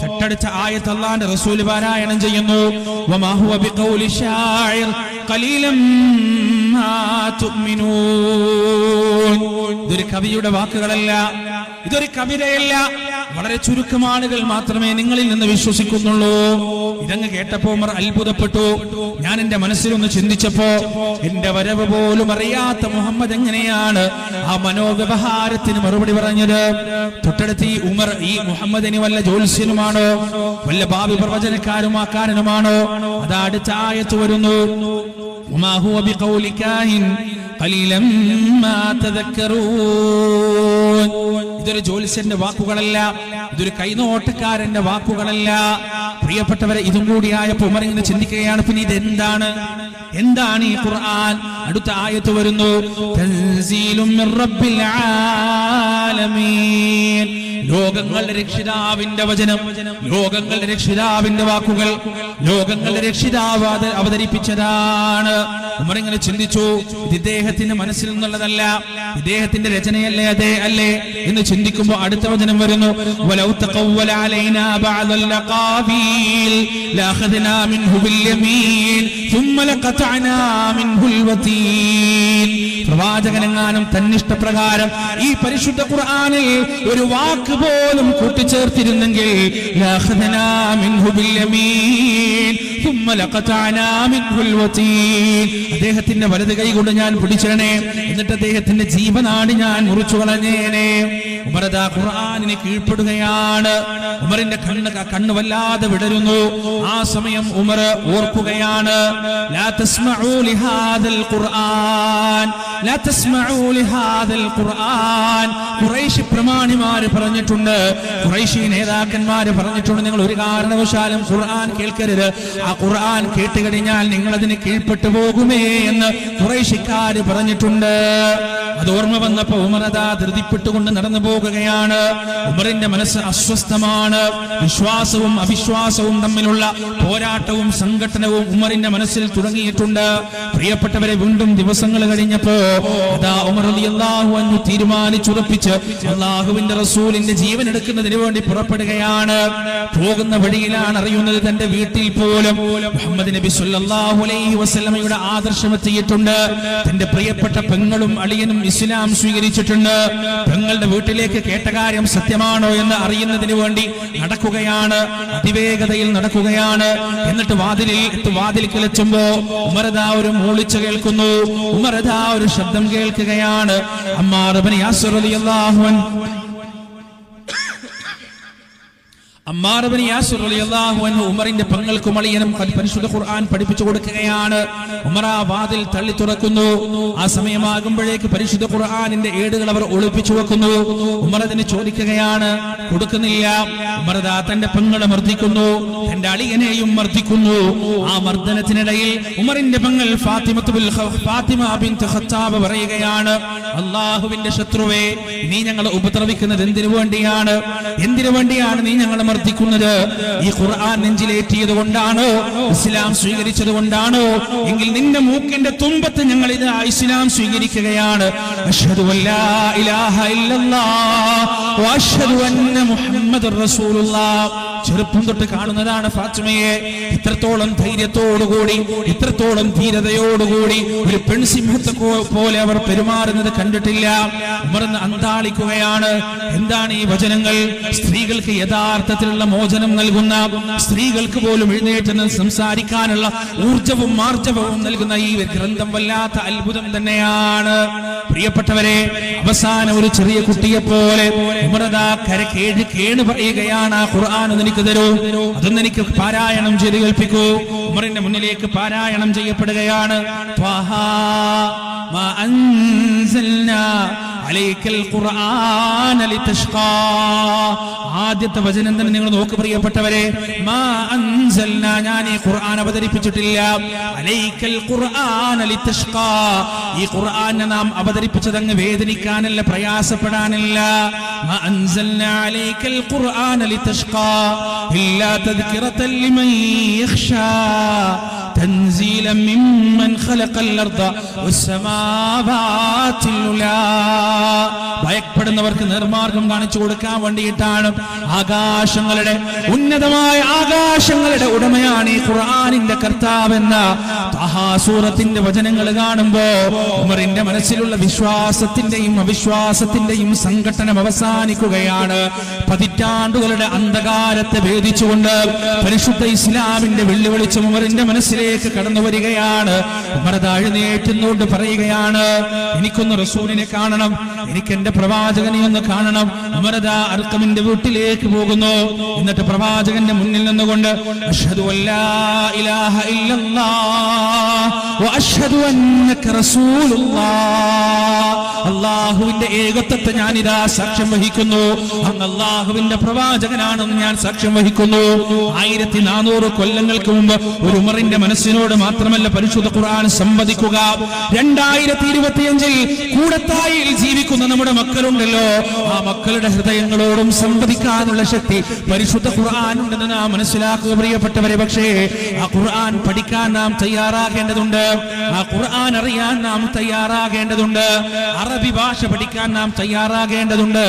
തൊട്ടടുത്ത ആയത്ത് അല്ലാഹുവിന്റെ റസൂൽ പാരായണം ചെയ്യുന്നു, വമാ ഹുവ ബിഖൗലി ശാഇർ ഖലീലൻ മാ തുഅ്മിനൂൻ. ഇതൊരു കവിയുടെ വാക്കുകളല്ല, ഇതൊരു കവിതയല്ല, വളരെ ചുരുക്കം ആളുകൾ മാത്രമേ നിങ്ങളിൽ നിന്ന് വിശ്വസിക്കുന്നുള്ളൂ. ഇതങ്ങ് കേട്ടപ്പോ ഉമർ അത്ഭുതപ്പെട്ടു. ഞാൻ എന്റെ മനസ്സിലൊന്ന് ചിന്തിച്ചപ്പോ എന്റെ വരവ് പോലും അറിയാത്ത മുഹമ്മദ് എങ്ങനെയാണ് ആ മനോവ്യവഹാരത്തിന് മറുപടി പറഞ്ഞത്? തൊട്ടടുത്ത് ഈ ഉമർ ഈ മുഹമ്മദിന് വല്ല ജ്യോത്സ്യനുമാണോ, വല്ല ഭാവി പ്രവചനക്കാരുമാക്കാരനുമാണോ? അതാ അടുത്ത ആയത്ത് വരുന്നു, വമാ ഹുവ ബിഖൗലി കാഹിൻ ഖലീലൻ മാ തദക്കറൂൻ. ഇതൊരു ജ്യോത്സ്യന്റെ വാക്കുകളല്ല, ഇതൊരു കൈനോട്ടക്കാരന്റെ വാക്കുകളല്ല. പ്രിയപ്പെട്ടവരെ, ഇതും കൂടിയായപ്പോൾ ഉമർ ഇങ്ങനെ ചിന്തിക്കുകയാണ്, പിന്നെ ഇതെന്താണ്, എന്താണ് ഈ ഖുർആൻ? അടുത്ത ആയത്ത് വരുന്നു, തൻസീലും മിർ റബ്ബിൽ ആലമീൻ. ലോകങ്ങളുടെ രക്ഷിതാവിന്റെ വചനം, ലോകങ്ങളുടെ രക്ഷിതാവിന്റെ വാക്കുകൾ, ലോകങ്ങളുടെ രക്ഷിതാവ് അവതരിപ്പിച്ചതാണ്. ഉമർ ഇങ്ങനെ ചിന്തിച്ചു, ഇത് ഇദ്ദേഹത്തിന്റെ മനസ്സിൽ നിന്നുള്ളതല്ല, ഇദ്ദേഹത്തിന്റെ രചനയല്ലേ, അതേ അല്ലേ എന്ന് ചിന്തിക്കുമ്പോൾ അടുത്ത വചനം വരുന്നു, വലൗ തഖവ്വല അലൈനാ ബഅദൽ ലഖാബീൽ ലഅഖദ്നാ മിൻഹു ബിൽ യമീൻ ثم لقطعنا منه الوتين. പ്രവാചകനെങ്ങാനും തന്നിഷ്ടപ്രകാരം ഈ പരിശുദ്ധ ഖുർആനിൽ ഒരു വാക്ക് പോലും കൂട്ടിച്ചേർത്തിരുന്നെങ്കിൽ ലഅഖദ്നാ മിൻഹു ബിൽ യമീൻ ثم لقطعنا منه الوتين. അദ്ദേഹത്തിന്റെ വലത് കൈ കൊണ്ട് ഞാൻ പിടിച്ചേനെ, എന്നിട്ട് അദ്ദേഹത്തിന്റെ ജീവനാടി ഞാൻ മുറിച്ചു കളഞ്ഞേനെ. ഉമർ ദാ ഖുർആനിനെ കീഴ്പ്പെടുകയാണ്. ഉമറിന്റെ കണ്ണ് വല്ലാതെ വിടരുന്നു. ആ സമയം ഉമർ ഓർക്കുകയാണ്, ലാ തസ്മഊ ലിഹാദൽ ഖുർആൻ, ലാ തസ്മഊ ലിഹാദൽ ഖുർആൻ. ഖുറൈശി പ്രമാണിമാര് പറഞ്ഞിട്ടുണ്ട്, ഖുറൈശി നേതാക്കന്മാര് പറഞ്ഞിട്ടുണ്ട്, നിങ്ങൾ ഒരു കാരണവശാലും ഖുർആൻ കേൾക്കരുത്, ആ ഖുർആൻ കേട്ടുകഴിഞ്ഞാൽ നിങ്ങൾ അതിന് കീഴ്പ്പെട്ടു പോകുമേ എന്ന് ഖുറൈശിക്കാര് പറഞ്ഞിട്ടുണ്ട്. അത് ഓർമ്മ വന്നപ്പോ ഉമർ അതാ ധൃതിപ്പെട്ടുകൊണ്ട് നടന്നു പോകുകയാണ്. ഉമറിന്റെ മനസ്സ് അസ്വസ്ഥമാണ്. വിശ്വാസവും അവിശ്വാസവും തമ്മിലുള്ള പോരാട്ടവും സംഘട്ടനവും ഉമറിന്റെ മനസ്സിൽ തുടങ്ങിയിട്ടുണ്ട്. പ്രിയപ്പെട്ടവരെ, വീണ്ടും ദിവസങ്ങൾ കഴിഞ്ഞപ്പോ അതാ ഉമർ റളിയല്ലാഹു അൻഹു തീരുമാനിച്ചുറപ്പിച്ച് അല്ലാഹുവിന്റെ റസൂലിന്റെ ജീവൻ എടുക്കുന്നതിന് വേണ്ടി പുറപ്പെടുകയാണ്. പോകുന്ന വഴിയിലാണ് അറിയുന്നത്, തന്റെ വീട്ടിൽ പോലും മുഹമ്മദ് നബി സല്ലല്ലാഹു അലൈഹി വസല്ലമയുടെ ആദർശം എത്തിയിട്ടുണ്ട്. തന്റെ പ്രിയപ്പെട്ട പെങ്ങളും അളിയനും ഇസ്ലാം സ്വീകരിച്ചിട്ടുണ്ട്. പെങ്ങളുടെ വീട്ടിലേക്ക് കേട്ട കാര്യം സത്യമാണോ എന്ന് അറിയുന്നതിന് വേണ്ടി നടക്കുകയാണ്, അതിവേഗതയിൽ നടക്കുകയാണ്. എന്നിട്ട് വാതിലിലെത്തുമ്പോ ഉമർദാ ഒരു മൂളിച്ച കേൾക്കുന്നു. ഉമർദാ ഒരു ശബ്ദം കേൾക്കുകയാണ്, അമ്മാർ ഇബ്നു യാസിർ റളിയല്ലാഹു അൻഹു. അമ്മാർ ഇബ്നു യാസിർ റളിയല്ലാഹു അൻഹു ഉമറിന്റെ പെങ്ങൾക്കും അളിയനും പരിശുദ്ധ ഖുർആൻ പഠിപ്പിച്ചു കൊടുക്കുകയാണ്. ഉമർ ആ വാതിൽ തള്ളി തുറക്കുന്നു. ആ സമയമാകുമ്പോഴേക്ക് പരിശുദ്ധ ഖുർആനിന്റെ ഏടുകൾ അവർ ഒളിപ്പിച്ചു വെക്കുന്നു. ഉമർ അതിന് ചോദിക്കുകയാണ്, കൊടുക്കുന്നില്ല. ഉമർ ദാ തന്റെ പെങ്ങളെ മർദ്ദിക്കുന്നു, തന്റെ അളിയനെയും മർദ്ദിക്കുന്നു. ആ മർദ്ദനത്തിനിടയിൽ ഉമറിന്റെ പെങ്ങൾ ഫാത്തിമ ബിൻത് ഖത്താബ് പറയുകയാണ്, അല്ലാഹുവിന്റെ ശത്രുവേ, നീ ഞങ്ങളെ ഉപദ്രവിക്കുന്നത് എന്തിനു വേണ്ടിയാണ്? എന്തിനു വേണ്ടിയാണ് നീ ഞങ്ങളെ മർദ്ദിക്കുന്നത്? ഈ ഖുർആൻ നെഞ്ചിലേറ്റിയത് കൊണ്ടാണോ? ഇസ്ലാം സ്വീകരിച്ചത് കൊണ്ടാണോ? എങ്കിൽ നിന്റെ മൂക്കിന്റെ തുമ്പത്ത് ഞങ്ങൾ ഇത് ഇസ്ലാം സ്വീകരിക്കുകയാണ്. അശ്ഹദു അല്ലാ ഇലാഹ ഇല്ലല്ലാഹ് വ അശ്ഹദു അന്ന മുഹമ്മദുർ റസൂലുള്ളാഹ്. ചെറുപ്പം തൊട്ട് കാണുന്നതാണ് ഫാത്തിമയെ. ഇത്രത്തോളം ധൈര്യത്തോടുകൂടി, ഇത്രത്തോളം ധീരതയോടുകൂടി ഒരു പെൺസിംഹത്തെ പോലെ അവർ പെരുമാറുന്നത് കണ്ടിട്ടില്ല. ഉമർ അന്താളിക്കുകയാണ്. എന്താണ് ഈ വചനങ്ങൾ? സ്ത്രീകൾക്ക് യഥാർത്ഥത്തിലുള്ള മോചനം നൽകുന്ന, സ്ത്രീകൾക്ക് പോലും എഴുന്നേറ്റ് സംസാരിക്കാനുള്ള ഊർജവും മാർജവവും നൽകുന്ന ഈ ഗ്രന്ഥം വല്ലാത്ത അത്ഭുതം തന്നെയാണ്. പ്രിയപ്പെട്ടവരെ, അവസാനം ഒരു ചെറിയ കുട്ടിയെ പോലെ ഉമർദാ കേണ് പറയുകയാണ്, ആ ഖുർആൻ എനിക്ക് തരൂ, അതൊന്ന് എനിക്ക് പാരായണം ചെയ്ത് കേൾപ്പിക്കൂ. ഉമറിന്റെ മുന്നിലേക്ക് പാരായണം ചെയ്യപ്പെടുകയാണ്. ത്വഹാ മാ അൻസൽനാ അലൈക്കൽ ഖുർആന ലിതഷ്ഖാ. ആദ്യത്തെ വചനം തന്നെ നിങ്ങൾ നോക്ക് പ്രിയപ്പെട്ടവരെ, മാ അൻസൽനാ, ഞാൻ ഈ ഖുർആൻ അവതരിപ്പിച്ചിട്ടില്ല, അലൈക്കൽ ഖുർആന ലിതഷ്ഖാ, ഈ ഖുർആനെ നാം അവതരിപ്പിച്ചത് അങ്ങ് വേദനിക്കാനല്ല, പ്രയാസപ്പെടാനല്ല. മാ അൻസൽനാ അലൈക്കൽ ഖുർആന ലിതഷ്ഖാ ഇല്ലാ തദ്കിറതൻ ലിമൻ യഖ്ശാ തൻസീലൻ മിമ്മൻ ഖലഖൽ അർദ വസ്സമാവാതിൽ ഉലാ. ഭയപ്പെടുന്നവർക്ക് നേർമാർഗം കാണിച്ചു കൊടുക്കാൻ വേണ്ടിയിട്ടാണ്. ആകാശങ്ങളുടെ ഉന്നതമായ ആകാശങ്ങളുടെ ഉടമയാണ് ഈ ഖുർആനിന്റെ കർത്താവെന്ന ത്വഹാ സൂറത്തിന്റെ വചനങ്ങൾ കാണുമ്പോ ഉമറിന്റെ മനസ്സിലുള്ള വിശ്വാസത്തിന്റെയും അവിശ്വാസത്തിന്റെയും സംഘട്ടനം അവസാനിക്കുകയാണ്. പതിറ്റാണ്ടുകളുടെ അന്ധകാരത്തെ ഭേദിച്ചുകൊണ്ട് പരിശുദ്ധ ഇസ്ലാമിന്റെ വെള്ളിവെളിച്ചം ഉമറിന്റെ മനസ്സിലേക്ക് കടന്നു വരികയാണ്. ഉമർ എഴുന്നേറ്റുന്നോണ്ട് പറയുകയാണ്, എനിക്കൊന്ന് റസൂലിനെ കാണണം, എനിക്ക് എന്റെ പ്രവാചകനെ ഒന്ന് കാണണം. ഉമറദാ അർഖമിന്റെ വീട്ടിലേക്ക് പോകുന്നു. എന്നിട്ട് പ്രവാചകന്റെ മുന്നിൽ നിന്നുകൊണ്ട് അഷ്ഹദു അല്ലാ ഇലാഹ ഇല്ലല്ലാഹ് വ അഷ്ഹദു അന്നക റസൂലുള്ളാഹ്, അല്ലാഹുവിന്റെ ഏകത്വത്തെ ഞാനിതാ സാക്ഷ്യം വഹിക്കുന്നു, അങ്ങ് അല്ലാഹുവിന്റെ പ്രവാചകനാണെന്ന് ഞാൻ സാക്ഷ്യം വഹിക്കുന്നു. 1400 കൊല്ലങ്ങൾക്ക് മുമ്പ് ഒരു ഉമറിന്റെ മനസ്സിനോട് മാത്രമല്ല പരിശുദ്ധ ഖുർആൻ സംവദിക്കുക. 2025 കൂടത്തായിൽ ജീവിക്കുന്ന നമ്മുടെ മക്കളുണ്ടല്ലോ, ആ മക്കളുടെ ഹൃദയങ്ങളോടും സംവദിക്കാനുള്ള ശക്തി പരിശുദ്ധ ഖുർആൻ ഉണ്ടെന്ന് നാം മനസ്സിലാക്കുക പ്രിയപ്പെട്ടവരെ. പക്ഷേ ആ ഖുർആൻ പഠിക്കാൻ നാം തയ്യാറാകേണ്ടതുണ്ട്, ആ ഖുർആൻ അറിയാൻ നാം തയ്യാറാകേണ്ടതുണ്ട്, അറബി ഭാഷ പഠിക്കാൻ നാം തയ്യാറാകേണ്ടതുണ്ട്.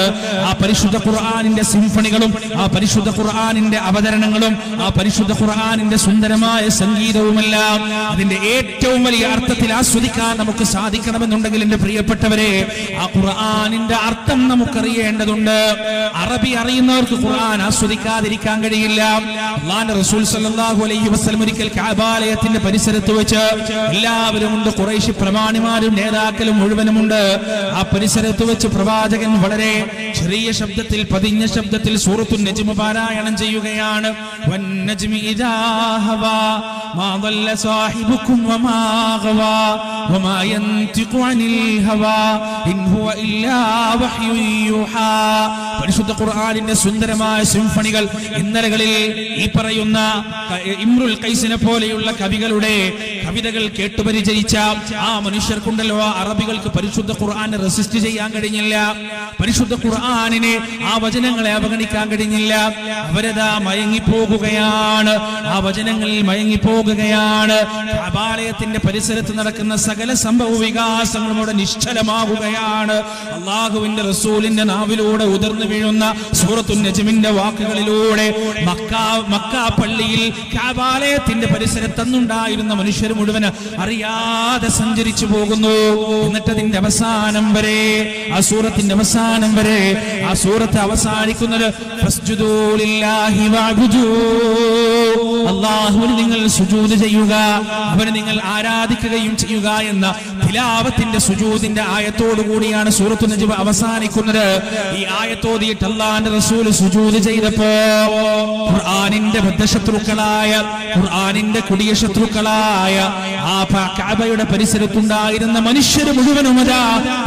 ആ പരിശുദ്ധ ഖുർആനിന്റെ സിംഫണികളും ആ പരിശുദ്ധ ഖുർആനിന്റെ അവതരണങ്ങളും ആ പരിശുദ്ധ ഖുർആനിന്റെ സുന്ദരമായ സംഗീതവുമെല്ലാം അതിന്റെ ഏറ്റവും വലിയ അർത്ഥത്തിൽ ആസ്വദിക്കാൻ നമുക്ക് സാധിക്കണമെന്നുണ്ടെങ്കിൽ എന്റെ പ്രിയപ്പെട്ടവരെ ആ ഖുർആനിന്റെ അർത്ഥം നമുക്കറിയേണ്ടതുണ്ട്. അറബി അറിയുന്നവർക്ക് ഖുർആൻ ആസ്വദിക്കാതിരിക്കാൻ കഴിയില്ല. അല്ലാഹുവിന്റെ റസൂൽ സല്ലല്ലാഹു അലൈഹി വസല്ലം ഒരിക്കൽ കഅബാലയത്തിന്റെ പരിസരത്ത് വെച്ച് എല്ലാവരും ഉണ്ട്, ഖുറൈശി പ്രമാണിമാരും നേതാക്കളും മുഴുവനുമുണ്ട്. ആ പരിസരത്ത് വെച്ച് പ്രവാചകൻ വളരെ ചെറിയ ശബ്ദത്തിൽ പതിഞ്ഞ ശബ്ദത്തിൽ സൂറത്തുൻ നജ്മ് പാരായണം ചെയ്യുകയാണ്. വന്നജ്മി ഇദാ ഹവാ മാ ضل സാഹിബുകും വമാ ഗവാ വമാ യൻതിഖു അനിൽ ഹവാ ഇൻ ഹുവ ഇല്ലാ വഹ്യു യൂഹാ. പരിശുദ്ധ ഖുർആനിന്റെ സുന്ദരമായ സിംഫണികൾ ഇന്നലകളിൽ ഈ പറയുന്ന ഇമ്രുൽ ഖൈസിനെ പോലെയുള്ള കവികളുടെ കവിതകൾ കേട്ടുപരിചയിച്ച ആ മനുഷ്യർക്കുണ്ടല്ലോ, ആ അറബികൾക്ക് പരിശുദ്ധ ഖുർആനെ റെസിസ്റ്റ് ചെയ്യാൻ കഴിഞ്ഞില്ല, പരിശുദ്ധ ഖുർആനിനെ ആ വചനങ്ങളെ അവഗണിക്കാൻ കഴിഞ്ഞില്ല. അവരതാ മയങ്ങിപ്പോകുകയാണ്, ആ വചനങ്ങളിൽ മയങ്ങിപ്പോകുകയാണ്. കഅബാലയത്തിന്റെ പരിസരത്ത് നടക്കുന്ന സകല സംഭവ വികാസങ്ങളും അവിടെ നിശ്ചലമാകുകയാണ്. അല്ലാഹുവിന്റെ റസൂലിന്റെ നാവിലൂടെ ഉതിർന്നു വീഴുന്ന സൂറത്തുൻ നജ്മിന്റെ വാക്കുകളിലൂടെ മക്ക പള്ളിയിൽ കഅബാലയത്തിന്റെ പരിസരത്ത് അന്നുണ്ടായിരുന്ന മനുഷ്യർ മുഴുവൻ അറിയാതെ സഞ്ചരിച്ചു പോകുന്നു. എന്നിട്ട് അതിന്റെ അവസാനം വരെ, ആ സൂറത്തിന്റെ അവസാനം വരെ, ആ സൂറത്ത് അവസാനിക്കുന്നത് ഫസ്ജുദൂ ലില്ലാഹി വഅബ്ദൂ, അല്ലാഹുവിന് നിങ്ങൾ സുജൂദ് ചെയ്യുക, അവനെ നിങ്ങൾ ആരാധിക്കുകയും ചെയ്യുക എന്ന തിലാവത്തിന്റെ സുജൂദിന്റെ ആയത്തോടു കൂടിയാണ് സൂറത്തുൻ നജ്മ് അവസാനിക്കുന്നത്. ഈ ആയത്തോതിയിട്ട് അല്ലാഹുവിന്റെ റസൂൽ സുജൂദ് ചെയ്തപ്പോ ഖുർആനിന്റെ ബദ്ധശത്രുക്കളായ, ഖുർആനിന്റെ കൊടിയ ശത്രുക്കളായ ആ കഅബയുടെ പരിസരത്തുണ്ടായിരുന്ന മനുഷ്യർ മുഴുവനും അതാ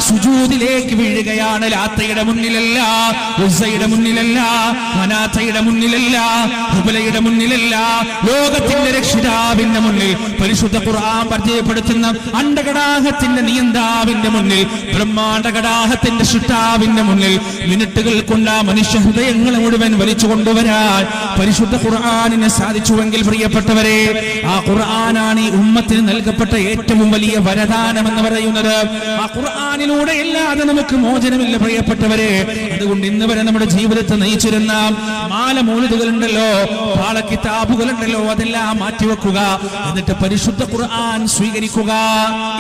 സുജൂദിലേക്ക് വീഴുകയാണ്. ലാത്തയുടെ മുന്നിലല്ല, ഉസ്സയുടെ മുന്നിലല്ല, മനാത്തയുടെ മുന്നിലല്ല, ഹുബലയുടെ മുന്നിലല്ല, ലോകത്തിന്റെ രക്ഷിതാവിന്റെ മുന്നിൽ, പരിശുദ്ധ ഖുർആൻ പരിചയപ്പെടുത്തുന്ന അണ്ടകടാഹത്തിന്റെ നിയന്താവിന്റെ മുന്നിൽ, ബ്രഹ്മാണ്ടകടാഹത്തിന്റെ സൃഷ്ടാവിന്റെ മുന്നിൽ മിനിറ്റുകൾ കൊണ്ട് ആ മനുഷ്യ ഹൃദയങ്ങളെ മുഴുവൻ വലിച്ചു കൊണ്ടുവരാൻ പരിശുദ്ധ ഖുർആനിനെ സാധിച്ചുവെങ്കിൽ പ്രിയപ്പെട്ടവരെ, ആ ഖുർആനാണ് ഈ ഉമ്മത്തിന് നൽകപ്പെട്ട ഏറ്റവും വലിയ വരദാനം എന്ന് പറയുന്നത്. ആ ഖുർആനിലൂടെ അല്ലാതെ നമുക്ക് മോചനമില്ല പ്രിയപ്പെട്ടവരെ. അതുകൊണ്ട് ഇന്ന് വരെ നമ്മുടെ ജീവിതത്തെ നയിച്ചിരുന്ന മാല മൗലിദുകളുണ്ടല്ലോ, പാളക്കിതാബുകളുണ്ടല്ലോ, അതെല്ലാം മാറ്റിവെക്കുക, എന്നിട്ട് പരിശുദ്ധ ഖുർആൻ സ്വീകരിക്കുക.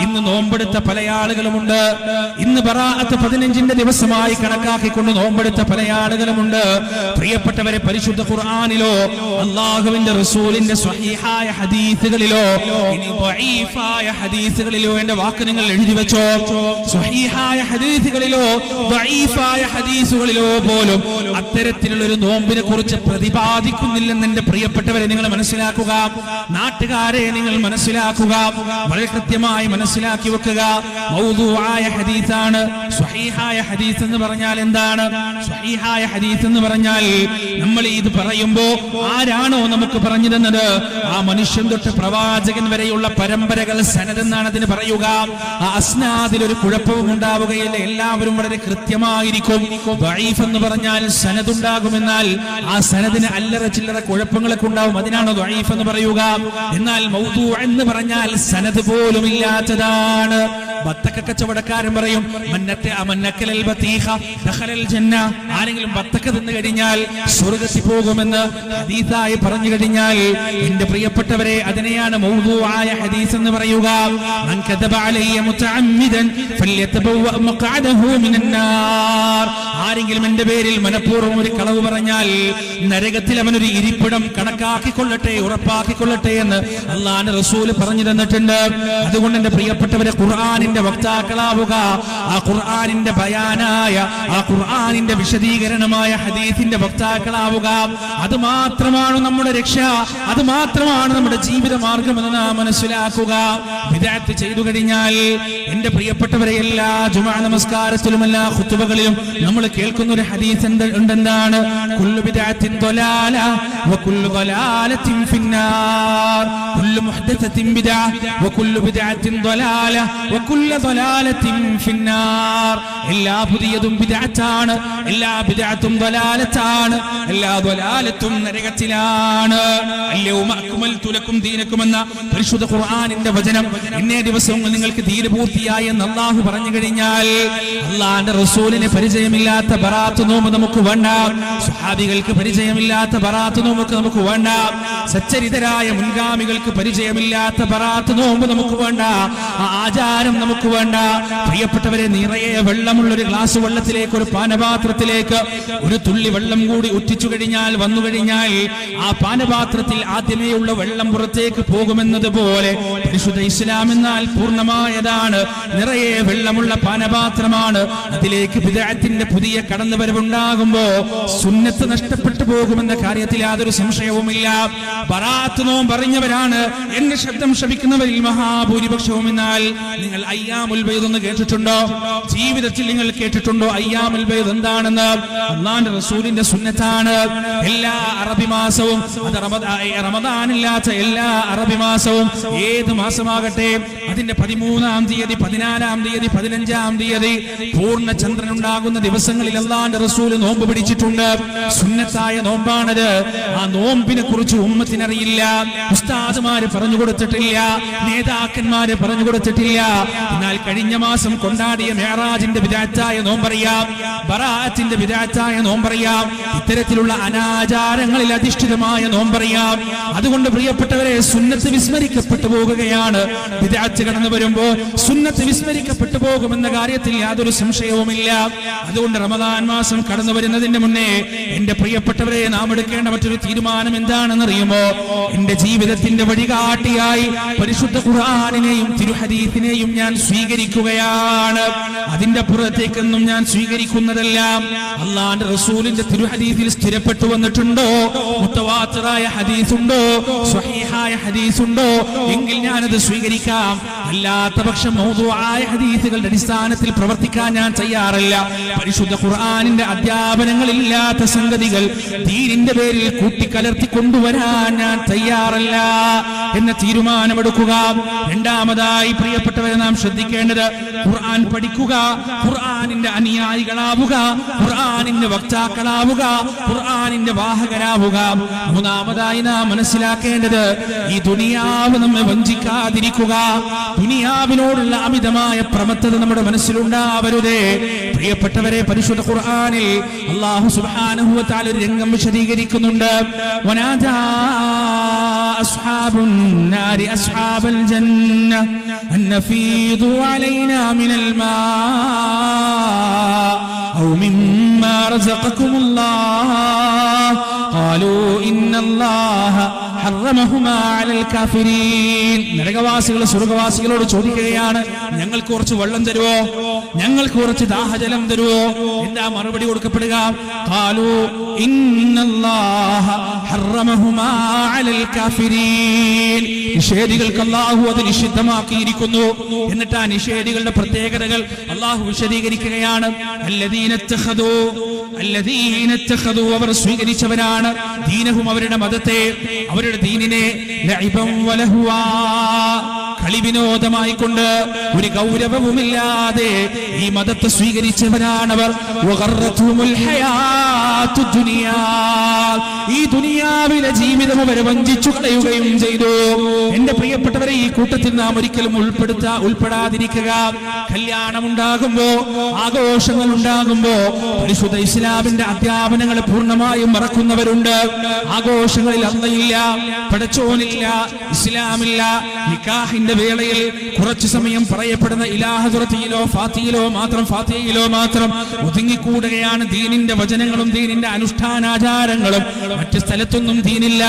ഇന്ന് നോമ്പെടുത്ത പല ആളുകളുമുണ്ട്, ഇന്ന് ബറാഅത്ത് 15ന്റെ ദിവസമായി കണക്കാക്കിക്കൊണ്ട് നോമ്പെടുത്ത പല ആളുകളുമുണ്ട്. പ്രിയപ്പെട്ടവരെ, പരിശുദ്ധ ഖുർആനിലോ അല്ലാഹുവിന്റെ റസൂലിന്റെ സ്വഹീഹായ ഹദീസുകളിലോ ഇനി ദഈഫായ ഹദീസുകളിലോ, എന്റെ വാക്ക് നിങ്ങൾ എഴുതി വെച്ചോ, സ്വഹീഹായ ഹദീസുകളിലോ ദഈഫായ ഹദീസുകളിലോ പോലും അത്തരത്തിലുള്ള ഒരു നോമ്പിനെ കുറിച്ച് പ്രതിപാദിക്കുന്നില്ലെന്ന് എന്റെ പ്രിയപ്പെട്ടവരെ നിങ്ങൾ മനസ്സിലാക്കുക. നാട്ടുകാരെ നിങ്ങൾ മനസ്സിലാക്കുക, വളരെ കൃത്യമായി മനസ്സിലാക്കി വെക്കുക. മൗദൂആയ ഹദീസാണ്. സ്വഹീഹായ ഹദീസ് എന്ന് പറഞ്ഞാൽ എന്താണ്? സ്വഹീഹായ ഹദീസ് എന്ന് പറഞ്ഞാൽ നമ്മൾ ഇത് പറയുമ്പോ ആരാണോ നമുക്ക് പറഞ്ഞു തന്നത്, ആ മനുഷ്യൻ തൊട്ട് പ്രവാചകൻ വരെയുള്ള പരമ്പരകൾ സനദ് എന്നാണ് അതിന് പറയുക. ആ അസ്നാദിൽ ഒരു കുഴപ്പവും ഉണ്ടാവുകയില്ല, എല്ലാവരും വളരെ കൃത്യമായിരിക്കും. ദഈഫ് എന്ന് പറഞ്ഞാൽ സനദ് ഉണ്ടാകുമെന്നാൽ ആ സനദിന് അല്ലറ ചില്ലറ കുഴപ്പങ്ങളൊക്കെ ഉണ്ടാവും, അതിനാണ് ദഈഫ് എന്ന് പറയുക. എന്നാൽ മൗദൂ മൗദൂ എന്ന് പറഞ്ഞാൽ സനദ് പോലും ഇല്ലാത്തതാണ്. ബത്തക്ക കച്ചവടക്കാരൻ പറയും ആരെങ്കിലും ബത്തക്ക തിന്നു കഴിഞ്ഞാൽ സ്വർഗ്ഗത്തിൽ പോകുമെന്ന് ഹദീസായി പറഞ്ഞു കഴിഞ്ഞാൽ, എന്റെ പ്രിയപ്പെട്ടവരെ, അതിനെയാണ് മൗദൂ ആയ ഹദീസ് എന്ന് പറയുക. മൻ കദബ അലയ്യ മുതഅമ്മിദൻ ഫല്യതബവ്വ മഖഅദഹു മിനൻ നാർ. ആരെങ്കിലും എന്റെ പേരിൽ മനഃപൂർവ്വം ഒരു കളവ് പറഞ്ഞാൽ നരകത്തിൽ അവനൊരു ഇരിപ്പിടം കണക്കാക്കിക്കൊള്ളട്ടെ, ഉറപ്പാക്കിക്കൊള്ളട്ടെ എന്ന് അല്ലാഹുവിന്റെ റസൂൽ പറഞ്ഞു തന്നിട്ടുണ്ട്. അതുകൊണ്ട് എന്റെ പ്രിയപ്പെട്ടവരെ, ഖുർആനിന്റെ വക്താക്കളാവുക, ആ ഖുർആനിന്റെ ബയാനായ, ആ ഖുർആനിന്റെ വിശദീകരണമായ ഹദീസിന്റെ വക്താക്കളാവുക. അത് മാത്രമാണ് നമ്മുടെ രക്ഷ, അത് മാത്രമാണ് നമ്മുടെ ജീവിത മാർഗമെന്ന് നാം മനസ്സിലാക്കുക. ബിദ്അത്ത് ചെയ്തു കഴിഞ്ഞാൽ എന്റെ പ്രിയപ്പെട്ടവരെ, എല്ലാ ജുമുഅ നമസ്കാരത്തിലും എല്ലാ ഖുതുബകളിലും നമ്മൾ കേൾക്കുന്ന ഒരു ഹദീസ് എന്താണ്? കുല്ലു ബിദ്അത്തിൻ ളലാല വകുല്ലു ളലാലത്തിൻ ഫിന്നാർ, കുല്ലു മുഹ്ദസത്തിൻ ബിദ്അ വകുല്ലു ബിദ്അത്തിൻ ളലാല വകുല്ലു ളലാലത്തിൻ ഫിന്നാർ. എല്ലാ പുതിയതും ബിദ്അത്താണ്, എല്ലാ ബിദ്അത്തും ളലാലത്താണ്, എല്ലാ ളലാലത്തും നരകത്തിലാണ്. അൽയൗമ അക്മൽതു ലക്കും ദീനക്കും എന്ന പരിശുദ്ധ ഖുർആനിന്റെ വചനം, ഇന്നേ ദിവസം നിങ്ങൾക്ക് ദീൻ പൂർത്തിയായി എന്ന് അല്ലാഹു പറഞ്ഞു കഴിഞ്ഞാൽ, അല്ലാഹുവിന്റെ റസൂലിന് പരിചയമില്ലാത്ത ബറാത്ത് നോമ്പ് നമുക്ക് വേണ്ട, സ്വഹാബികൾക്ക് പരിചയമില്ലാത്ത ബറാത്ത് നോമ്പ് നമുക്ക് വേണ്ട, സച്ചരിതരായ മുൻഗാമികൾക്ക് പരിചയമില്ലാത്ത ബറാത്ത് നോമ്പ് നമുക്ക് വേണ്ട, ആ ആചാരം നമുക്ക് വേണ്ട. പ്രിയപ്പെട്ടവരെ, നിറയെ വെള്ളമുള്ള ഒരു ഗ്ലാസ് വെള്ളത്തിലേക്ക്, ഒരു പാനപാത്രത്തിലേക്ക് ഒരു തുള്ളി വെള്ളം കൂടി ഉറ്റിച്ചു കഴിഞ്ഞാൽ, വന്നു കഴിഞ്ഞാൽ ആ പാനപാത്രത്തിൽ ആദ്യമേ ഉള്ള വെള്ളം പുറത്തേക്ക് പോകുമെന്നതുപോലെ പരിശുദ്ധ ഇസ്ലാം എന്നാൽ പൂർണ്ണമായതാണ്, നിറയെ വെള്ളമുള്ള പാനപാത്രമാണ്. അതിലേക്ക് ബിദ്അത്തിന്റെ പുതിയ കടന്നുവരവുണ്ടാകുമ്പോ സുന്നത്ത് നഷ്ടപ്പെട്ടു പോകുമെന്ന കാര്യത്തിൽ യാതൊരു സംശയവുമില്ല. ബറാത്ത് നോമ്പ് പറഞ്ഞവരാണ് എന്റെ ശബ്ദം ശ്രവിക്കുന്നവരിൽ മഹാഭൂരിപക്ഷവും. എന്നാൽ നിങ്ങൾ അയ്യാമുൽ ബൈദ് എന്ന് കേട്ടിട്ടുണ്ടോ? ജീവിതത്തിൽ നിങ്ങൾ കേട്ടിട്ടുണ്ടോ അയ്യാമുൽ ബൈദ് എന്താണെന്ന്? അല്ലാഹുവിന്റെ റസൂലിന്റെ സുന്നത്താണ്. എല്ലാ അറബി മാസവും, അത് റമദാനില്ലാത്ത എല്ലാ അറബി മാസവും, ഏത് മാസമാകട്ടെ, അതിന്റെ 13-ാം തീയതി, 14-ാം തീയതി, 15-ാം തീയതി പൂർണ്ണ ചന്ദ്രൻ ഉണ്ടാകുന്ന ദിവസങ്ങളിൽ അല്ലാഹുവിന്റെ റസൂൽ നോമ്പ് പിടിച്ചിട്ടുണ്ട്. സുന്നത്തായ നോമ്പാണത്. ആ നോമ്പിനെ കുറിച്ച് ഉമ്മത്തിനറിയില്ല, ഉസ്താദുമാര് പറഞ്ഞു കൊടുത്തിട്ടില്ല, നേതാക്കന്മാര് പറഞ്ഞു കൊടുത്തിട്ടില്ല. എന്നാൽ കഴിഞ്ഞ മാസം കൊണ്ടാടിയ മെഹറാജിന്റെ ബിദ്അത്തായ നോമ്പറിയാം, ബറാഅത്തിന്റെ ബിദ്അത്തായ നോമ്പറിയാം, ഇത്തരത്തിലുള്ള അനാചാരങ്ങളിൽ അധിഷ്ഠിതമായ നോമ്പറിയാം. അതുകൊണ്ട് പ്രിയപ്പെട്ടവരെ, സുന്നത്ത് വിസ്മരിക്കപ്പെട്ടു പോകുകയാണ്. ബിദ്അത്ത് കടന്നു വരുമ്പോ സുന്നത്ത് വിസ്മരിക്കപ്പെട്ടു പോകുമെന്ന കാര്യത്തിൽ യാതൊരു സംശയവുമില്ല. അതുകൊണ്ട് റമദാൻ മാസം കടന്നു വരുന്നതിന്റെ മുന്നേ എന്റെ പ്രിയപ്പെട്ടവരെ, നാം എടുക്കേണ്ട മറ്റൊരു തീരുമാനം എന്താണെന്നറിയുമോ? എന്റെ ജീവിതത്തിന്റെ വഴികാട്ടിയായി പരിശുദ്ധ ഖുർആനിനെയും തിരുഹദീസിനെയും ഞാൻ സ്വീകരിക്കുകയാണ്. അതിന്റെ പുറത്തേക്കൊന്നും ഞാൻ സ്വീകരിക്കുന്നതെല്ലാം അല്ലാഹുവിന്റെ റസൂലിന്റെ തിരുഹദീസിൽ സ്ഥിരപ്പെട്ടു വന്നിട്ടുണ്ടോ, മുത്തവാത്തിറായ ഹദീസുണ്ടോ, സ്വഹീഹായ ഹദീസുണ്ടോ, എങ്കിൽ ഞാനത് സ്വീകരിക്കാം. അല്ലാത്ത പക്ഷം മൗദൂആയ ഹദീസുകളുടെ അടിസ്ഥാനത്തിൽ പ്രവർത്തിക്കാൻ ഞാൻ തയ്യാറല്ല. പരിശുദ്ധ ഖുർആനിന്റെ അധ്യാപനങ്ങളില്ലാത്ത സംഗതികൾ ദീനിന്റെ പേരിൽ കൂട്ടിക്കലർത്തി കൊണ്ടുവരാൻ ഞാൻ തയ്യാറല്ല എന്ന തീരുമാനമെടുക്കുക. രണ്ടാമതായി പ്രിയപ്പെട്ടവരെ, നാം ശ്രദ്ധിക്കേണ്ടത് ഖുർആൻ പഠിക്കുക, ഖുർആനിന്റെ അനുയായികളാവുക, ഖുർആനിന്റെ വക്താക്കളാവുക, ഖുർആനിന്റെ വാഹകരാവുക. മൂന്നാമതായി നാം മനസ്സിലാക്കേണ്ടത്, ഈ ദുനിയാവ് നമ്മെ വഞ്ചിക്കാതിരിക്കുക. ദുനിയാവിനോടുള്ള അമിതമായ പ്രമത്തത നമ്മുടെ മനസ്സിലുണ്ടാവരുതേ. പ്രിയപ്പെട്ടവരെ, പരിശുദ്ധ ഖുർആനിൽ അല്ലാഹു സുബ്ഹാനഹു വ തആല ഒരു രംഗം വിശദീകരിക്കുന്നുണ്ട്. വനാദാ അസ്ഹാബുൻ നാരി അസ്ഹാബൽ ജന്ന അൻ നഫീദു അലൈനാ മിനൽ മാ ഔ മിമ്മാ റസഖകുമുല്ലാഹ് ഖാലൂ ഇന്നല്ലാഹ ഹറമഹുമാ അലൽ കാഫിരീൻ. നരകവാസികൾ സ്വർഗ്ഗവാസികളോട് ചോദിക്കുകയാണ്, ഞങ്ങൾക്ക് കുറച്ച് വെള്ളം തരുവോ, ഞങ്ങൾക്ക് കുറച്ച് ദാഹജലം തരുവോ? എന്താ മറുപടി കൊടുക്കപ്പെടുക? ഖാലൂ ഇന്നല്ലാഹ ഹറമഹുമാ അലൽ കാഫിരീൻ. നിഷേധികൾക്ക് അല്ലാഹു അത് നിഷിദ്ധമാക്കിയിരിക്കുന്നു. എന്നിട്ട് ആ നിഷേധികളുടെ പ്രത്യേകതകൾ അല്ലാഹു വിശദീകരിക്കുകയാണ്. അല്ലദീന ഇത്തഖദൂ, അവർ സ്വീകരിച്ചവരാണ്, ദീനഹും അവരുടെ മതത്തെ, അവരുടെ ദീനിനെ, ലഇബൻ വലഹുവാ, കളിവിനോദമായിക്കൊണ്ട് ഒരു ഗൗരവവുമില്ലാതെ ഈ മതത്തെ സ്വീകരിച്ചവരാണവർ. ഈ ദുനിയാവിലെ ജീവിതം അവരെ വഞ്ചിച്ചു കളയുകയും ചെയ്തു. എന്റെ പ്രിയപ്പെട്ടവരെ, ഈ കൂട്ടത്തിൽ നാം ഒരിക്കലും ഉൾപ്പെടാതിരിക്കുക. കല്യാണമുണ്ടാകുമ്പോ, ആഘോഷങ്ങൾ ഉണ്ടാകുമ്പോ പരിശുദ്ധ ഇസ്ലാമിന്റെ അധ്യാപനങ്ങൾ പൂർണ്ണമായും മറക്കുന്നവരുണ്ട്. ആഘോഷങ്ങളിൽ അള്ളയില്ല, പടച്ചോനില്ല, ഇസ്ലാമില്ല. നിക്കാഹിന്റെ വേളയിൽ കുറച്ചു സമയം പറയപ്പെടുന്ന ഇലാഹതുറത്തിയിലോ ഫാത്തിയിലോ മാത്രം ഒതുങ്ങിക്കൂടുകയാണ് ദീനിന്റെ വചനങ്ങളും ദീനിന്റെ അനുഷ്ഠാനാചാരങ്ങളും. മറ്റു സ്ഥലത്തൊന്നും ദീനില്ല.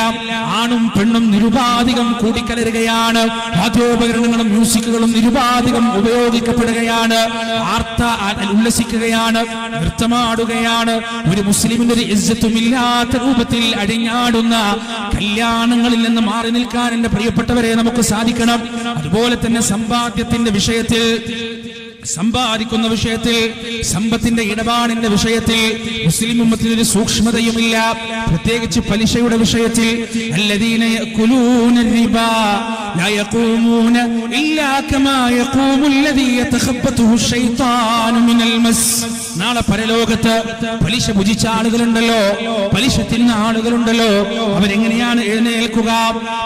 ആണും പെണ്ണും നിരുപാധികം കൂടിക്കലരുകയാണ്. വാദ്യോപകരണങ്ങളും മ്യൂസിക്കുകളും നിരുപാധികം ഉപയോഗിക്കപ്പെടുകയാണ്. ഉല്ലസിക്കുകയാണ്, നൃത്തമാടുകയാണ്. ഒരു മുസ്ലിമിന്റെ ഒരു ഇസ്സത്തുമില്ലാത്ത രൂപത്തിൽ അടിഞ്ഞാടുന്ന കല്യാണങ്ങളിൽ നിന്ന് മാറി നിൽക്കാൻ എന്റെ പ്രിയപ്പെട്ടവരെ നമുക്ക് സാധിക്കണം. അതുപോലെ തന്നെ സമ്പാദ്യത്തിന്റെ വിഷയത്തിൽ, സമ്പാദിക്കുന്ന വിഷയത്തിൽ, സമ്പത്തിന്റെ ഇടപാടിന്റെ വിഷയത്തിൽ മുസ്ലിം ഉമ്മത്തിന് ഒരു സൂക്ഷ്മതയുമില്ല. പ്രത്യേകിച്ച് പലിശയുടെ വിഷയത്തിൽ. അല്ലദീന യഅകുലൂന റിബാ ലാ യഖൂമൂന ഇല്ലാ കമാ യഖൂമു അല്ലദീ യതഖബ്ബതുഹു ശൈത്താനു മിനൽ മസ്. നാളെ പരലോകത്ത് പലിശ ഭുജിച്ച ആളുകളുണ്ടല്ലോ, പലിശ തിന്ന ആളുകളുണ്ടല്ലോ, അവരെങ്ങനെയാണ് എഴുന്നേൽക്കുക?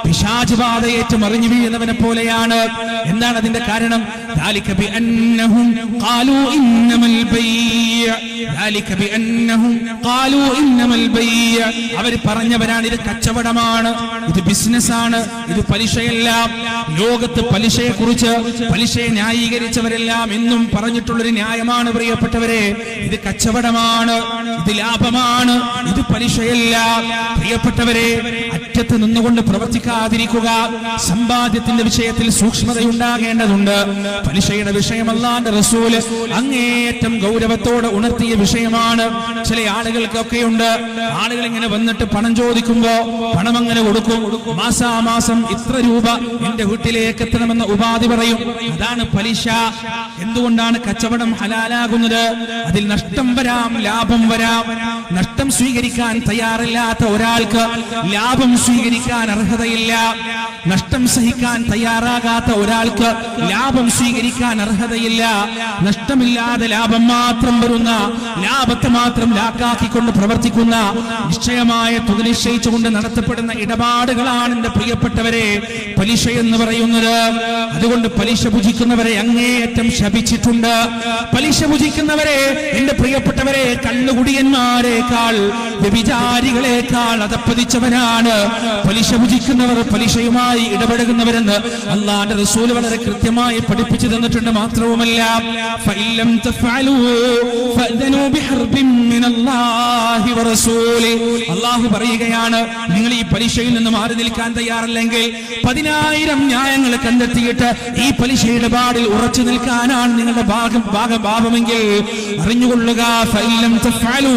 പിശാച് ബാധയേറ്റ് മറിഞ്ഞു വീഴുന്നവനെ പോലെയാണ്. എന്താണ് അതിന്റെ കാരണം? ذلك بأنهم قالوا إنما البيع അവർ പറഞ്ഞവരാണ് ഇത് കച്ചവടമാണ്, ഇത് ബിസിനസ്സാണ്, ഇത് പലിശയല്ല. ലോകത്ത് പലിശയെക്കുറിച്ച്, പലിശയെ ന്യായീകരിച്ചവരെല്ലാം എന്നും പറഞ്ഞിട്ടുള്ളൊരു ന്യായമാണ് പ്രിയപ്പെട്ടവരെ, ഇത് കച്ചവടമാണ്, ഇത് ലാഭമാണ്, ഇത് പലിശയല്ല. പ്രിയപ്പെട്ടവരെ, അറ്റത്ത് നിന്നുകൊണ്ട് പ്രവർത്തിക്കാതിരിക്കുക. സമ്പാദ്യത്തിന്റെ വിഷയത്തിൽ സൂക്ഷ്മതയുണ്ടാകേണ്ടതുണ്ട്. പലിശയുടെ വിഷയം അല്ലാഹുവിന്റെ റസൂൽ അങ്ങേയറ്റം ഗൗരവത്തോടെ ഉണർത്തിയ വിഷയമാണ്. ചില ആളുകൾക്കൊക്കെയുണ്ട്, ആളുകൾ ഇങ്ങനെ വന്നിട്ട് പണം ചോദിക്കുമ്പോ പണം അങ്ങനെ കൊടുക്കും. മാസാമാസം ഇത്ര രൂപ എന്റെ വീട്ടിലേക്ക് എത്തണമെന്ന ഉപാധി പറയും. അതാണ് പലിശ. എന്തുകൊണ്ടാണ് കച്ചവടം ഹലാലാകുന്നത്? അതിൽ നഷ്ടം വരാം, ലാഭം വരാം. നഷ്ടം സ്വീകരിക്കാൻ തയ്യാറില്ലാത്ത ഒരാൾക്ക് ലാഭം സ്വീകരിക്കാൻ അർഹതയില്ല. നഷ്ടം സഹിക്കാൻ തയ്യാറാകാത്ത ഒരാൾക്ക് ലാഭം സ്വീകരിക്കാൻ അർഹതയില്ല. നഷ്ടമില്ലാതെ ലാഭം മാത്രം വരുന്ന, ലാഭത്തെ മാത്രം ലാക്കാക്കിക്കൊണ്ട് പ്രവർത്തിക്കുന്ന, നിശ്ചയമായ തുക നിശ്ചയിച്ചുകൊണ്ട് നടത്തപ്പെടുന്ന ഇടപാടുകളാണ് എന്റെ പ്രിയപ്പെട്ടവരെ പലിശ എന്ന് പറയുന്നത്. അതുകൊണ്ട് പലിശ ഭുജിക്കുന്നവരെ അങ്ങേയറ്റം ശപിച്ചിട്ടുണ്ട്. പലിശ ഭുജിക്കുന്നവരെ എന്റെ പ്രിയപ്പെട്ടവരെ കള്ളുകുടിയന്മാരെക്കാൾ, വ്യഭിചാരികളെക്കാൾ അതപ്പതിച്ചവരാണ് പലിശ ഭുജിക്കുന്നവർ, പലിശയുമായി ഇടപെടുന്നവരെന്ന് അല്ലാഹുവിന്റെ റസൂൽ വളരെ കൃത്യമായി പഠിപ്പിച്ചു തന്നിട്ടുണ്ട്. മാത്രവുമല്ല, ഫഇല്ലം തഫഅലൂ ഫഅദനൂ ബിഹർബിൻ മിനല്ലാഹി വറസൂലി. അല്ലാഹു പറയുകയാണ്, നിങ്ങൾ ഈ പലിശയിൽ നിന്ന് മാറി നിൽക്കാൻ തയ്യാറല്ലെങ്കിൽ 10,000 ന്യായങ്ങൾ കണ്ടെത്തിയിട്ട് ഈ പലിശ ഇടപാടിൽ ഉറച്ചു നിൽക്കാനാണ് നിങ്ങളുടെ ഭാവമെങ്കിൽ അറിഞ്ഞുകൊള്ളുക, ഫഇല്ലം തഫഅലൂ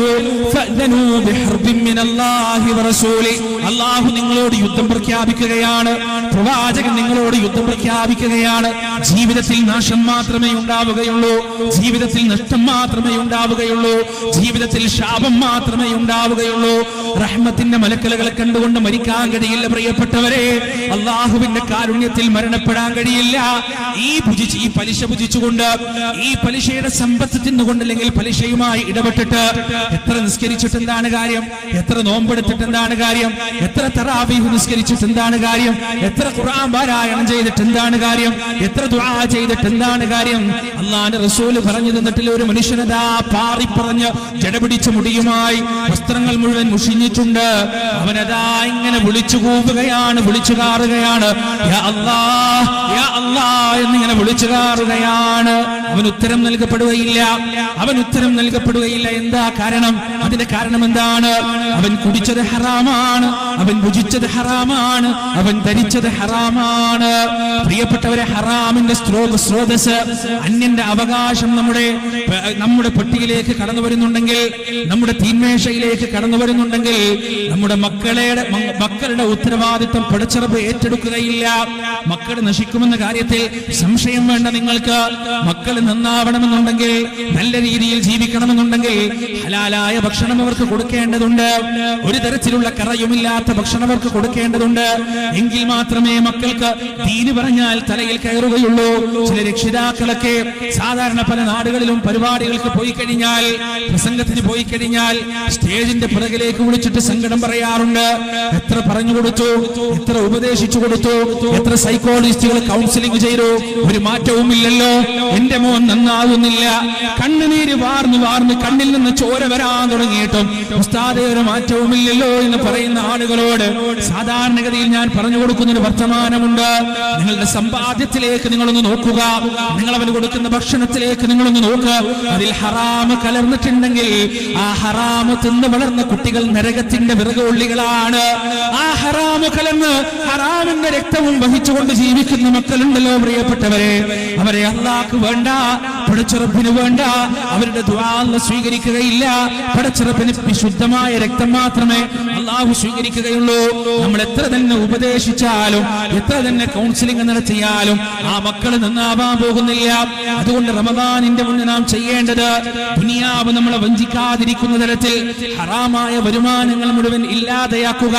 ഫഅദനൂ ബിഹർബിൻ മിനല്ലാഹി വറസൂലി. അല്ലാഹു നിങ്ങളോട് യുദ്ധം പ്രഖ്യാപിക്കുകയാണ്, പ്രവാചകൻ നിങ്ങളോട് യുദ്ധം പ്രഖ്യാപിക്കുകയാണ്. ജീവിതത്തിൽ നാശം മാത്രമേ ഉണ്ടാവുകയുള്ളൂ, ജീവിതത്തിൽ നഷ്ടം മാത്രമേ ഉണ്ടാവുകയുള്ളൂ, ജീവിതത്തിൽ ശാപം മാത്രമേ ഉണ്ടാവുകയുള്ളൂ. റഹ്മത്തിന്റെ മലക്കുകളെ കണ്ടുകൊണ്ട് മരിക്കാൻ കഴിയില്ല പ്രിയപ്പെട്ടവരെ. അള്ളാഹുവിന്റെ കാരുണ്യത്തിൽ മരണപ്പെടാൻ കഴിയില്ല. ഈ പലിശ ഭുജിച്ചുകൊണ്ട്, ഈ പലിശയുടെ സമ്പത്ത് തിന്നുകൊണ്ട്, അല്ലെങ്കിൽ പലിശയുമായി ഇടപെട്ടിട്ട് എത്ര നിസ്കരിച്ചിട്ട് എന്താണ് കാര്യം? എത്ര നോമ്പെടുത്തിട്ട് എന്താണ് കാര്യം? എത്ര തറാവീഹ് നിസ്കരിച്ചിട്ട് എന്താണ് കാര്യം? എത്ര ഖുർആൻ പാരായണം ചെയ്തിട്ട് എന്താണ് കാര്യം? എത്ര ദുആ ചെയ്തിട്ട് എന്താണ് കാര്യം? അല്ലാഹുവിന്റെ റസൂൽ പറഞ്ഞു തന്നിട്ടില്ല, ഒരു മനുഷ്യനതാ പാറി പറഞ്ഞ് ജടപിടിച്ച മുടിയുമായി വസ്ത്രങ്ങൾ മുഴുവൻ മുഷിഞ്ഞിട്ടുണ്ട്. അവനതാ ഇങ്ങനെ വിളിച്ചു കൂവുകയാണ്, വിളിച്ചു കാറുകയാണ്, യാ അല്ലാഹ് യാ അല്ലാഹ് എന്നിങ്ങനെ വിളിച്ചു കാറുകയാണ്. അവൻ ഉത്തരം നൽകപ്പെടുകയില്ല, അവൻ ഉത്തരം നൽകപ്പെടുകയില്ല. എന്താ കാരണം? അതിന്റെ കാരണം എന്താണ്? അവൻ കുടിച്ചത് ഹറാമാണ്, അവൻ ഭുജിച്ചത് ഹറാമാണ്, അവൻ ധരിച്ചത് ഹറാമാണ്. പ്രിയപ്പെട്ടവരെ, ഹറാമിന്റെ സ്രോതസ്, അന്യന്റെ അവകാശം നമ്മുടെ പെട്ടിയിലേക്ക് അടുക്കളയിലേക്ക് കടന്നു വരുന്നുണ്ടെങ്കിൽ, നമ്മുടെ തീന്മേശയിലേക്ക് കടന്നു വരുന്നുണ്ടെങ്കിൽ, നമ്മുടെ മക്കളുടെ ഉത്തരവാദിത്വം പടച്ചറബ് ഏറ്റെടുക്കുകയില്ല. മക്കൾ നശിക്കുമെന്ന കാര്യത്തിൽ സംശയം വേണ്ട നിങ്ങൾക്ക്. മക്കൾ നന്നാവണമെന്നുണ്ടെങ്കിൽ, നല്ല രീതിയിൽ ജീവിക്കണമെന്നുണ്ടെങ്കിൽ ഹലാലായ ഭക്ഷണം അവർക്ക് കൊടുക്കേണ്ടതുണ്ട്. ഒരു തരത്തിലുള്ള കറയുമില്ലാത്ത ഭക്ഷണം അവർക്ക് കൊടുക്കേണ്ടതുണ്ട്. എങ്കിൽ മാത്രമേ മക്കൾക്ക് ദീന് പറഞ്ഞാൽ തലയിൽ കയറുകയുള്ളൂ. ചില രക്ഷിതാക്കളൊക്കെ സാധാരണ പല നാടുകളിലും പരിപാടികൾക്ക് പോയി കഴിഞ്ഞാൽ, പ്രസംഗത്തിന് പോയി കഴിഞ്ഞാൽ സ്റ്റേജിന്റെ പിറകിലേക്ക് വിളിച്ചിട്ട് സങ്കടം പറയാറുണ്ട്. എത്ര പറഞ്ഞു കൊടുത്തു, എത്ര ഉപദേശിച്ചു കൊടുത്തു, എത്ര സൈക്കോളജിസ്റ്റുകൾ കൗൺസിലിംഗ് ചെയ്തു, ഒരു മാറ്റവും ഇല്ലല്ലോ, എന്റെ മോൻ നന്നാകുന്നില്ല. കണ്ണുനീര് വാർന്നു വാർന്ന് കണ്ണിൽ നിന്ന് ചോര വരാൻ തുടങ്ങിയിട്ടും ഉസ്താദേ ഒരു മാറ്റവുമില്ലല്ലോ എന്ന് പറയുന്ന ആളുകളോട് സാധാരണഗതിയിൽ ഞാൻ പറഞ്ഞു കൊടുക്കുന്നൊരു വർത്തമാനമുണ്ട്. നിങ്ങളുടെ സമ്പാദ്യത്തിലേക്ക് നിങ്ങളൊന്ന് നോക്കുക, നിങ്ങൾ അവന് കൊടുക്കുന്ന ഭക്ഷണത്തിലേക്ക് നിങ്ങളൊന്ന് നോക്കുക. അതിൽ ഹറാമ് കലർന്നിട്ടുണ്ടെങ്കിൽ ആ ഹറാമ് തിന്ന് വളർന്ന കുട്ടികൾ നരകത്തിന്റെ വിറകുള്ളികളാണ്. ആ ഹറാമ് കലർന്ന് ഹറാമിന്റെ രക്തവും വഹിച്ചുകൊണ്ട് ജീവിക്കുന്ന മക്കളുണ്ടല്ലോ പ്രിയപ്പെട്ടവരെ, അവരെ അല്ലാഹ്ക്ക് വേണ്ട, പടച്ചറപ്പിന് വേണ്ട, അവരുടെ ദുആ അല്ലാഹ് സ്വീകരിക്കുകയില്ല. പടച്ചറപ്പിന് വിശുദ്ധമായ രക്തം മാത്രമേ അല്ലാഹു സ്വീകരിക്കുകയുള്ളൂ. നമ്മൾ എത്ര തന്നെ ഉപദേശിച്ചാലും, എത്ര തന്നെ കൗൺസിലിംഗ് നടത്തിയാലും ആ മക്കൾ നന്നാവാൻ പോകുന്നില്ല. അതുകൊണ്ട് റമദാനിന്റെ മുന്നേ നാം ചെയ്യേണ്ടത്, ദുനിയാവ് നമ്മളെ വഞ്ചിക്കാതിരിക്കുന്ന തരത്തിൽ ഹറാമായ വരുമാനങ്ങൾ മുഴുവൻ ഇല്ലാതെയാക്കുക.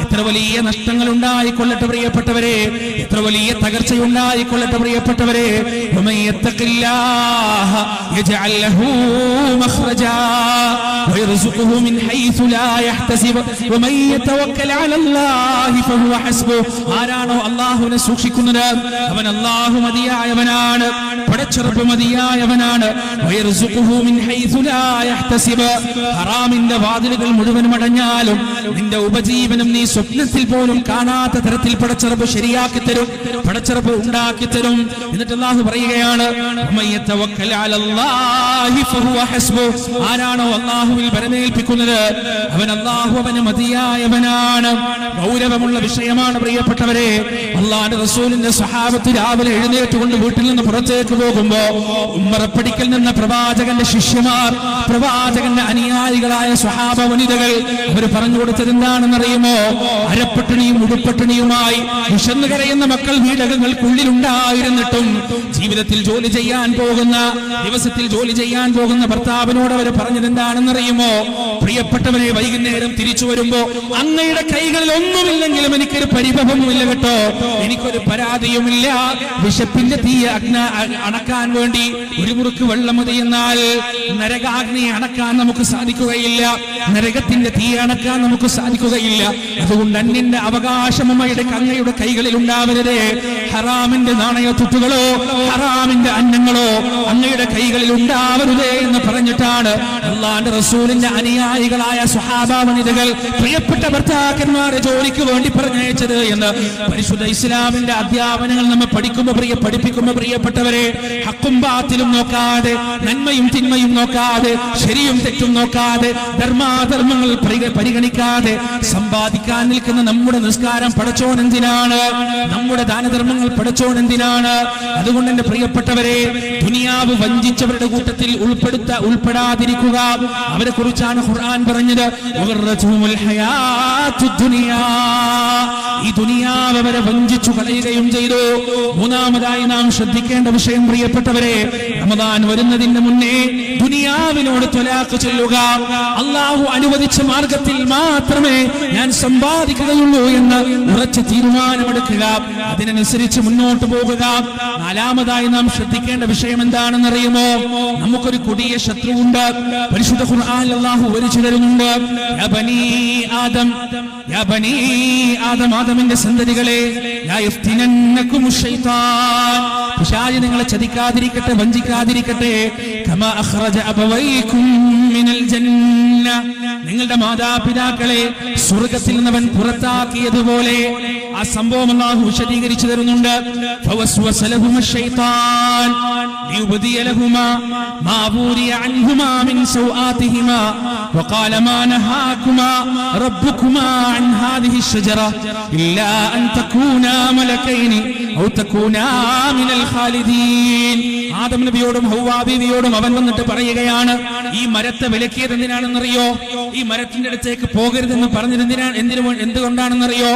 എത്ര വലിയ നഷ്ടങ്ങൾ ഉണ്ടായിക്കൊള്ളട്ടെ പ്രിയപ്പെട്ടവരെ, എത്ര വലിയ തകർച്ചയുണ്ടായിക്കൊള്ളട്ടെ പ്രിയപ്പെട്ടവരെ, يجعل له مخرجا ويرزقه من حيث لا يحتسب ومن يتوكل على الله فهو حسبه. ആരാണോ അല്ലാഹുവിനെ സൂക്ഷിക്കുന്നത് അവൻ അല്ലാഹു മതിയായവനാണ്, പടച്ചറപ്പ് മതിയായവനാണ്. വയർസുഖുഹു മിൻ ഹൈസു ലാ യഹ്തസിബ്. ഹറാമിന്റെ വാതിലുകൾ മുഴുവൻ അടഞ്ഞാലും നിന്റെ ഉപജീവനം നീ സ്വപ്നത്തിൽ പോലും കാണാത്ത തരത്തിൽ പടച്ചറപ്പ് ശരിയാക്കി തരും, പടച്ചറപ്പ് ഉണ്ടാക്കി തരും. എന്നിട്ട് അല്ലാഹു പറയുകയാണ്, ആരാണോ അല്ലാഹുവിൽ ബരമേൽപ്പിക്കുന്നത് അവൻ അല്ലാഹു അവന് മതിയായവനാണ്. ഗൗരവമുള്ള വിഷയമാണ് പ്രിയപ്പെട്ടവരെ. അല്ലാഹുവിന്റെ റസൂലിന്റെ സ്വഹാബത്ത് രാവിലെ എഴുന്നേറ്റുകൊണ്ട് വീട്ടിൽ നിന്ന് പുറത്തേക്ക് പോകുമ്പോ ഉമ്മറപ്പടിക്കൽ നിന്ന പ്രവാചകന്റെ ശിഷ്യമാർ, പ്രവാചകന്റെ അനുയായികളായ സ്വഹാബ വനിതകൾ അവർ പറഞ്ഞു കൊടുത്തത് എന്താണെന്നറിയുമോ? അരപ്പട്ടിണിയും ഉടുപ്പട്ടിണിയുമായി വിശന്നു കരയുന്ന മക്കൾ വീടകങ്ങൾക്കുള്ളിലുണ്ടായിരുന്നിട്ടും ജീവിതത്തിൽ ജോലി ചെയ്യാൻ പോകുന്ന, ദിവസത്തിൽ ജോലി ചെയ്യാൻ പോകുന്ന ഭർത്താവിനോട് അവർ പറഞ്ഞത് എന്താണെന്നറിയുമോ? പ്രിയപ്പെട്ടവരെ, വൈകുന്നേരം തിരിച്ചു വരുമ്പോ അങ്ങയുടെ കൈകളിൽ ഒന്നുമില്ലെങ്കിലും എനിക്കൊരു പരിഭവമില്ല കേട്ടോ, എനിക്കൊരു പരാതിയുമില്ല. വിശപ്പിന്റെ തീ അണക്കാൻ വേണ്ടി ഒരു മുറുക്ക് വെള്ളം മതി, എന്നാൽ നരകാഗ്നിയെ അണക്കാൻ നമുക്ക് സാധിക്കുകയില്ല, നരകത്തിന്റെ തീ അണക്കാൻ നമുക്ക് സാധിക്കുകയില്ല. അതുകൊണ്ട് അന്യന്റെ അവകാശമയുടെ അങ്ങയുടെ കൈകളിൽ ഉണ്ടാവരുതേ. ഹറാമിന്റെ നാണയത്തുട്ടുകളോ ഹറാമിന്റെ അന്നങ്ങളോ അങ്ങയുടെ കൈകളിൽ ഉണ്ടാവരുതേ എന്ന് പറഞ്ഞിട്ടാണ് അല്ലാഹുവിന്റെ റസൂലിന്റെ അനുയായികളായ സ്വഹാബ വനിതകൾ പ്രിയപ്പെട്ട ഭർത്താക്കന്മാരെ ജോലിക്ക് വേണ്ടി പറഞ്ഞയച്ചത് എന്ന് പരിശുദ്ധ ഇസ്ലാമിന്റെ അധ്യാപനങ്ങൾ നമ്മൾ പഠിപ്പിക്കുമ്പോൾ പ്രിയപ്പെട്ടവരെ, ഹക്കും ബാത്തിലും നോക്കാതെ, നന്മയും തിന്മയും നോക്കാതെ, ശരിയും തെറ്റും നോക്കാതെ, ധർമാധർമ്മങ്ങൾ പരിഗണിക്കാതെ സമ്പാദിക്കാൻ നിൽക്കുന്ന നമ്മുടെ നിസ്കാരം പടച്ചോൻ എന്തിനാണ്? നമ്മുടെ ദാനധർമ്മങ്ങൾ പടച്ചോൻ എന്തിനാണ്? അതുകൊണ്ട് എന്റെ പ്രിയപ്പെട്ടവരെ, ദുനിയാവ് വഞ്ചിച്ചവരുടെ കൂട്ടത്തിൽ ഉൾപ്പെടാതിരിക്കുക. അവരെ കുറിച്ചാണ് ഖുർആൻ പറഞ്ഞത്, ഈ ദുനിയാവ് അവരെ വഞ്ചിച്ചു കളയുകയും ചെയ്തു. മൂന്നാമതായി നാം ശ്രദ്ധിക്കേണ്ട വിഷയം പ്രിയപ്പെട്ടവരെ, റമദാൻ വരുന്നതിന് മുന്നേ ദുനിയാവിനോട് ത്വലാഖ് ചൊല്ലുക. അല്ലാഹു അനുവദിച്ച മാർഗത്തിൽ മാത്രമേ ഞാൻ സമ്പാദിക്കുകയുള്ളൂ എന്ന് ഉറച്ച തീരുമാനമെടുക്കുക, അതിനനുസരിച്ച് മുന്നോട്ട് പോകുക. നാലാമതായി നാം ശ്രദ്ധിക്കേണ്ട വിഷയം എന്താണെന്നറിയുമോ? നമുക്കൊരു കൊടിയ ശത്രുവുണ്ട്. പരിശുദ്ധ ഖുർആനിൽ അല്ലാഹു വിവരിച്ചു തരുന്നുണ്ട്, യാ ബനീ ആദം, യാ ബനീ ആദം, ആദമിന്റെ സന്തതികളെ, ലാ യഫ്തിനന്നകുമുശ് ശൈത്താൻ, പിശാച് നിങ്ങളെ ചതിക്കാതിരിക്കട്ടെ, വഞ്ചിക്കാതിരിക്കട്ടെ. കമാ അഖ്റജ അബവൈകും മിനൽ ജന്ന, നിങ്ങളുടെ മാതാപിതാക്കളെ സ്വർഗ്ഗത്തിൽ നിന്നവൻ പുറത്താക്കിയതുപോലെ. ആ സംഭവം അല്ലാഹു വിശദീകരിച്ചു തരുന്നുണ്ട്. ഫവസ്വസ ലഹുമുശ് ശൈത്താൻ ലിയുബ്ദിയ ലഹുമാ മാ ബൂരിയ അൻഹുമാ മിൻ സൗആതിഹിമാ വഖാല മാ നഹാകുമാ റബ്ബുകുമാ അൻ ഹാദിഹി الشجرة إلا أن تكونا ملكين أو تكونا من ഖാലിദീൻ. ആദം നബിയോടും ഹവ്വാ ബീവിയോടും അവൻ വന്നിട്ട് പറയുകയാണ്, ഈ മരത്തെ വിലക്കിയത് എന്തിനാണെന്നറിയോ? ഈ മരത്തിന്റെ അടുത്തേക്ക് പോകരുതെന്ന് പറഞ്ഞത് എന്തുകൊണ്ടാണെന്നറിയോ?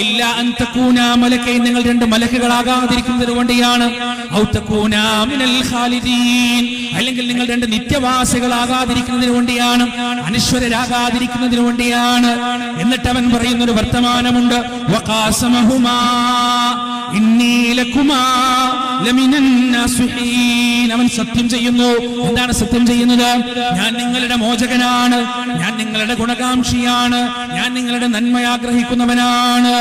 ഇല്ല അൻ തകൂനാ മലക്കൈൻ, നിങ്ങൾ രണ്ട് മലക്കുകളാകാതിരിക്കുന്നത് വേണ്ടിയാണ്. ഔ തകൂനാ മിനൽ ഖാലിദീൻ, അല്ലെങ്കിൽ നിങ്ങൾ രണ്ട് നിത്യവാസികളാകാതിരിക്കുന്നതിന് വേണ്ടിയാണ്, അനശ്വരരാകാതിരിക്കുന്നതിന് വേണ്ടിയാണ്. എന്നിട്ട് അവൻ പറയുന്നൊരു വർത്തമാനമുണ്ട്, വഖാസമഹുമാ ഇന്നി ലകുമാ ലമിനൻ നാസിഹീൻ. അവൻ സത്യം ചെയ്യുന്നു. എന്താണ് സത്യം ചെയ്യുന്നത്? ഞാൻ നിങ്ങളുടെ മോചകനാണ്, ഞാൻ നിങ്ങളുടെ ഗുണകാംക്ഷിയാണ്, ഞാൻ നിങ്ങളുടെ നന്മ ആഗ്രഹിക്കുന്നവനാണ്.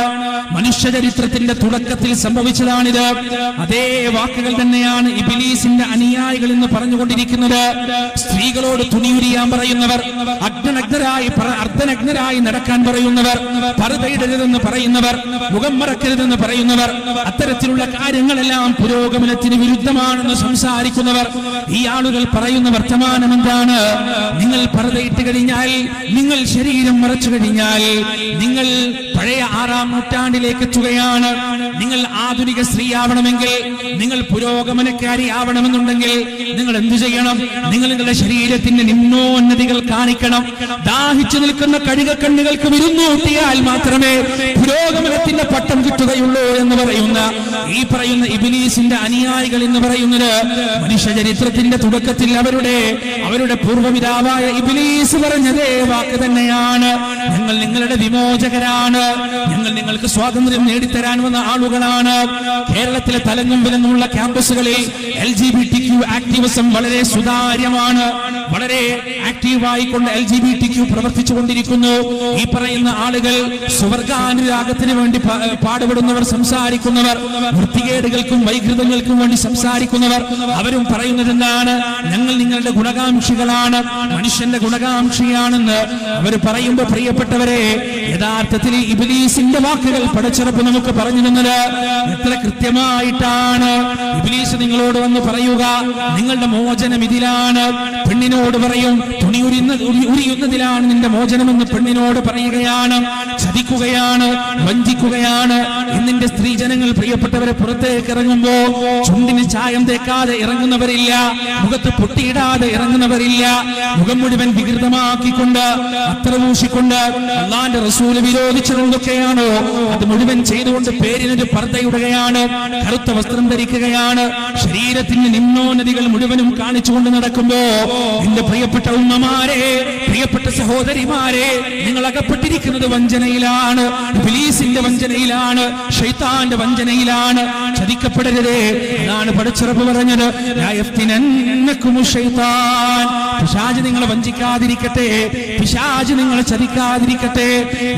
മനുഷ്യ ചരിത്രത്തിന്റെ തുടക്കത്തിൽ സംഭവിച്ചതാണിത്. അതേ വാക്കുകൾ തന്നെയാണ് ഇബ്ലീസിന്റെ അനുയായികൾ എന്ന് പറഞ്ഞുകൊണ്ടിരിക്കുന്നത്. സ്ത്രീകളോട് തുണിയുരിയാൻ പറയുന്നവർ, അർദ്ധനഗ്നരായി നടക്കാൻ പറയുന്നവർ, പർദ്ദയിടരുതെന്ന് പറയുന്നവർ, മുഖം മറക്കരുതെന്ന് പറയുന്നവർ, അത്തരത്തിലുള്ള കാര്യങ്ങളെല്ലാം പുരോഗമനത്തിന് വിരുദ്ധമാണെന്ന് സംസാരിക്കുന്നവർ. ഈ ആളുകൾ പറയുന്ന വർത്തമാനം എന്താണ്? നിങ്ങൾ പർദ്ദയിട്ട് കഴിഞ്ഞാൽ, നിങ്ങൾ ശരീരം മറച്ചു കഴിഞ്ഞാൽ, നിങ്ങൾ പഴയ 6-ാം നൂറ്റാണ്ടിലേക്ക് എത്തുകയാണ്. നിങ്ങൾ ആധുനിക സ്ത്രീയാവണമെങ്കിൽ, നിങ്ങൾ പുരോഗമനക്കാരി ആവണമെന്നുണ്ടെങ്കിൽ നിങ്ങൾ എന്തു ചെയ്യണം? നിങ്ങൾ നിങ്ങളുടെ ശരീരത്തിന്റെ നിമ്നോന്നതികൾ കാണിക്കണം. ദാഹിച്ചു നിൽക്കുന്ന കഴുകക്കണ്ണുകൾക്ക് വിരുന്നൂട്ടിയാൽ മാത്രമേ പുരോഗമനത്തിന്റെ പട്ടം കിട്ടുകയുള്ളൂ എന്ന് പറയുന്ന ഈ പറയുന്ന ഇബ്ലീസിന്റെ അനുയായികൾ എന്ന് പറയുന്നത് മനുഷ്യ ചരിത്രത്തിന്റെ തുടക്കത്തിൽ അവരുടെ പൂർവ്വപിതാവായ ഇബ്ലീസ് പറഞ്ഞതേ വാക്ക് തന്നെയാണ്. ഞങ്ങൾ നിങ്ങളുടെ വിമോചകരാണ്, ഞങ്ങൾ നിങ്ങൾക്ക് സ്വാതന്ത്ര്യം നേടിത്തരാൻ വന്ന ആളുകളാണ്. കേരളത്തിലെ തലങ്ങും വിലങ്ങുമുള്ള ക്യാമ്പസുകളിൽ LGBTQ ആക്ടിവിസം വളരെ സുതാര്യമാണ്. വളരെ ആക്റ്റീവായിക്കൊണ്ട് LGBTQ പ്രവർത്തിച്ചു കൊണ്ടിരിക്കുന്നു. ഈ പറയുന്ന ആളുകൾ സ്വർഗാനുരാഗത്തിന് വേണ്ടി പാടുപെടുന്നവർ, സംസാരിക്കുന്നവർ, വൃത്തികേടുകൾക്കും വൈകൃതങ്ങൾക്കും വേണ്ടി സംസാരിക്കുന്നവർ, അവരും പറയുന്നത് എന്താണ്? ഞങ്ങൾ നിങ്ങളുടെ ഗുണകാംക്ഷികളാണ്, മനുഷ്യന്റെ ഗുണകാംക്ഷിയാണെന്ന് അവർ പറയുമ്പോൾ, പ്രിയപ്പെട്ടവരെ, യഥാർത്ഥത്തിൽ ഇബ്ലീസിന്റെ വാക്കുകൾ പടച്ചിറപ്പ് നമുക്ക് പറഞ്ഞു തന്നത് എത്ര കൃത്യമായിട്ടാണ്. ഇബ്ലീസ് നിങ്ങളോട് വന്ന് പറയുക, നിങ്ങളുടെ മോചനം ഇതിലാണ്. പെണ്ണിനോട് പറയും, തുണി ഉരിയുന്നതിലാണ് നിന്റെ മോചനമെന്ന് പെണ്ണിനോട് പറയുകയാണ്. ചതിക്കുകയാണ്, വഞ്ചിക്കുകയാണ്. ഇന്നിന്റെ സ്ത്രീ ജനങ്ങൾ, പ്രിയപ്പെട്ടവരെ, പുറത്തേക്ക് ഇറങ്ങുമ്പോ ചുണ്ടിന് ചായം തേക്കാതെ ഇറങ്ങുന്നവരില്ല, മുഖത്ത് പൊട്ടിയിടാതെ ഇറങ്ങുന്നവരില്ല. മുഖം മുഴുവൻ വികൃതമാക്കിക്കൊണ്ട്, അത്ര പൂശിക്കൊണ്ട്, അള്ളാന്റെ റസൂല് വിരോധിച്ചതെന്തൊക്കെയാണോ അത് മുഴുവൻ ചെയ്തുകൊണ്ട് പേരിനൊരു പർദ്ദയിടുകയാണ്, കറുത്ത വസ്ത്രം ധരിക്കുകയാണ്, ശരീരത്തിന്റെ നിമ്നോന്നതികൾ മുഴുവനും കാണിച്ചുകൊണ്ട് നടക്കുമ്പോ, എന്റെ പ്രിയപ്പെട്ട ഉമ്മമാരെ, പ്രിയപ്പെട്ട സഹോദരിമാരെ, നിങ്ങൾ അകപ്പെട്ടിരിക്കുന്നത് വഞ്ചനയിലാണ്, ഇബ്ലീസിന്റെ വഞ്ചനയിലാണ്, ശൈത്താന്റെ വഞ്ചനയിലാണ്. ചതിക്കപ്പെടരുതേ. അതാണ് പടച്ചിറപ്പ് പറഞ്ഞത്, പിശാച് നിങ്ങളെ വഞ്ചിക്കാതിരിക്കട്ടെ, പിശാച് നിങ്ങളെ ചതിക്കാതിരിക്കട്ടെ.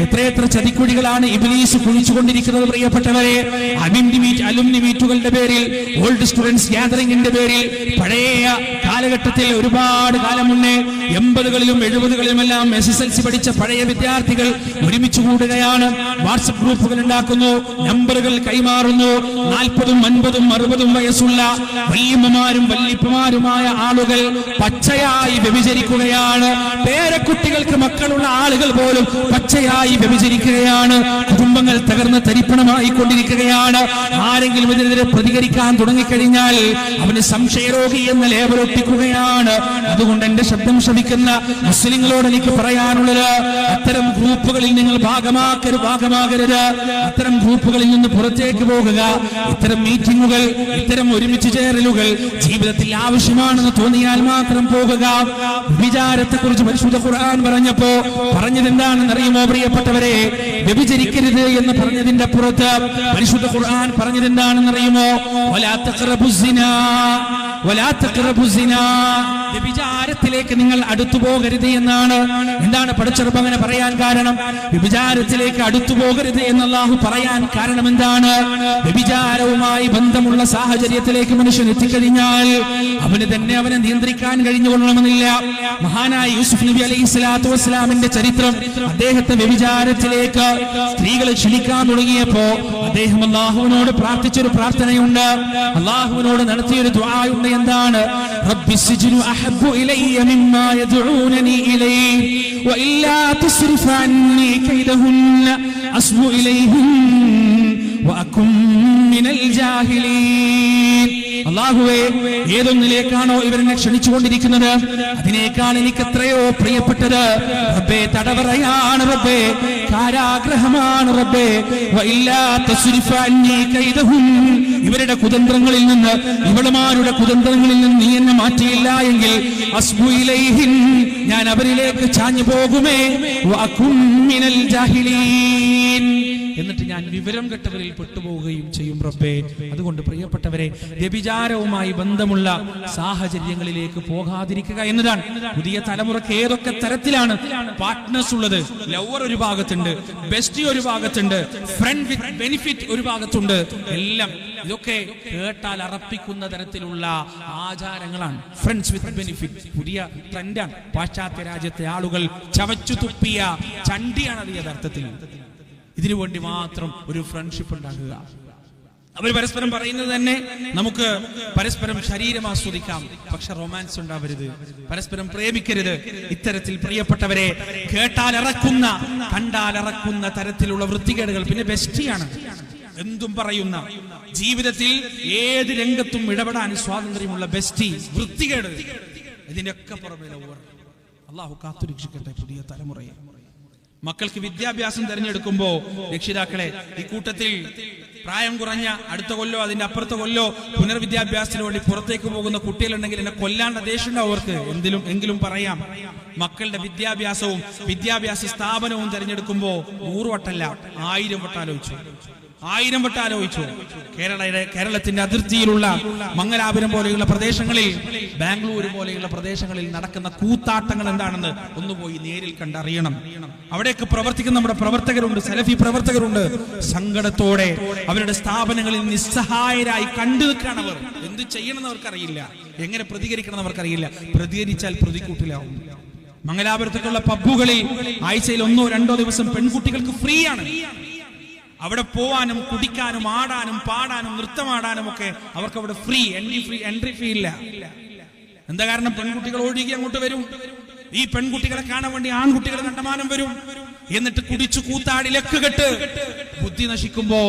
എത്രയെത്ര ചതിക്കുഴികളാണ് ഇബ്ലീസ് കുഴിച്ചുകൊണ്ടിരിക്കുന്നത്, പ്രിയപ്പെട്ടവരെ. അലുമിനി മീറ്റുകളുടെ പേരിൽ, ഓൾഡ് സ്റ്റുഡൻസ് ഗ്യാതറിംഗിന്റെ പേരിൽ, പഴയ കാലഘട്ടത്തിൽ ഒരുപാട് കാലം മുന്നേ 80കളിലും 70കളിലുമെല്ലാം SSLC പഠിച്ച പഴയ വിദ്യാർത്ഥികൾ ഒരുമിച്ച് കൂടുകയാണ്, വാട്സപ്പ് ഗ്രൂപ്പുകൾ ഉണ്ടാക്കുന്നു, നമ്പറുകൾ കൈമാറുന്നു. 40ഉം 50ഉം 60ഉം വയസ്സുള്ള വല്യമ്മമാരും വല്യപ്പമാരുമായ ആളുകൾ പച്ചയായി വ്യഭിചരിക്കുകയാണ്. പേരക്കുട്ടികൾക്ക് മക്കളുള്ള ആളുകൾ പോലും പച്ചയായി വ്യഭിചരിക്കുകയാണ്. കുടുംബങ്ങൾ തകർന്ന് തരിപ്പണമായി കൊണ്ടിരിക്കുകയാണ്. ആരെങ്കിലും ഇതിനെതിരെ പ്രതികരിക്കാൻ തുടങ്ങിക്കഴിഞ്ഞാൽ അവന് സംശയരോഗി എന്ന ലേബലൊട്ടിക്കുകയാണ്. അതുകൊണ്ട് എന്റെ ശബ്ദം ശ്രവിക്കുന്ന മുസ്ലിങ്ങളോട് എനിക്ക് പറയാനുള്ളത്, അത്തരം ഗ്രൂപ്പുകളിൽ നിങ്ങൾ ഭാഗമാകരുത്. അത്തരം ഗ്രൂപ്പുകളിൽ നിന്ന് പുറത്തേക്ക് പോകുക. ഇത്തരം മീറ്റിങ്ങുകൾ, ഇത്തരം ഒരുമിച്ച് ചേരലുകൾ ജീവിതത്തിൽ ആവശ്യമാണെന്ന് തോന്നിയാൽ മാത്രം പോകുക. വിചാരത്തെ കുറിച്ച് പരിശുദ്ധ ഖുർആൻ പറഞ്ഞത് എന്താണെന്ന് അറിയുമോ, പ്രിയപ്പെട്ടവരെ? വ്യഭിചരിക്കരുത് എന്ന് പറഞ്ഞതിന്റെ പുറത്ത് പരിശുദ്ധ ഖുർആൻ പറഞ്ഞത് എന്താണെന്ന് അറിയുമോ? വലാ തഖറബുസ്സിനാ, വലാ തഖറബുസ്സിനാ, വ്യഭിചാരത്തിലേക്ക് നിങ്ങൾ അടുത്തു പോകരുത് എന്നാണ്. എന്താണ് പടച്ചിറപ്പ് അങ്ങനെ പറയാൻ കാരണം? വ്യഭിചാരത്തിലേക്ക് അടുത്തു പോകരുത് എന്ന് അല്ലാഹു പറയാൻ കാരണം എന്താണ്? വ്യഭിചാരവുമായി ബന്ധമുള്ള സാഹചര്യത്തിലേക്ക് മനുഷ്യൻ എത്തിക്കഴിഞ്ഞാൽ അവന് തന്നെ അവനെ നിയന്ത്രിക്കാൻ കഴിഞ്ഞുകൊള്ളണമെന്നില്ല. മഹാനായ യൂസുഫ് നബി അലൈഹി സ്വലാത്തു വസ്സലാമിന്റെ ചരിത്രം, അദ്ദേഹത്തെ വ്യഭിചാരത്തിലേക്ക് സ്ത്രീകൾ ക്ഷണിക്കാൻ തുടങ്ങിയപ്പോ അദ്ദേഹം അല്ലാഹുവിനോട് പ്രാർത്ഥിച്ചൊരു പ്രാർത്ഥനയുണ്ട്, അല്ലാഹുവിനോട് നടത്തിയൊരു ദുആയുണ്ട്. എന്താണ്? റബ്ബി സിജ്നു അഹബ്ബു ഇലയ്യ മിമ്മാ യദ്ഊനനി ഇലൈഹി വഇല്ലാ തുസ്രിഫ് അന്നി കൈദഹുന്ന അസ്ബു ഇലൈഹിൻ വഅകും മിനൽ ജാഹിലീൻ. അല്ലാഹുവേ, ഏതൊന്നിലേക്കാണോ ഇവരെന്നെ ക്ഷണിച്ചുകൊണ്ടിരിക്കുന്നത് അതിനേക്കാൾ എനിക്ക് എത്രയോ പ്രിയപ്പെട്ടത് റബ്ബേ തടവറയാണ് റബ്ബേ, കാരാഗ്രഹമാണ് റബ്ബേ. വഇല്ലാ തസ്രിഫ് അന്നി കൈദഹും, ഇവരുടെ കുതന്ത്രങ്ങളിൽ നിന്ന്, ഇവളുമാരുടെ കുതന്ത്രങ്ങളിൽ നിന്ന് നീ എന്നെ മാറ്റിയില്ല എങ്കിൽ അസ്ബു ഇലൈഹിൻ, ഞാൻ അവരിലേക്ക് ചാഞ്ഞു പോകുമേ. വഅകും മിനൽ ജാഹിലീൻ, എന്നിട്ട് ഞാൻ വിവരം കെട്ടവരിൽ പെട്ടുപോവുകയും ചെയ്യും റബ്ബേ. അതുകൊണ്ട് പ്രിയപ്പെട്ടവരെ, വ്യഭിചാരവുമായി ബന്ധമുള്ള സാഹചര്യങ്ങളിലേക്ക് പോകാതിരിക്കുക എന്നതാണ്. പുതിയ തലമുറക്ക് ഏതൊക്കെ തരത്തിലാണ് പാർട്ട്നേഴ്സ് ഉള്ളത്? ലവർ ഒരു ഭാഗത്തുണ്ട്, ബെസ്റ്റി ഒരു ഭാഗത്തുണ്ട്, ഫ്രണ്ട് വിത്ത് ബെനിഫിറ്റ് ഒരു ഭാഗത്തുണ്ട്. എല്ലാം ഇതൊക്കെ കേട്ടാൽ അറപ്പിക്കുന്ന തരത്തിലുള്ള ആചാരങ്ങളാണ്. ഫ്രണ്ട്സ് വിത്ത് ബെനിഫിറ്റ് പുതിയ ട്രെൻഡാണ്. പാശ്ചാത്യ രാജ്യത്തെ ആളുകൾ ചവച്ചു തുപ്പിയ ചണ്ടിയാണ് അത് യഥാർത്ഥത്തിൽ. ഇതിനു വേണ്ടി മാത്രം ഒരു ഫ്രണ്ട്ഷിപ്പ് ഉണ്ടാക്കുക. അവർ പരസ്പരം പറയുന്നത് തന്നെ നമുക്ക് പരസ്പരം ശരീരം ആസ്വദിക്കാം, പക്ഷെ റൊമാൻസ് ഉണ്ടാവരുത്, പരസ്പരം പ്രേമിക്കരുത്. ഇത്തരത്തിൽ പ്രിയപ്പെട്ടവരെ, കേട്ടാൽ ഇറക്കുന്ന, കണ്ടാൽ ഇറക്കുന്ന തരത്തിലുള്ള വൃത്തികേടുകൾ. പിന്നെ ബെസ്റ്റിയാണ്, എന്തും പറയുന്ന, ജീവിതത്തിൽ ഏത് രംഗത്തും ഇടപെടാൻ സ്വാതന്ത്ര്യമുള്ള ബെസ്റ്റി, വൃത്തികേട്, ഇതിന്റെയൊക്കെ പുറമെ അല്ലാഹു കാത്തുരക്ഷിക്കട്ടെ പുതിയ തലമുറയെ. മക്കൾക്ക് വിദ്യാഭ്യാസം തിരഞ്ഞെടുക്കുമ്പോ രക്ഷിതാക്കളെ, ഈ കൂട്ടത്തിൽ പ്രായം കുറഞ്ഞ അടുത്ത കൊല്ലോ അതിന്റെ അപ്പുറത്തെ കൊല്ലോ പുനർവിദ്യാഭ്യാസത്തിന് വേണ്ടി പുറത്തേക്ക് പോകുന്ന കുട്ടികളുണ്ടെങ്കിൽ എന്നെ കൊല്ലാണ്ട ദേഷ്യം അവർക്ക്. എങ്കിലും പറയാം, മക്കളുടെ വിദ്യാഭ്യാസവും വിദ്യാഭ്യാസ സ്ഥാപനവും തിരഞ്ഞെടുക്കുമ്പോ 100 വട്ടല്ല 1000 വട്ടം ആലോചിച്ചു. 1000 വട്ടം ആലോചിച്ചു. കേരളത്തിന്റെ അതിർത്തിയിലുള്ള മംഗലാപുരം പോലെയുള്ള പ്രദേശങ്ങളിൽ, ബാംഗ്ലൂർ പോലെയുള്ള പ്രദേശങ്ങളിൽ നടക്കുന്ന കൂത്താട്ടങ്ങൾ എന്താണെന്ന് ഒന്ന് പോയി നേരിൽ കണ്ടറിയണം. അവിടെയൊക്കെ പ്രവർത്തിക്കുന്ന നമ്മുടെ പ്രവർത്തകരുണ്ട്, സലഫി പ്രവർത്തകരുണ്ട്. സങ്കടത്തോടെ അവരുടെ സ്ഥാപനങ്ങളിൽ നിസ്സഹായരായി കണ്ടു നിൽക്കുകയാണ് അവർ. എന്ത് ചെയ്യണമെന്ന് അവർക്കറിയില്ല, എങ്ങനെ പ്രതികരിക്കണമെന്ന് അവർക്കറിയില്ല. പ്രതികരിച്ചാൽ പ്രതിക്കൂട്ടിലാവും. മംഗലാപുരത്തേക്കുള്ള പബ്ബുകളിൽ ആഴ്ചയിൽ 1-2 ദിവസം പെൺകുട്ടികൾക്ക് ഫ്രീ ആണ്. അവിടെ പോവാനും കുടിക്കാനും ആടാനും പാടാനും നൃത്തമാടാനും ഒക്കെ അവർക്ക് അവിടെ ഫ്രീ, എൻട്രി ഫീ ഇല്ല. എന്താ കാരണം? പെൺകുട്ടികൾ ഒഴുകി അങ്ങോട്ട് വരും. ഈ പെൺകുട്ടികളെ കാണാൻ വേണ്ടി ആൺകുട്ടികൾ കണ്ടമാനം വരും. എന്നിട്ട് കുടിച്ചു കൂത്താടി ലക്കുകെട്ട് ബുദ്ധി നശിക്കുമ്പോ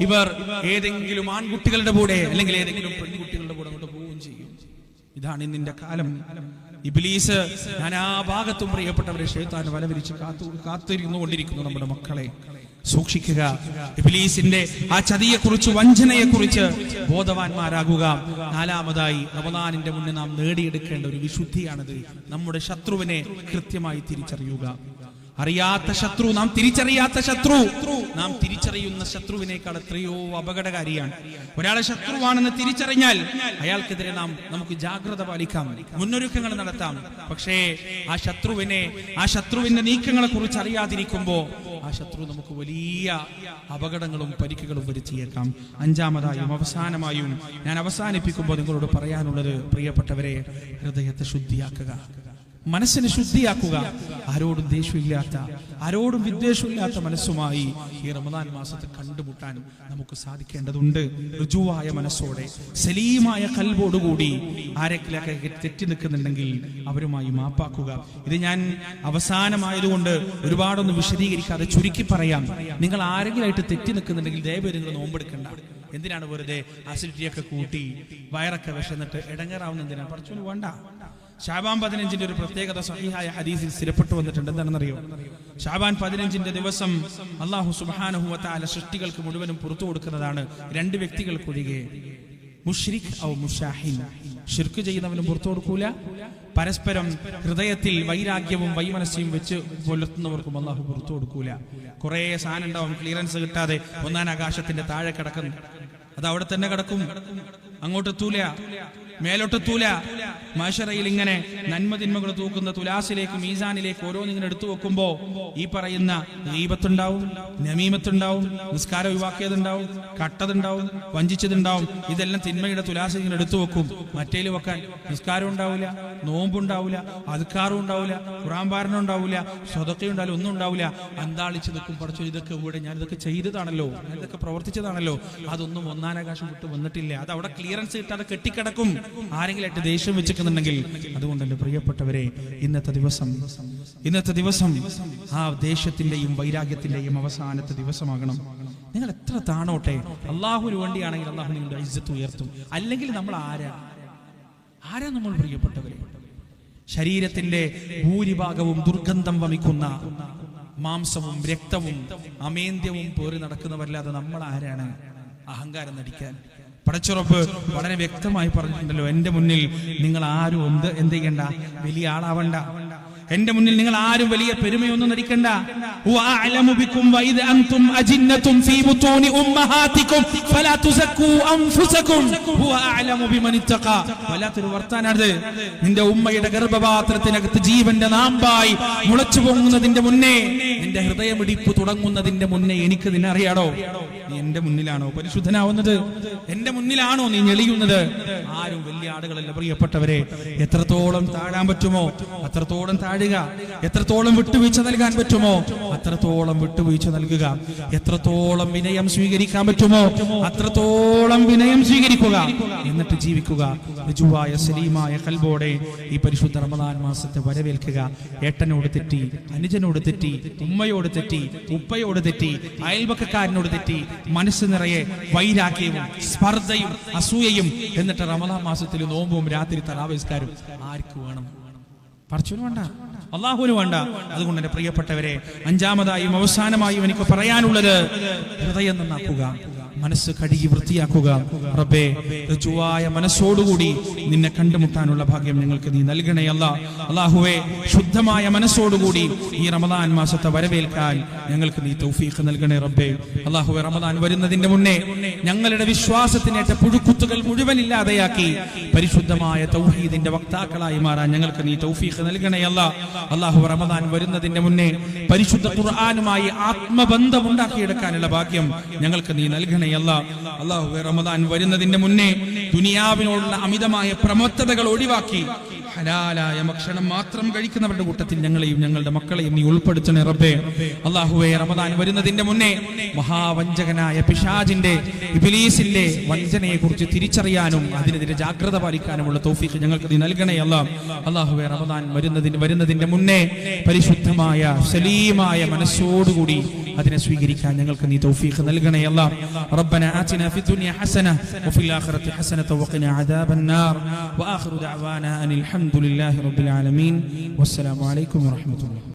ഇവർ ഏതെങ്കിലും ആൺകുട്ടികളുടെ കൂടെ അല്ലെങ്കിൽ ഏതെങ്കിലും പെൺകുട്ടികളുടെ കൂടെ അങ്ങോട്ട് പോവുകയും ചെയ്യും. ഇതാണ് ഇന്നിന്റെ കാലം. ഇബ്ലീസ് നാനാ ഭാഗത്തും പ്രിയപ്പെട്ടവരെ ശൈത്താൻ വലവിരിച്ച് കാത്തിരുന്നു കൊണ്ടിരിക്കുന്നു. നമ്മുടെ മക്കളെ സൂക്ഷിക്കുക. ഇബ്ലീസിന്റെ ആ ചതിയെക്കുറിച്ച്, വഞ്ചനയെക്കുറിച്ച് ബോധവാന്മാരാകുക. 4-മതായി റമദാനിന്റെ മുന്നേ നാം നേടിയെടുക്കേണ്ട ഒരു വിശുദ്ധിയാണിത്. നമ്മുടെ ശത്രുവിനെ കൃത്യമായി തിരിച്ചറിയുക. അറിയാത്ത ശത്രു, നാം തിരിച്ചറിയാത്ത ശത്രു, നാം തിരിച്ചറിയുന്ന ശത്രുവിനേക്കാൾ എത്രയോ അപകടകാരിയാണ്. ഒരാളെ ശത്രുവാണെന്ന് തിരിച്ചറിഞ്ഞാൽ അയാൾക്കെതിരെ നമുക്ക് ജാഗ്രത പാലിക്കാം, മുന്നൊരുക്കങ്ങൾ നടത്താം. പക്ഷേ ആ ശത്രുവിന്റെ നീക്കങ്ങളെ കുറിച്ച് അറിയാതിരിക്കുമ്പോ ആ ശത്രു നമുക്ക് വലിയ അപകടങ്ങളും പരിക്കുകളും വരുത്തിയേക്കാം. 5-മതായും അവസാനമായും ഞാൻ അവസാനിപ്പിക്കുമ്പോൾ നിങ്ങളോട് പറയാനുള്ളത്, പ്രിയപ്പെട്ടവരെ, ഹൃദയത്തെ ശുദ്ധിയാക്കുക, മനസ്സിനെ ശുദ്ധിയാക്കുക. ആരോടും ദേഷ്യമില്ലാത്ത, ആരോടും വിദ്വേഷമില്ലാത്ത മനസ്സുമായി ഈ റമദാൻ മാസത്തെ കണ്ടുമുട്ടാൻ നമുക്ക് സാധിക്കേണ്ടതുണ്ട്. ഋജുവായ മനസ്സോടെ, സലീമായ കൽബോടുകൂടി ആരെങ്കിലൊക്കെ തെറ്റി നിൽക്കുന്നുണ്ടെങ്കിൽ അവരുമായി മാപ്പാക്കുക. ഇത് ഞാൻ അവസാനമായതുകൊണ്ട് ഒരുപാടൊന്നും വിശദീകരിക്കാതെ ചുരുക്കി പറയാം. നിങ്ങൾ ആരെങ്കിലായിട്ട് തെറ്റി നിൽക്കുന്നുണ്ടെങ്കിൽ ദയവേത് നിങ്ങൾ നോമ്പെടുക്കണ്ട. എന്തിനാണ് വെറുതെ അസിഡിറ്റിയൊക്കെ കൂട്ടി വയറൊക്കെ വിശന്നിട്ട് ഇടങ്ങേറാവുന്ന? എന്തിനാണ്? പഠിച്ചോളൂ, വേണ്ട. ശഅബാൻ 15-ന്റെ ഒരു പ്രത്യേകത സഹീഹായ ഹദീസിൽ സ്ഥിരപ്പെട്ടു വന്നിട്ടുണ്ട്. എന്താണെന്നറിയോ? ശഅബാൻ 15-ന്റെ ദിവസം അല്ലാഹു സുബ്ഹാനഹു വ തആല സൃഷ്ടികൾക്ക് മുഴുവനും പുറത്തു കൊടുക്കുന്നതാണ് 2 വ്യക്തികൾക്കൊഴികെ. മുശ്രിക് ഔ മുശാഹിൻ, ശിർക്ക് ചെയ്യുന്നവനും പുറത്തു കൊടുക്കൂല, പരസ്പരം ഹൃദയത്തിൽ വൈരാഗ്യവും വൈമനസ്യവും വെച്ച് പുലർത്തുന്നവർക്കും അല്ലാഹു പുറത്തു കൊടുക്കൂല. കുറെ സാധനം ഉണ്ടാവും, ക്ലിയറൻസ് കിട്ടാതെ 1-ാം ആകാശത്തിന്റെ താഴെ കിടക്കുന്നു, അത് അവിടെ തന്നെ കിടക്കും, അങ്ങോട്ടെത്തൂല, മേലോട്ടെത്തൂല. മഹ്ശറയിൽ ഇങ്ങനെ നന്മതിന്മകൾ തൂക്കുന്ന തുലാസിലേക്ക്, മീസാനിലേക്ക് ഓരോന്നിങ്ങനെ എടുത്തു വെക്കുമ്പോ ഈ പറയുന്ന ഗീബത്തുണ്ടാവും, നമീമത്തുണ്ടാവും, നിസ്കാരം ഒഴിവാക്കിയതുണ്ടാവും, കട്ടതുണ്ടാവും, വഞ്ചിച്ചതുണ്ടാവും. ഇതെല്ലാം തിന്മയുടെ തുലാസിൽ ഇങ്ങനെ എടുത്തു വെക്കും. മറ്റേല് വെക്കാൻ നിസ്കാരം ഉണ്ടാവില്ല, നോമ്പുണ്ടാവില്ല, അദ്കാറും ഉണ്ടാവില്ല, ഖുർആൻ പാരായണം ഉണ്ടാവില്ല, സ്വതക്ക ഉണ്ടാവില്ല, ഒന്നും ഉണ്ടാവില്ല. അന്താളിച്ച് നിൽക്കും. പഠിച്ചോ, ഇതൊക്കെ ഇവിടെ ഞാൻ ഇതൊക്കെ ചെയ്തതാണല്ലോ, ഞാൻ ഇതൊക്കെ പ്രവർത്തിച്ചതാണല്ലോ, അതൊന്നും 1-ാം ആകാശം വിട്ട് വന്നിട്ടില്ല, അത് അവിടെ ക്ലിയറൻസ് കിട്ടാതെ കെട്ടിക്കിടക്കും. ആരെങ്കിലും ആയിട്ട് ദേഷ്യം വെച്ചിട്ടുണ്ടെങ്കിൽ. അതുകൊണ്ട് എന്റെ പ്രിയപ്പെട്ടവരെ, ഇന്നത്തെ ദിവസം ആ ദേഷ്യത്തിന്റെയും വൈരാഗ്യത്തിന്റെയും അവസാനത്തെ ദിവസമാകണം. നിങ്ങൾ എത്ര താണോട്ടെ, അള്ളാഹുവിന് വേണ്ടിയാണെങ്കിൽ അള്ളാഹു നിങ്ങളുടെ ഇസ്സത്ത് ഉയർത്തും. അല്ലെങ്കിൽ നമ്മൾ ആരാ നമ്മൾ പ്രിയപ്പെട്ടവരെ? ശരീരത്തിന്റെ ഭൂരിഭാഗവും ദുർഗന്ധം വമിക്കുന്ന മാംസവും രക്തവും അമേന്ത്യവും പോരി നടക്കുന്നവരല്ലാതെ നമ്മൾ ആരാണ് അഹങ്കാരം നടിക്കാൻ? പടച്ചുറപ്പ് വളരെ വ്യക്തമായി പറഞ്ഞിട്ടുണ്ടല്ലോ, എന്റെ മുന്നിൽ നിങ്ങൾ ആരും എന്ത് ചെയ്യണ്ട, വലിയ ആളാവണ്ട. എന്റെ മുന്നിൽ നിങ്ങൾ ആരും വലിയ പെരുമയൊന്നും നടിക്കണ്ട. വല്ലാത്തൊരു വർത്താനാണ്. നിന്റെ ഉമ്മയുടെ ഗർഭപാത്രത്തിനകത്ത് ജീവന്റെ നാമ്പായി മുളച്ചു പൊങ്ങുന്നതിന്റെ മുന്നേ, നിന്റെ ഹൃദയമിടിപ്പ് തുടങ്ങുന്നതിന്റെ മുന്നേ എനിക്ക് നിന്നെ അറിയാടോ? നീ എന്റെ മുന്നിലാണോ പരിശുദ്ധനാവുന്നത്? എന്റെ മുന്നിലാണോ നീ ഞെളിയുന്നത്? ആരും വലിയ ആളുകളല്ല പ്രിയപ്പെട്ടവരെ. എത്രത്തോളം താഴാൻ പറ്റുമോ അത്രത്തോളം താഴുക. എത്രത്തോളം വിട്ടുവീഴ്ച നൽകാൻ പറ്റുമോ അത്രത്തോളം വിട്ടുവീഴ്ച നൽകുക. എത്രത്തോളം വിനയം സ്വീകരിക്കാൻ പറ്റുമോ അത്രത്തോളം വിനയം സ്വീകരിക്കുക. എന്നിട്ട് ജീവിക്കുക. ഋജുവായ സലീമായ ഖൽബോടെ ഈ പരിശുദ്ധ റമദാൻ മാസത്തെ വരവേൽക്കുക. ഏട്ടനോട് തെറ്റി, അനുജനോട് തെറ്റി, ഉമ്മയോട് തെറ്റി, ഉപ്പയോട് തെറ്റി, അയൽപക്കക്കാരനോട് തെറ്റി, മനസ്സ് നിറയെ വൈരാഗ്യവും സ്പർദ്ധയും അസൂയയും, എന്നിട്ട് റമദാൻ മാസത്തിൽ നോമ്പും രാത്രി തറാവീഹ്സ്കാരും ആർക്ക് വേണം? പറച്ചിന് വേണ്ട, അള്ളാഹുവിന് വേണ്ട. അതുകൊണ്ട് എന്റെ പ്രിയപ്പെട്ടവരെ, അഞ്ചാമതായും അവസാനമായും എനിക്ക് പറയാനുള്ളത്, ഹൃദയം നന്നാക്കുക, മനസ്സ് കഴുകി വൃത്തിയാക്കുക. റബ്ബേ, ഋജുവായ മനസ്സോടുകൂടി നിന്നെ കണ്ടുമുട്ടാനുള്ള ഭാഗ്യം ഞങ്ങൾക്ക് നീ നൽകണേ അല്ലാഹുവേ. ശുദ്ധമായ മനസ്സോടുകൂടി ഈ റമദാൻ മാസത്തെ വരവേൽക്കാൻ ഞങ്ങൾക്ക് നീ തൗഫീഖ് നൽകണേ റബ്ബേ. അല്ലാഹുവേ, റമദാൻ വരുന്നതിന്റെ മുന്നേ ഞങ്ങളുടെ വിശ്വാസത്തിനേറ്റ പുഴുക്കുത്തുകൾ മുഴുവൻ ഇല്ലാതെയാക്കി പരിശുദ്ധമായ തൗഹീദിന്റെ വക്താക്കളായി മാറാൻ ഞങ്ങൾക്ക് നീ തൗഫീഖ് നൽകണേ അല്ലാഹു. റമദാൻ വരുന്നതിന്റെ മുന്നേ പരിശുദ്ധ ഖുർആനുമായി ആത്മബന്ധം ഉണ്ടാക്കിയെടുക്കാനുള്ള ഭാഗ്യം ഞങ്ങൾക്ക് നീ നൽകണേ അല്ലാഹു. റമദാൻ വരുന്നതിന്റെ മുന്നേ ദുനിയാവിനോടുള്ള അമിതമായ പ്രമത്തതകൾ ഒഴിവാക്കി ഹലാലായ ഭക്ഷണം മാത്രം കഴിക്കുന്നവരുടെ കൂട്ടത്തിൽ ഞങ്ങളെയും ഞങ്ങളുടെ മക്കളെയും നീ ഉൾപ്പെടുത്തണേ റബ്ബേ. അല്ലാഹുവേ, റമദാൻ വരുന്നതിന്റെ മുന്നേ മഹാവഞ്ചകനായ പിശാചിന്റെ ഇബ്ലീസിന്റെ വഞ്ചനയെ കുറിച്ച് തിരിച്ചറിയാനും അതിനെതിരെ ജാഗ്രത പാലിക്കാനുമുള്ള തൗഫീഖ് ഞങ്ങൾക്ക് നീ നൽകണേ അല്ലാഹുവേ. റമദാൻ വരുന്നതിന്റെ മുന്നേ പരിശുദ്ധമായ സലീമായ മനസ്സോടുകൂടി അതിനെ സ്വീകരിക്കാൻ ഞങ്ങൾക്ക് നീ തൗഫീഖ് നൽകണേ റബ്ബനാ ആതിനാ ഫിദ്ദുനിയ ഹസന വഫിൽ ആഖിറതി ഹസനത വഖിനാ അദാബൻ നാർ വആഖിറു ദഅവാനാ അനിൽ ഹംദുലില്ലാഹി റബ്ബിൽ ആലമീൻ. വസ്സലാമു അലൈക്കും വറഹ്മത്തുള്ളാഹി.